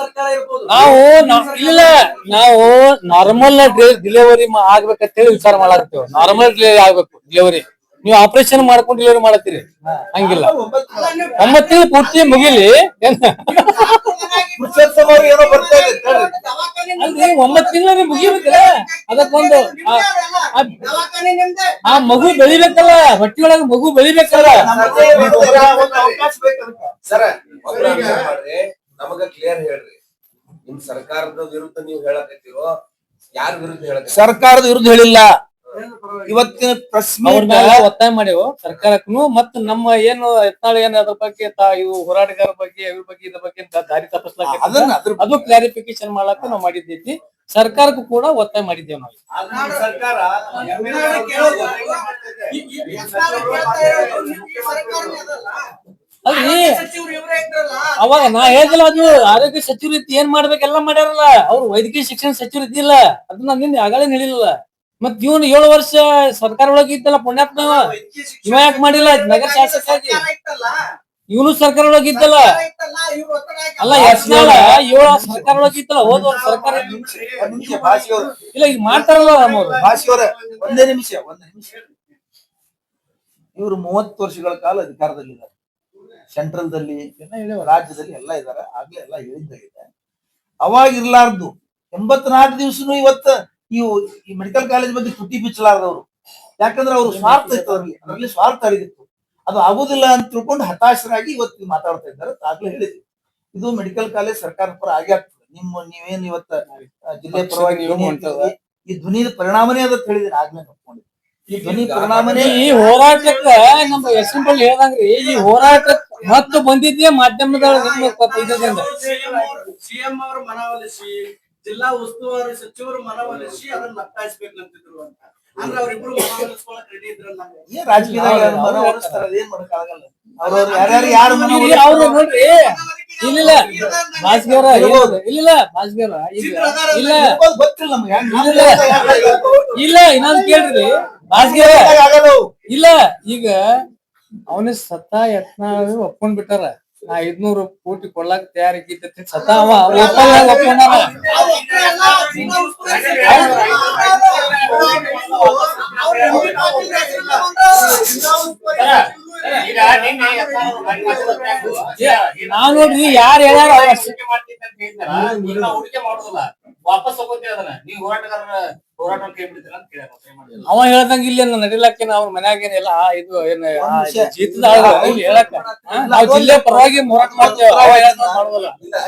ಸರ್ಕಾರ ಇರ್ಬೋದು. ಇಲ್ಲ ನಾವು ನಾರ್ಮಲ್ ಡಿಲಿವರಿ ಆಗ್ಬೇಕಂತ ಹೇಳಿ ವಿಚಾರ ಮಾಡಾಕ್ತೇವೆ. ನಾರ್ಮಲ್ ಡಿಲಿವರಿ ಆಗ್ಬೇಕು ಡಿಲಿವರಿ. ನೀವು ಆಪರೇಷನ್ ಮಾಡ್ಕೊಂಡು ಡಿಲಿವರಿ ಮಾಡತ್ತೀರಿ, ಹಂಗಿಲ್ಲ. 9 ತಿಂಗಳು ಪೂರ್ತಿ ಮುಗಿಲಿ ಪುರುಷೋತ್ತಮ ಅವ್ರು ಏನೋ ಬರ್ತಾ ಇದೆ ಅಲ್ರಿ, 9 ತಿಂಗಳು ಮುಗಿಬೇಕಲ್ಲ. ಅದಕ್ಕೊಂದು ದವಾಖಾನೆ ನಿಮ್ದೆ. ಆ ಮಗು ಬೆಳಿಬೇಕಲ್ಲ, ಹೊಟ್ಟಿ ಒಳಗ ಮಗು ಬೆಳಿಬೇಕಲ್ಲ. ಅವಕಾಶ ಬೇಕದಕ್ಕೆ. ಸರ ಮಾಡ್ರಿ, ನಮಗ ಕ್ಲಿಯರ್ ಹೇಳ್ರಿ, ನಿಮ್ ಸರ್ಕಾರದ ವಿರುದ್ಧ ನೀವು ಹೇಳಕತ್ತೀರೋ ಯಾರ ವಿರುದ್ಧ ಹೇಳಕತ್ತೀರೋ? ಸರ್ಕಾರದ ವಿರುದ್ಧ ಹೇಳಿಲ್ಲ. ಇವತ್ತಿನ ಪ್ರೆಸ್ ಅವ್ರ ಮೀಟ್ ಮೇಲೆ ಒತ್ತಾಯ ಮಾಡ್ಯವು ಸರ್ಕಾರಕ್ಕೂ, ಮತ್ತು ನಮ್ಮ ಏನು ಯತ್ನಾಳ್ ಏನ್ ಅದ್ರ ಬಗ್ಗೆ ಇವು ಹೋರಾಟಗಾರ ಬಗ್ಗೆ ಇದ್ರ ಬಗ್ಗೆ ಇದ್ರ ಬಗ್ಗೆ ದಾರಿ ತಪ್ಪಿಸ್ಲಾಕ ಅದು ಕ್ಲಾರಿಫಿಕೇಶನ್ ಮಾಡಾಕ ನಾವು ಮಾಡಿದ್ದೈತಿ. ಸರ್ಕಾರಕ್ಕೂ ಕೂಡ ಒತ್ತಾಯ ಮಾಡಿದ್ದೇವೆ ನಾವು. ಸರ್ಕಾರ ಅಲ್ರಿ ಸಚಿವರು ಇವರೇ ಇದ್ರಲ್ಲ. ಅವಾಗ ನಾ ಹೇಳಿದಿಲ್ಲ, ಅದು ಆರೋಗ್ಯ ಸಚಿವರು ಏನ್ ಮಾಡ್ಬೇಕೆಲ್ಲ ಮಾಡ್ಯಾರಲ್ಲ. ಅವ್ರು ವೈದ್ಯಕೀಯ ಶಿಕ್ಷಣ ಸಚಿವರು ಇದ್ದಿಲ್ಲ, ಅದನ್ನ ನಿನ್ನೆ ಆಗಳೇ ಹೇಳಿಲ್ಲ. ಮತ್ ಇವನು 7 ವರ್ಷ ಸರ್ಕಾರ ಒಳಗೆ ಇದ್ದಲ್ಲ ಪುಣ್ಯಾತ್ಮ, ಇವ ಯಾಕೆ ಮಾಡಿಲ್ಲ ನಗರ ಶಾಸಕಾಗಿ? ಇವನು ಸರ್ಕಾರ ಒಳಗೆ ಇದ್ದಲ್ಲ. ಅಲ್ಲ ಯತ್ನಾಳ 7 ಸರ್ಕಾರ ಒಳಗೆ ಇದ್ದಲ್ಲ, ಹೋದ ವರ್ಷ ಸರ್ಕಾರ ಇಲ್ಲ. ಈಗ ಮಾಡ್ತಾರಲ್ಲ ನಮ್ಮವ್ರು. ಭಾಷೆಯವರ ಒಂದೇ ನಿಮಿಷ. ಇವರು 30 ವರ್ಷಗಳ ಕಾಲ ಅಧಿಕಾರದಲ್ಲಿದ್ದಾರೆ, ಸೆಂಟ್ರಲ್ ದಲ್ಲಿ, ರಾಜ್ಯದಲ್ಲಿ ಎಲ್ಲ ಇದ್ದಾರೆ. ಆಗ್ಲೇ ಎಲ್ಲ ಹೇಳಿದ್ದಾಗಿದೆ. ಅವಾಗ ಇರ್ಲಾರ್ದು 84 ದಿವಸನು ಇವತ್ತ ಈ ಮೆಡಿಕಲ್ ಕಾಲೇಜ್ ಬಗ್ಗೆ ತುಟಿ ಬಿಚ್ಚಲಾರ್ದವ್ರು. ಯಾಕಂದ್ರೆ ಅವ್ರು ಸ್ವಾರ್ಥ ಇತ್ತು, ಅದರಲ್ಲಿ ಸ್ವಾರ್ಥ ಅಡಗಿತ್ತು. ಅದು ಆಗುದಿಲ್ಲ ಅಂತ ತಿಳ್ಕೊಂಡು ಹತಾಶರಾಗಿ ಇವತ್ತು ಮಾತಾಡ್ತಾ ಇದ್ದಾರೆ. ಆಗ್ಲೇ ಹೇಳಿದ್ವಿ, ಇದು ಮೆಡಿಕಲ್ ಕಾಲೇಜ್ ಸರ್ಕಾರ ಪರ ಆಗೇ ಆಗ್ತದೆ. ನೀವೇನ್ ಇವತ್ತ ಜಿಲ್ಲೆ ಪರವಾಗಿ ಈ ಧ್ವನಿದ ಪರಿಣಾಮನೇ ಅದ ಹೇಳಿದ್ರೆ ಆಗ್ಲೇ ನೋಡ್ಕೊಂಡಿದ್ವಿ. ಈ ಧ್ವನಿ ಪರಿಣಾಮನೇ ಈ ಹೋರಾಟಕ್ಕ ನಮ್ಮ ಎಸ್ಎಂಪಲ್ ಹೇಳ್ದಂಗ್ರಿ, ಈ ಹೋರಾಟಕ್ಕೆ ಮತ್ತು ಬಂದಿದ್ದೇ ಮಾಧ್ಯಮದ ಸಿಎಂ ಅವರು ಮನವೊಲಿಸಿ, ಜಿಲ್ಲಾ ಉಸ್ತುವಾರಿ ಸಚಿವರು ಮನವೊಲಿಸಿ ಅದನ್ನ ಒತ್ತಾಯಿಸ್ಬೇಕಂತಿದ್ರು ಅಂತ. ಅಂದ್ರೆ ಅವ್ರಿಬ್ರು ಮನವೊಲಿಸ್ಕೊಳಕ್ ರೆಡಿ ಇದ್ರಲ್ಲ. ಏನ್ ರಾಜಕೀಯದಾಗ ಮನ ಓಡಿಸ್ತಾರ, ಅದೇನ್ ಮಾಡಕ್ಕಾಗಲ್ಲ. ಅವ್ರವ್ರು ಯಾರ್ಯಾರು ಅವ್ರು ನೋಡ್ರಿ. ಇಲ್ಲ ಭಾಸ್ಕರ ಇಲ್ಲ ಭಾಸ್ಕರ ಈಗ ಇಲ್ಲ ಗೊತ್ತಿಲ್ಲ ನಮ್ಗೆ. ಇಲ್ಲ ಇನ್ನೊಂದು ಕೇಳ್ರಿ ಭಾಸ್ಕರ ಇಲ್ಲ. ಈಗ ಅವನ ಸತ್ತ ಯತ್ನಾಳ್ ಒಪ್ಕೊಂಡ್ ಬಿಟ್ಟಾರ. ನಾ 500 ಕೋಟಿ ಕೊಡ್ಲಾಕ್ ತಯಾರಿಕೈತಿ ಸತ ಅವ ಒಪ್ಕೊಂಡ. ನಾವ್ ನೋಡ್ರಿ ಯಾರು ಹೇಳ್ಯಾರ ವಾಪಸ್ ತಗೋತೀವಿ ಅದನ್ನ. ನೀವು ಹೋರಾಟ ಕೈ ಬಿಡ್ತೀರ ಅಂತ ಕೇಳ್ಯಾರ. ಅವ ಹೇಳ್ದಂಗ ಇಲ್ಲಿ ನಡಿಲಾಕ ಅವ್ರ ಮನ್ಯಾಗೇನೆಲ್ಲ ಇದು ಏನ್ ಜೀತದ ಹೇಳಕ ನಾವ್ ಜಿಲ್ಲೆ ಪರವಾಗಿ ಹೋರಾಟ ಮಾಡ್ತೇವೆ.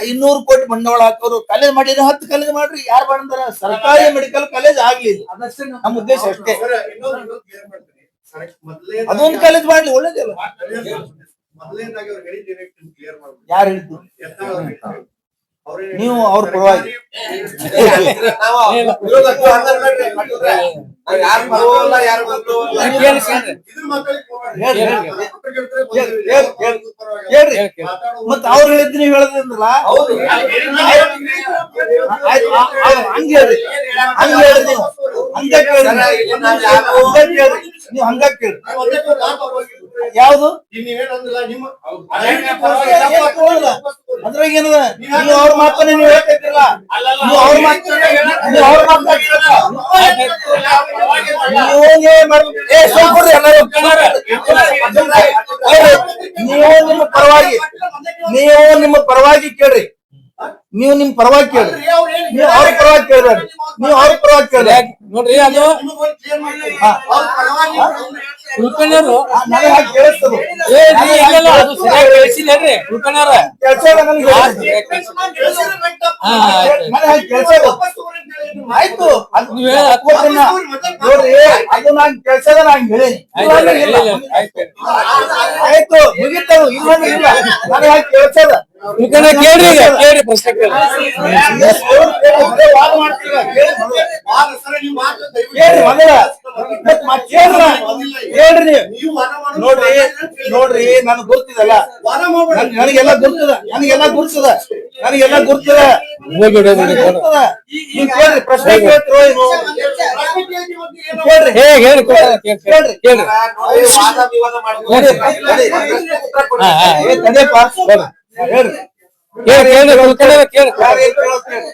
500 ಕೋಟಿ ಬಂಡವಾಳ ಹಾಕೋರು ಕಾಲೇಜ್ ಮಾಡಿದ್ರೆ 10 ಕಾಲೇಜ್ ಮಾಡ್ರಿ, ಯಾರು ಮಾಡಂದಾರ? ಸರ್ಕಾರಿ ಮೆಡಿಕಲ್ ಕಾಲೇಜ್ ಆಗ್ಲಿಲ್ಲ, ನಮ್ಮ ಉದ್ದೇಶ ಅಷ್ಟೇ. ಅದೊಂದು ಕಾಲೇಜ್ ಮಾಡ್ಲಿ, ಒಳ್ಳೇದಿಲ್ಲ. ಮೊದಲನೇದಾಗಿ ಅವ್ರು ಹೇಳಿದ್ದೇನೆ ಕ್ಲಿಯರ್ ಮಾಡ್ಬೋದು. ಯಾರು ಹೇಳಿದ್ದು? ಯತ್ನಾಳ್ ಅವ್ರು ಹೇಳಿದ್ರು. ಅವ್ರೇ ನೀವು ಅವ್ರ ಪರವಾಗಿ ಯಾರು ಬರೋಲ್ಲ ಯಾರು ಗೊತ್ತಿಲ್ಲ. ಇದ್ರ ಮಕ್ಕಳಿಗೆ ಹೋಗ್ಬೇಡಿ. ಹೇಳ್ರಿ, ಹೇಳ್ರಿ. ಹೇಳ್ರಿ. ಮತ್ತ ಅವ್ರು ಹೇಳಿದ್ದು ನೀವು ಹೇಳದ್ರಲ್ಲ, ಹೌದು ಆಯ್ತು, ಹಂಗ ಹೇಳ್ರಿ, ಹಂಗ ಹೇಳ್ರಿ, ನೀವು ಹಂಗ ಕೇಳ್ರಿ, ಹಂಗ ಕೇಳ್ರಿ, ನೀವು ಹಂಗ ಕೇಳ್ರಿ. ಯಾವ್ದು ನೀವೇನಂದಿಲ್ಲ ನಿಮ್ಮ ಅದ್ರಾಗ ಏನದ? ನೀವು ಅವ್ರ ಮಾತನ್ನ ನೀವು ಹೇಳ್ತಿರ್ಲಿಲ್ಲ, ನೀವು ಅವ್ರ ಮಾತನ್ನ ನೀವು ಅವ್ರ ಮಾತಾಡ್ತಿರಲ್ಲ. ನೀವು ನಿಮ್ಮ ಪರವಾಗಿ, ನೀವು ನಿಮ್ಮ ಪರವಾಗಿ ಕೇಳ್ರಿ, ನೀವು ನಿಮ್ ಪರವಾಗಿ ಕೇಳ್ರಿ, ನೀವು ಅವ್ರ ಪರವಾಗಿ ಕೇಳ್ರಿ, ನೀವು ಅವ್ರ ಪರವಾಗಿ ಕೇಳ್ರಿ. ನೋಡ್ರಿ, ಅದು ಕುಲಕರ್ಣಿಯವರು ನನಗೆ ಹಾಗೆ ಕೇಳಿಸ್ತದೆ. ಅದು ಸರಿಯಾಗಿ ಕೇಳಿಸಿಲ್ರಿ ಕುಲಕರ್ಣಿಯವ್ರ. ಕೆಲಸ ನನಗೆ ಹಾಗೆ ಕೇಳಿಸೋದು. ಆಯ್ತು, ಅದು ನೀವ್ ಹೇಳ ಅದನ್ನ ನೋಡ್ರಿ, ಅದು ನಾನ್ ಕೆಲ್ಸದ ನಾನ್ ಹೇಳೀನಿ. ಆಯ್ತು, ಮುಗಿತದು, ಇಲ್ಲಾಂದ್ರೆ ಇಲ್ಲ, ನನಗೆ ಹಾಗೆ ಕೇಳ್ಸದ. ಕುಲಕರ್ಣಿ ಕೇಳ್ರಿ, ಈಗ ಕೇಳ್ರಿ, ಪ್ರಶ್ನೆ ಕೇಳ್ರಿ. ವಾದ ಮಾಡ್ತೀರ, ಕೇಳಿ ಮೊದಲ. ಕೇಳ್ರಿ ಮೊದಲ, ಮತ್ತ್ ಕೇಳ್ರ, ಕೇಳ್ರಿ ನೀವು. ನೋಡ್ರಿ, ನೋಡ್ರಿ, ನನ್ಗೆ ಗೊತ್ತಿದಲ್ಲ, ನನಗೆಲ್ಲ ಗುರ್ತದ, ನನಗೆಲ್ಲ ಗುರ್ತದ, ನನಗೆಲ್ಲ ಗುರ್ತದ, ಗುರ್ತದ. ನೀವ್ ಕೇಳ್ರಿ, ಪ್ರಶ್ನೆ ಕೇಳ್ತಿರೋ ಏನು? ಕೇಳ್ರಿ, ಹೇಳಿ ಕೇಳ್ರಿ, ಕೇಳ್ರಿ. ವಾದ ವಿವಾದ ನಡಿ, ಮಾಡ್ಕೊಂಡು ನಡಿ. ಏ, ತಡಿಯಪ್ಪ, ಹೇಳ್ರಿ. ಕೇಳ್ರಿ ಕುಲಕರ್ಣಿಯವ್ರ ಕೇಳ್ರಿ. ಯಾರು ಏನ್ ಕೇಳೋದ್ ಕೇಳ್ರಿ.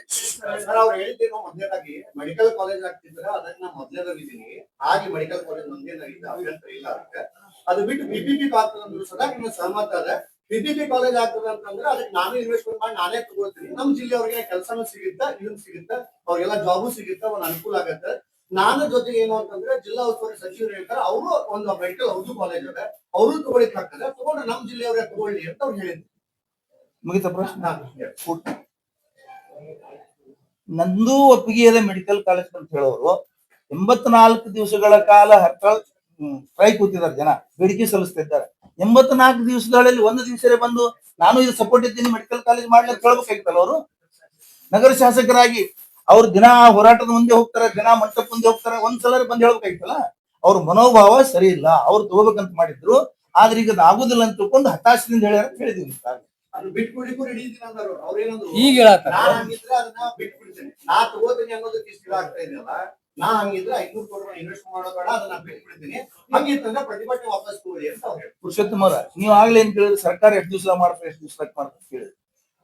ಸರ್ ಅವ್ರು ಹೇಳಿದ್ದೇನು ಮೊದಲನೇದಾಗಿ ಮೆಡಿಕಲ್ ಕಾಲೇಜ್ ಆಗ್ತಿದ್ರೆ ಅದಕ್ಕೆ ನಾ ಮೊದಲನೇದಾಗಿದ್ದೀನಿ. ಹಾಗೆ ಮೆಡಿಕಲ್ ಕಾಲೇಜ್ ಒಂದೇನಾಗಿದೆ ಅಭ್ಯಂತರ ಇಲ್ಲ. ಅದಕ್ಕೆ ಅದು ಬಿಟ್ಟು ಬಿಪಿಪಿ ಆಗ್ತದಂದ್ರು ಸದಾ ನಿಮ್ಮ ಸಹಮತ ಅದ. ಬಿಪಿಪಿ ಕಾಲೇಜ್ ಆಗ್ತದೆ ಅಂತಂದ್ರೆ ಅದಕ್ಕೆ ನಾನು ಇನ್ವೆಸ್ಟ್ಮೆಂಟ್ ಮಾಡಿ ನಾನೇ ತಗೊಳ್ತೀನಿ. ನಮ್ಮ ಜಿಲ್ಲೆಯವ್ರಿಗೆ ಕೆಲಸನೂ ಸಿಗುತ್ತಾ, ಇದನ್ನು ಸಿಗುತ್ತಾ, ಅವ್ರಿಗೆಲ್ಲ ಜಾಬು ಸಿಗುತ್ತಾ, ಒಂದು ಅನುಕೂಲ ಆಗತ್ತೆ. ನಾನು ಜೊತೆಗೆ ಏನು ಅಂತಂದ್ರೆ ಜಿಲ್ಲಾ ಉಸ್ತುವಾರಿ ಸಚಿವರು ಹೇಳ್ತಾರೆ, ಅವರು ಒಂದು ಮೆಡಿಕಲ್ ಹೌದು ಕಾಲೇಜ್ ಅದ, ಅವರು ತಗೊಳಿಕ್ ಆಗ್ತದೆ, ತಗೊಂಡ್ರೆ ನಮ್ಮ ಜಿಲ್ಲೆಯವರೇ ತಗೊಳ್ಳಿ ಅಂತ ಅವ್ರು ಹೇಳಿದ್ರು. ಮುಗಿತ ಪ್ರಶ್ನೆ? ನಂದು ಒಪ್ಪಿಗೆ ಇದೆ ಮೆಡಿಕಲ್ ಕಾಲೇಜ್ ಅಂತ ಹೇಳೋರು 84 ದಿವಸಗಳ ಕಾಲ ಹರ್ತಾಳ್ ಸ್ಟ್ರೈಕ್ ಕೂತಿದ್ದಾರೆ, ಜನ ಬೇಡಿಕೆ ಸಲ್ಲಿಸ್ತಾ ಇದ್ದಾರೆ. 84 ದಿವಸಗಳಲ್ಲಿ ಒಂದು ದಿವಸ ಬಂದು ನಾನು ಇದು ಸಪೋರ್ಟ್ ಇದ್ದೀನಿ ಮೆಡಿಕಲ್ ಕಾಲೇಜ್ ಮಾಡ್ಲಿ ಅಂತ ಹೇಳ್ಬೇಕಾಗಿತ್ತಲ್ಲ ಅವರು. ನಗರ ಶಾಸಕರಾಗಿ ಅವ್ರು ದಿನ ಹೋರಾಟದ ಮುಂದೆ ಹೋಗ್ತಾರೆ, ದಿನ ಮಂಟಪ ಮುಂದೆ ಹೋಗ್ತಾರೆ, ಒಂದ್ಸಲ ಬಂದು ಹೇಳ್ಬೇಕಾಗಿತ್ತಲ್ಲ. ಅವ್ರ ಮನೋಭಾವ ಸರಿ ಇಲ್ಲ, ಅವ್ರು ತಗೋಬೇಕಂತ ಮಾಡಿದ್ರು, ಆದ್ರೆ ಈಗ ಅದು ಆಗುದಿಲ್ಲ ಅಂತ ತಿಳ್ಕೊಂಡು ಹತಾಶದಿಂದ ಹೇಳ್ಯಾರ ಅಂತ ಹೇಳಿದೀವಿ. ಅದು ಬಿಟ್ಬಿಡ್ಲಿಕ್ಕೂ ರೆಡಿ ಇದ್ದೀನಿ ಅಂದರು. ಅವ್ರೇನಂದ್ರು, ಈಗ ಹೇಳತ್ತಾರ. ನಾನ್ ಹಂಗಿದ್ರೆ ಅದನ್ನ ಬಿಟ್ಬಿಡ್ತೇನೆ, ನಾ ತಗೋತೀನಿ ಅನ್ನೋದಕ್ಕೆ ಇಷ್ಟ ಆಗ್ತಾ ಇದೆಯಲ್ಲ, ನಾ ಹಂಗಿದ್ರೆ 500 ಕೋಟಿ ಇನ್ವೆಸ್ಟ್ ಮಾಡೋಬೇಡ, ಅದನ್ನ ಬಿಟ್ಬಿಡ್ತೀನಿ, ಹಂಗಿತ್ತಂದ್ರೆ ಪ್ರತಿಭಟನೆ ವಾಪಸ್ ತಗೊಳ್ಳಿ ಅಂತ ಅವ್ರು ಹೇಳಿದ್ರು. ಪುರುಷೋತ್ತಮ ಅವರ, ನೀವು ಆಗ್ಲೇ ಏನ್ ಕೇಳಿದ್ರೆ ಸರ್ಕಾರ ಎಷ್ಟು ದಿವಸ ಮಾಡ್ತಾರೆ, ಎಷ್ಟು ದಿವಸ ಮಾಡ್ತಾರೆ ಕೇಳಿದ್ರು.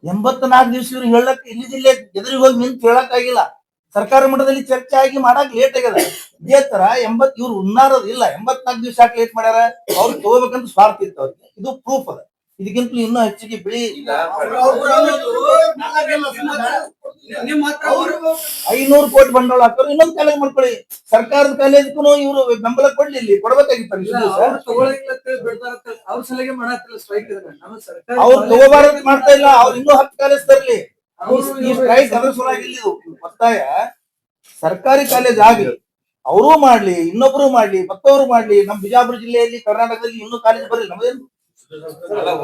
84 ದಿವಸ ಇವ್ರು ಹೇಳಕ್ ಇಲ್ಲಿದಿಲ್ಲೇ ಎದುರಿಗೆ ಹೋಗಿ ನಿಂತು ಹೇಳಕ್ ಆಗಿಲ್ಲ. ಸರ್ಕಾರ ಮಟ್ಟದಲ್ಲಿ ಚರ್ಚೆ ಆಗಿ ಮಾಡಕ್ ಲೇಟ್ ಆಗ್ಯದ. ಇದೇ ತರ ಇವ್ರು ಉನ್ನಾರದು ಇಲ್ಲ. 84 ದಿವಸ ಯಾಕೆ ಲೇಟ್ ಮಾಡ್ಯಾರ? ಅವ್ರು ತಗೋಬೇಕಂತ ಸ್ವಾರ್ಥ ಇತ್ತು ಅವ್ರಿಗೆ. ಇದು ಪ್ರೂಫ್ ಅದ. ಇದಕ್ಕಿಂತಲೂ ಇನ್ನೂ ಹೆಚ್ಚಿಗೆ ಬಿಳಿ 500 ಕೋಟಿ ಬಂಡವಾಳ ಹಾಕೋರು, ಇನ್ನೊಂದು ಕಾಲೇಜ್ ಮಾಡ್ಕೊಳ್ಳಿ. ಸರ್ಕಾರದ ಕಾಲೇಜ್ಗೂ ಇವರು ಬೆಂಬಲ ಕೊಡ್ಲಿ, ಇಲ್ಲಿ ಕೊಡ್ಬೇಕಾಗಿತ್ತು. ಅವ್ರ ಸಲಹೆ ಮಾಡತ್ತಿಲ್ಲ ಸ್ಟ್ರೈಕ್. ಅವ್ರು ತಗೋಬಾರದು ಮಾಡ್ತಾ ಇಲ್ಲ, ಅವ್ರು ಇನ್ನೂ 10 ಕಾಲೇಜ್ ತರ್ಲಿ. ಈ ಸ್ಟ್ರೈಕ್ ಅದ್ರ ಸಲುವಾಗಿ ಇಲ್ಲಿ ಒತ್ತಾಯ ಸರ್ಕಾರಿ ಕಾಲೇಜ್ ಆಗ್ಲಿ, ಅವರೂ ಮಾಡ್ಲಿ, ಇನ್ನೊಬ್ರು ಮಾಡ್ಲಿ, ಮತ್ತವರು ಮಾಡ್ಲಿ. ನಮ್ಮ ಬಿಜಾಪುರ ಜಿಲ್ಲೆಯಲ್ಲಿ, ಕರ್ನಾಟಕದಲ್ಲಿ ಇನ್ನೂ ಕಾಲೇಜ್ ಬರಲಿ. ನಮ್ದೇನು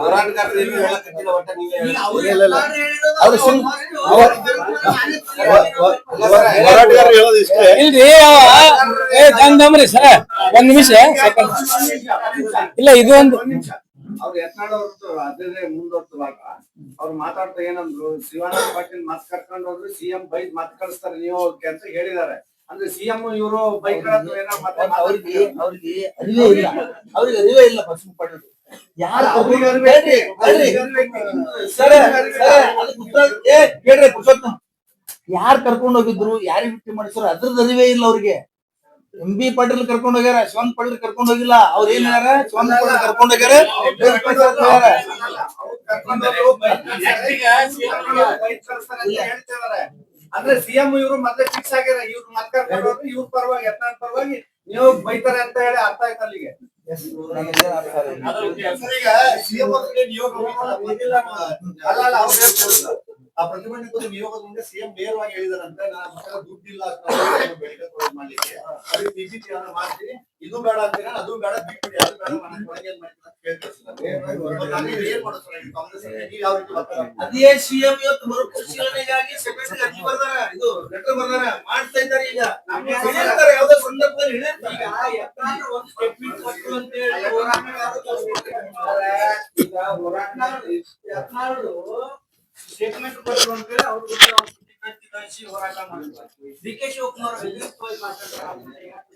ಹೋರಾಟಗಾರರು ಏನು ಹೇಳಕತ್ತಿಲ್ಲ, ಒಟ್ಟ ನೀವೇ ಹೇಳಿ. ಅವ್ರು ಇಲ್ರಿ ದಮ್ರಿ ಸರ, ಒಂದ್ ನಿಮಿಷ ಇಲ್ಲ, ಇದು ಒಂದು ಅವ್ರು ಯತ್ನಾಳ್ ಅವ್ರದ್ದು ಅದೇ ಮುಂದುವರ್ತವಾಗ ಅವ್ರು ಮಾತಾಡ್ತಾ ಏನಂದ್ರು, ಶಿವಾನಂದ ಪಾಟೀಲ್ ಮಾತು ಕರ್ಕೊಂಡು ಹೋದ್ರು, ಸಿಎಂ ಬೈಕ್ ಮಾತು ಕಳಿಸ್ತಾರೆ, ನೀವು ಕೆಲಸ ಹೇಳಿದ್ದಾರೆ ಅಂದ್ರೆ ಸಿಎಂ ಇವರು ಬೈಕ್ ಅವ್ರಿಗೆ ಅರಿವೇ ಇಲ್ಲ, ಅವ್ರಿಗೆ ಅರಿವೇ ಇಲ್ಲ. ಪಶ್ಚಿಮ ಪಾಟೀಲ್ ಯಾರು ಯಾರು ಕರ್ಕೊಂಡು ಹೋಗಿದ್ರು, ಯಾರಿಗೆ ಬಿಟ್ಟು ಮಾಡಿಸ್ರು, ಅದ್ರದ್ದು ಅರಿವೇ ಇಲ್ಲ ಅವ್ರಿಗೆ. MB ಪಾಟೀಲ್ ಕರ್ಕೊಂಡು ಹೋಗ್ಯಾರ, ಶಿವನ್ ಪಾಟೀಲ್ ಕರ್ಕೊಂಡು ಹೋಗಿಲ್ಲ. ಅವ್ರು ಏನ್ ಹೇಳ್ಯಾರ? ಶಿವನ್ ಪಾಟೀಲ್ ಕರ್ಕೊಂಡು ಹೋಗ್ಯಾರ, ಅಂದ್ರೆ ಸಿಎಂ ಇವರು ಮತ್ತೆ ಫಿಕ್ಸ್ ಆಗ್ಯಾರ, ಇವ್ರು ಮತ್ ಕರ್ಕೊಂಡು ಹೋಗಿ ಇವ್ರ ಪರವಾಗಿ ಯತ್ನಾಳ್ ಪರವಾಗಿ ನೀವು ಬೈತಾರೆ ಅಂತ ಹೇಳಿ ಅರ್ಥ ಆಯ್ತು ಅಲ್ಲಿಗೆ. ಈಗ ಸಿಎಂ ನಿಯೋಗ ಅಲ್ಲ ಅವ್ರು ಹೇಳ್ತಾರೆ ಆ ಪ್ರತಿಭಟನೆ ನಿಯೋಗದ ಮುಂದೆ ಸಿಎಂ ನೇರವಾಗಿ ಹೇಳಿದಾರಂತೆ ನನ್ನ ಹತ್ರ ದುಡ್ಡಿಲ್ಲ ಬೇಡಿಕೆ ಮಾಡ್ಲಿಕ್ಕೆ ಅದಕ್ಕೆ ಬಿಜೆಪಿ ಅನ್ನ ಮಾಡ್ತೀನಿ ಇದು ಬೇಡ ಅಂತೀರಾ ಅದು ಬೇಡ ಬಿಟ್ಬಿಡಿ ಅದು ಬೇಡ ಒಳಗೆ ಏನ್ ಮಾಡ್ತೀನಿ ಅಂತ ಕೇಳ್ತಾರೆ ಏನ್ ಮಾಡೋದು ಸರ್ ಕಾಂಗ್ರೆಸ್ ನೀವು ಯಾವ ರೀತಿ ಬರ್ತಾರೆ ಅದೇ ಸಿಎಂ ಇವತ್ತು ಮರುಪರಿಶೀಲನೆಗಾಗಿ ಸೆಕ್ರೆಟರಿ ಅರ್ಜಿ ಬರ್ದಾರ ಇದು ಲೆಟರ್ ಬರ್ದಾರ ಮಾಡ್ತಾ ಇದ್ದಾರೆ ಈಗ ಹೇಳಿರ್ತಾರೆ ಯಾವ್ದೋ ಸಂದರ್ಭದಲ್ಲಿ ಹೇಳಿರ್ತಾರೆ ಈಗ ಒಂದು ಸ್ಟೇಟ್ಮೆಂಟ್ ಕೊಟ್ಟರು ಅಂತ ಹೇಳಿ ಈಗ ಹೋರಾಟ ಸ್ಟೇಟ್ಮೆಂಟ್ ಕೊಟ್ಟರು ಅಂತ ಹೇಳಿ ಅವ್ರು ಸುದ್ದಿ ಕಳಿಸಿ ಹೋರಾಟ ಮಾಡಿದ್ರು ಡಿ ಕೆ ಶಿವಕುಮಾರ್ ಮಾತಾಡ್ತಾರೆ